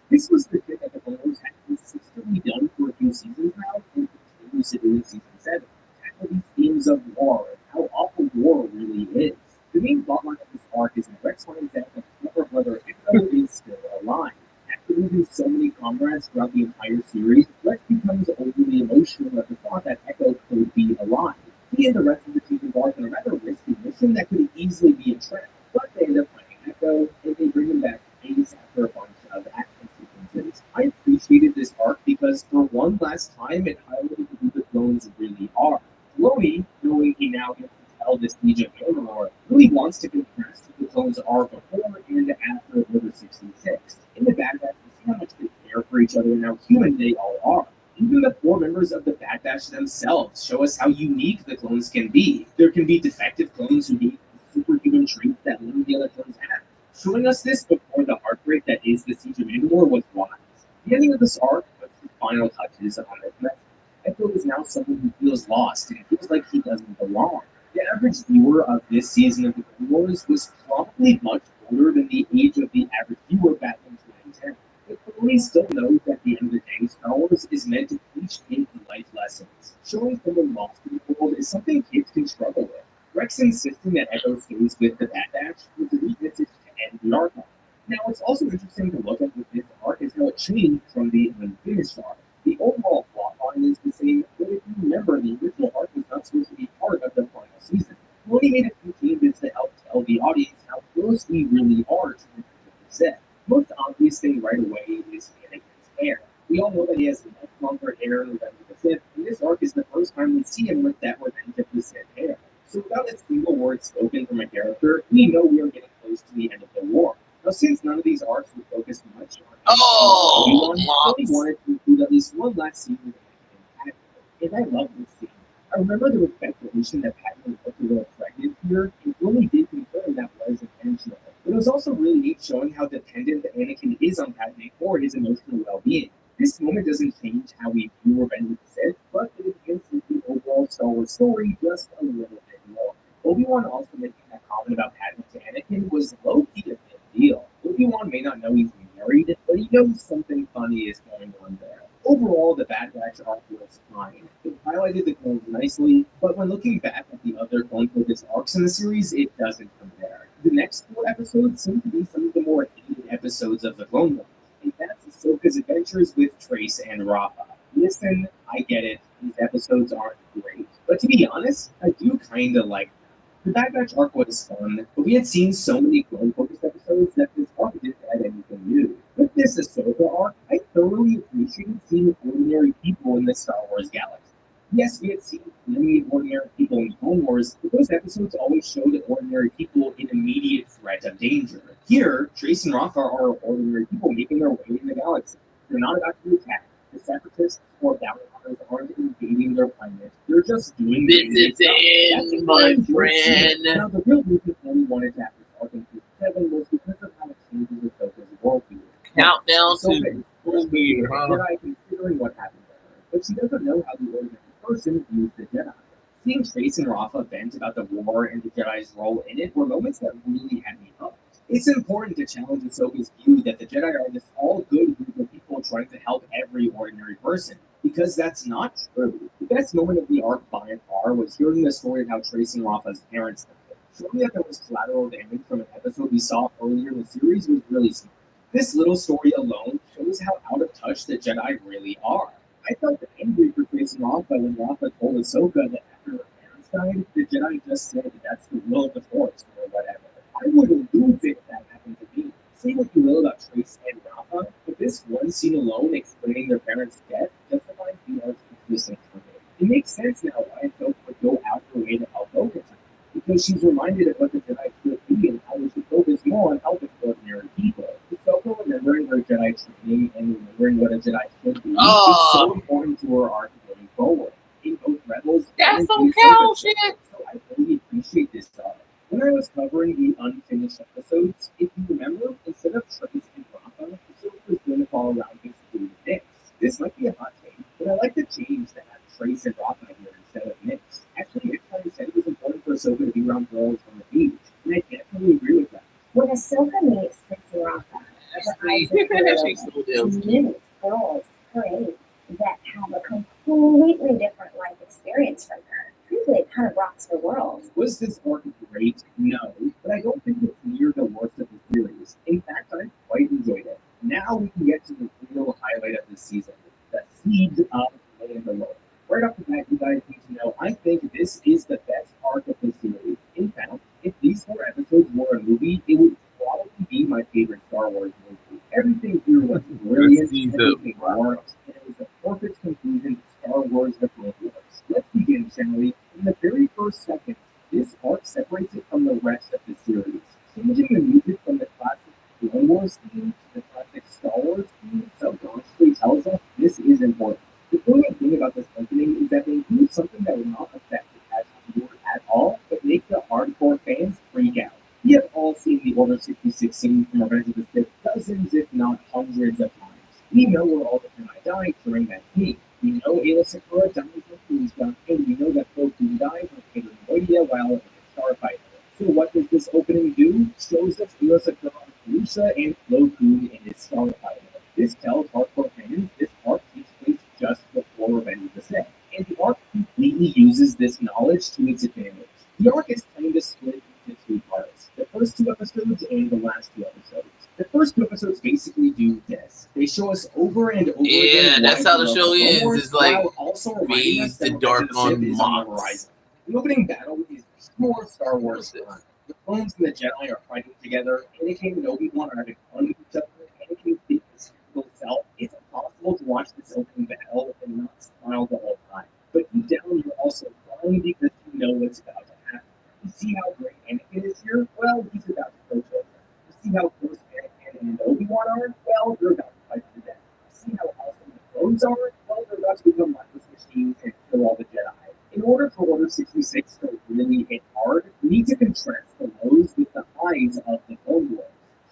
[SPEAKER 9] This was the thing that the Clone had consistently done for a few seasons now, and continues to do in Season 7. Tackle these themes of war and how awful war really is. The main plotline of this arc is that Rex finds out that his younger brother Echo is still alive. After losing so many comrades throughout the entire series, Rex becomes overly emotional at the thought that Echo could be alive. He and the rest of the team embark on a rather risky mission that could easily be a trap, but they end up finding Echo, and they bring him back days after a bunch of action sequences. I appreciated this arc because for one last time it highlighted who the clones really are. Filoni, knowing he now gets to tell this Siege of Mandalore, really wants to contrast who the clones are before and after Order 66. In the Bad Batch, we see how much they care for each other and how human they all are. Even the 4 members of the Bad Batch themselves show us how unique the clones can be. There can be defective clones who need superhuman traits that none of the other clones have. Showing us this before the heartbreak that is the Siege of Mandalore was wise. The ending of this arc puts the final touches on this message. Echo is now someone who feels lost and feels like he doesn't belong. The average viewer of this season of the Clone Wars was probably much older than the age of the average viewer back in 2010. Disney still knows that at the end of the day, Star Wars is meant to teach kids life lessons. Showing someone lost in the world is something kids can struggle with. Rex insisting that Echo stays with the Bad Batch was a weak message to end the arc. Now, it's also interesting to look at with this arc is how it changed from the unfinished arc. The overall plot line is the same, but if you remember, the original arc was not supposed to be part of the final season. We only made a few changes to help tell the audience how close we really are to the set. Most obvious thing right away is Anakin's hair. We all know that he has much longer hair than the Sith, and this arc is the first time we see him with that Revenge of the Sith hair. So without a single word spoken from a character, we know we are getting close to the end of the war. Now, since none of these arcs were focused much on we wanted to include at least one last scene with Anakin and Padme. And I love this scene. I remember there was speculation that Padme looked a little pregnant here, and really did confirm that was intentional. But it was also really neat showing how dependent Anakin is on Padme for his emotional well-being. This moment doesn't change how we view Revenge of the Sith, but it enhances the overall Star Wars story just a little bit more. Obi-Wan also making that comment about Padme to Anakin was low-key a big deal. Obi-Wan may not know he's married, but he knows something funny is going on there. Overall, the Bad Batch arc was fine. It highlighted the clones nicely, but when looking back at the other clone-focused arcs in the series, it doesn't compare. The next 4 episodes seem to be some of the more hated episodes of the Clone Wars, and that's Ahsoka's adventures with Trace and Rafa. Listen, I get it, these episodes aren't great, but to be honest, I do kinda like them. The Bad Batch arc was fun, but we had seen so many clone-focused episodes that this arc didn't add anything new. With this Ahsoka arc, I thoroughly appreciated seeing ordinary people in the Star Wars galaxy. Yes, we had seen many ordinary people in Clone Wars, but those episodes always showed ordinary people in immediate threat of danger. Here, Trace and Rafa are ordinary people making their way in the galaxy. They're not about to attack. The Separatists or bounty hunters aren't invading their planet. They're just doing
[SPEAKER 2] this is it, my friend.
[SPEAKER 9] Now, the real reason we wanted to have this arc in Season 7 was because of how it changes with Ahsoka's worldview.
[SPEAKER 2] Countdown to
[SPEAKER 9] Jedi considering what happened to her, but she doesn't know how the ordinary person views the Jedi. Seeing Trace and Rafa vent about the war and the Jedi's role in it were moments that really had me hooked. It's important to challenge Ahsoka's view that the Jedi are this all-good group of people trying to help every ordinary person, because that's not true. The best moment of the arc by far was hearing the story of how Trace and Rafa's parents lived. Showing that there was collateral damage from an episode we saw earlier in the series was really smart. This little story alone shows how out of touch the Jedi really are. I felt angry for Trace and Rafa when Rafa told Ahsoka that after her parents died, the Jedi just said that's the will of the Force or whatever. I would lose it if that happened to me. Say what you will about Trace and Rafa, but this one scene alone explaining their parents' death justifies the arc's existence for me. It makes sense now why Ahsoka would go out her way to help Ahsoka, because she's reminded of what the Jedi should be and how we should focus more on helping ordinary people. Ahsoka remembering her Jedi training and remembering what a Jedi should be is so important to her arc going forward. In both Rebels and
[SPEAKER 2] some cow shit.
[SPEAKER 9] So I really appreciate this arc. When I was covering the unfinished episodes, if you remember, instead of Trace and Rafa, Ahsoka was going to fall around basically with Nyx. This might be a hot take, but I like the change to have Trace and Rafa here instead of Nyx. Actually, everybody said it was important for Ahsoka to be around girls on the beach, and I definitely agree with that.
[SPEAKER 11] When Ahsoka meets Trace and Rafa, mimics girls her age that have a completely different life experience from her. Truthfully, it kind of rocks her world.
[SPEAKER 9] Was this arc great? No, but I don't think it's near the worst of the series. In fact, I quite enjoyed it. Now we can get to the real highlight of the season, the Siege of Mandalore. Right off the bat, you guys need to know, I think this is the best arc of the series. In fact, if these 4 episodes were a movie, it would probably be my favorite Star Wars movie. Everything here was brilliant, everything worked, and it was the perfect conclusion to Star Wars The Clone Wars. Let's begin, shall we? In the very first second, this arc separates it from the rest of the series, changing the music from the classic Clone Wars theme to the classic Star Wars theme subconsciously tells us this is important. The brilliant thing about this opening is that they do something that will not affect the casual viewer at all, but make the hardcore fans freak out. We have all seen the Order 66 scene from Revenge of the Sith dozens, if not hundreds of times. We know where all the Jedi died during that scene. We know Ayla Secura died from Coruscant, and we know that Plo Koon died from Pedro Moya while in the Starfighter. So what does this opening do? Shows us Ayla Secura on Felucia and Plo Koon in his Starfighter. This just tells hardcore fans this arc takes place just before Revenge of the Sith, and the arc completely uses this knowledge to its advantage. The arc is kind of split into two parts: the first two episodes and the last two episodes. The first two episodes basically do this. They show us over and over again.
[SPEAKER 2] Yeah, that's how the show is.
[SPEAKER 9] Wars,
[SPEAKER 2] It's like
[SPEAKER 9] while also reminding us
[SPEAKER 2] fades
[SPEAKER 9] that
[SPEAKER 2] to dark
[SPEAKER 9] Revenge of the Sith
[SPEAKER 2] on
[SPEAKER 9] is on the
[SPEAKER 2] Mox.
[SPEAKER 9] horizon. The opening battle is pure Star Wars fun. The clones and the Jedi are fighting together. Anakin and Obi-Wan are having fun with each other. Anakin thinks his physical self. It's impossible to watch this opening battle and not smile the whole time. But deep down, you're also crying because you know what's about to happen. You see how great Anakin is here? Well, he's about to go over. You see how close Anakin and Obi-Wan are? Well, they're about to fight to death. You see how awesome the clones are? Well, they're about to become mindless machines and kill all the Jedi. In order for Order 66 to really hit hard, we need to contrast the lows with the highs of the Clone Wars.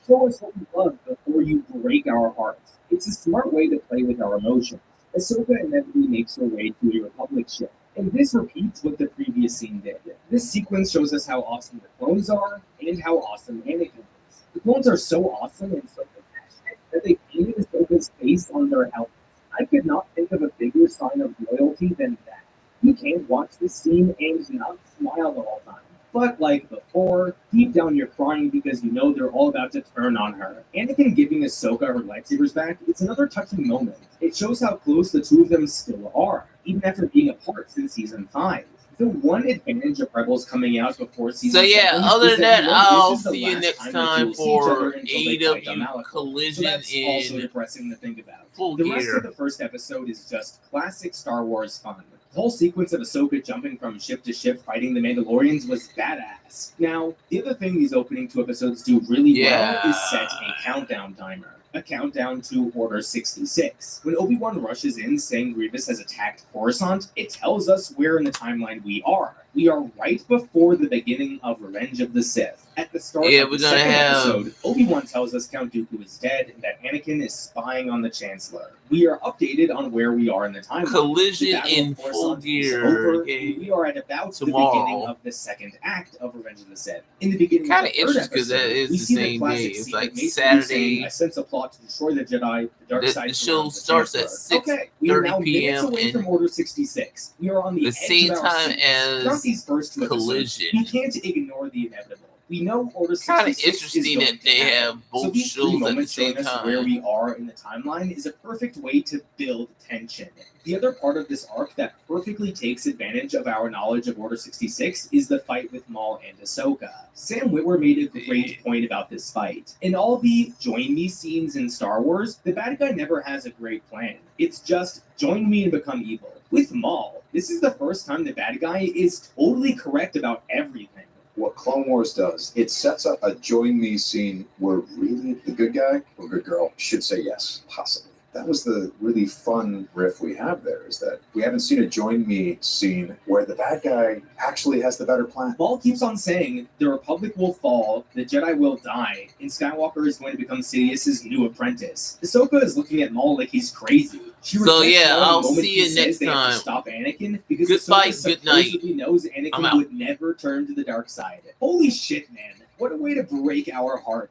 [SPEAKER 9] Show us what we love before you break our hearts. It's a smart way to play with our emotions. Ahsoka inevitably makes her way to a Republic ship, and this repeats what the previous scene did. This sequence shows us how awesome the clones are and how awesome Anakin is. The clones are so awesome and so compassionate that they painted Ahsoka's face on their helmets. I could not think of a bigger sign of loyalty than that. You can't watch this scene and not smile the whole time. But like before, deep down you're crying because you know they're all about to turn on her. Anakin giving Ahsoka her lightsabers back, it's another touching moment. It shows how close the two of them still are, even after being apart since season 5. The one advantage of Rebels coming out before season 7
[SPEAKER 2] other
[SPEAKER 9] is
[SPEAKER 2] than
[SPEAKER 9] that
[SPEAKER 2] that,
[SPEAKER 9] you know
[SPEAKER 2] I'll
[SPEAKER 9] this is the
[SPEAKER 2] see you
[SPEAKER 9] last
[SPEAKER 2] next
[SPEAKER 9] that
[SPEAKER 2] time
[SPEAKER 9] you'll see each other
[SPEAKER 2] for
[SPEAKER 9] until they fight on
[SPEAKER 2] AEW
[SPEAKER 9] Malachor.
[SPEAKER 2] Collision
[SPEAKER 9] So that's also
[SPEAKER 2] in
[SPEAKER 9] depressing to think about.
[SPEAKER 2] Full
[SPEAKER 9] The rest
[SPEAKER 2] Gear.
[SPEAKER 9] of the first episode is just classic Star Wars fun. The whole sequence of Ahsoka jumping from ship to ship fighting the Mandalorians was badass. Now, the other thing these opening two episodes do really well is set a countdown timer. A countdown to Order 66. When Obi-Wan rushes in saying Grievous has attacked Coruscant, it tells us where in the timeline we are. We are right before the beginning of Revenge of the Sith. At the start
[SPEAKER 2] Yeah,
[SPEAKER 9] of
[SPEAKER 2] we're
[SPEAKER 9] the
[SPEAKER 2] gonna
[SPEAKER 9] second
[SPEAKER 2] have-
[SPEAKER 9] episode, Obi-Wan tells us Count Dooku is dead and that Anakin is spying on the Chancellor. We are updated on where we are in the timeline.
[SPEAKER 2] Collision
[SPEAKER 9] The Battle of
[SPEAKER 2] in
[SPEAKER 9] Coruscant
[SPEAKER 2] Full
[SPEAKER 9] is
[SPEAKER 2] Gear,
[SPEAKER 9] over,
[SPEAKER 2] okay,
[SPEAKER 9] and we are at about
[SPEAKER 2] tomorrow.
[SPEAKER 9] the beginning of the second act of Revenge of the Sith. In the beginning
[SPEAKER 2] Kinda
[SPEAKER 9] of the third
[SPEAKER 2] interesting 'cause that
[SPEAKER 9] episode,
[SPEAKER 2] is
[SPEAKER 9] we
[SPEAKER 2] the
[SPEAKER 9] see
[SPEAKER 2] same
[SPEAKER 9] classic
[SPEAKER 2] day. It's
[SPEAKER 9] scene
[SPEAKER 2] like
[SPEAKER 9] of Mace Windu
[SPEAKER 2] Saturday.
[SPEAKER 9] saying, "I sense a plot to destroy the Jedi. The dark side
[SPEAKER 2] The show
[SPEAKER 9] surrounds the
[SPEAKER 2] starts at
[SPEAKER 9] Chancellor." Okay, we are
[SPEAKER 2] 6:30
[SPEAKER 9] now minutes
[SPEAKER 2] p.m.
[SPEAKER 9] away from
[SPEAKER 2] and
[SPEAKER 9] Order 66. We are on the
[SPEAKER 2] the
[SPEAKER 9] edge
[SPEAKER 2] same
[SPEAKER 9] of our
[SPEAKER 2] time
[SPEAKER 9] seats.
[SPEAKER 2] as
[SPEAKER 9] Throughout these first two episodes,
[SPEAKER 2] Collision.
[SPEAKER 9] we can't ignore the inevitable. We know Order 66
[SPEAKER 2] Kind of
[SPEAKER 9] is
[SPEAKER 2] interesting
[SPEAKER 9] going
[SPEAKER 2] that
[SPEAKER 9] to
[SPEAKER 2] they
[SPEAKER 9] happen.
[SPEAKER 2] have
[SPEAKER 9] So
[SPEAKER 2] both
[SPEAKER 9] these three
[SPEAKER 2] shows at the
[SPEAKER 9] moments
[SPEAKER 2] same
[SPEAKER 9] showing us where
[SPEAKER 2] time.
[SPEAKER 9] we are in the timeline is a perfect way to build tension. The other part of this arc that perfectly takes advantage of our knowledge of Order 66 is the fight with Maul and Ahsoka. Sam Witwer made a great point about this fight. In all the join me scenes in Star Wars, the bad guy never has a great plan. It's just join me and become evil. With Maul, this is the first time the bad guy is totally correct about everything.
[SPEAKER 13] What Clone Wars does, it sets up a join me scene where really the good guy or good girl should say yes, possibly. That was the really fun riff we have there, is that we haven't seen a join me scene where the bad guy actually has the better plan.
[SPEAKER 9] Maul keeps on saying the Republic will fall, the Jedi will die, and Skywalker is going to become Sidious's new apprentice. Ahsoka is looking at Maul like he's crazy. She
[SPEAKER 2] So,
[SPEAKER 9] rejects
[SPEAKER 2] yeah,
[SPEAKER 9] Maul the
[SPEAKER 2] I'll
[SPEAKER 9] moment
[SPEAKER 2] see
[SPEAKER 9] he
[SPEAKER 2] you
[SPEAKER 9] says
[SPEAKER 2] next
[SPEAKER 9] they have to
[SPEAKER 2] time.
[SPEAKER 9] stop Anakin because
[SPEAKER 2] Good
[SPEAKER 9] Ahsoka
[SPEAKER 2] fight, good night.
[SPEAKER 9] supposedly knows
[SPEAKER 2] I'm
[SPEAKER 9] Anakin
[SPEAKER 2] out.
[SPEAKER 9] would never turn to the dark side. Holy shit, man. What a way to break our heart.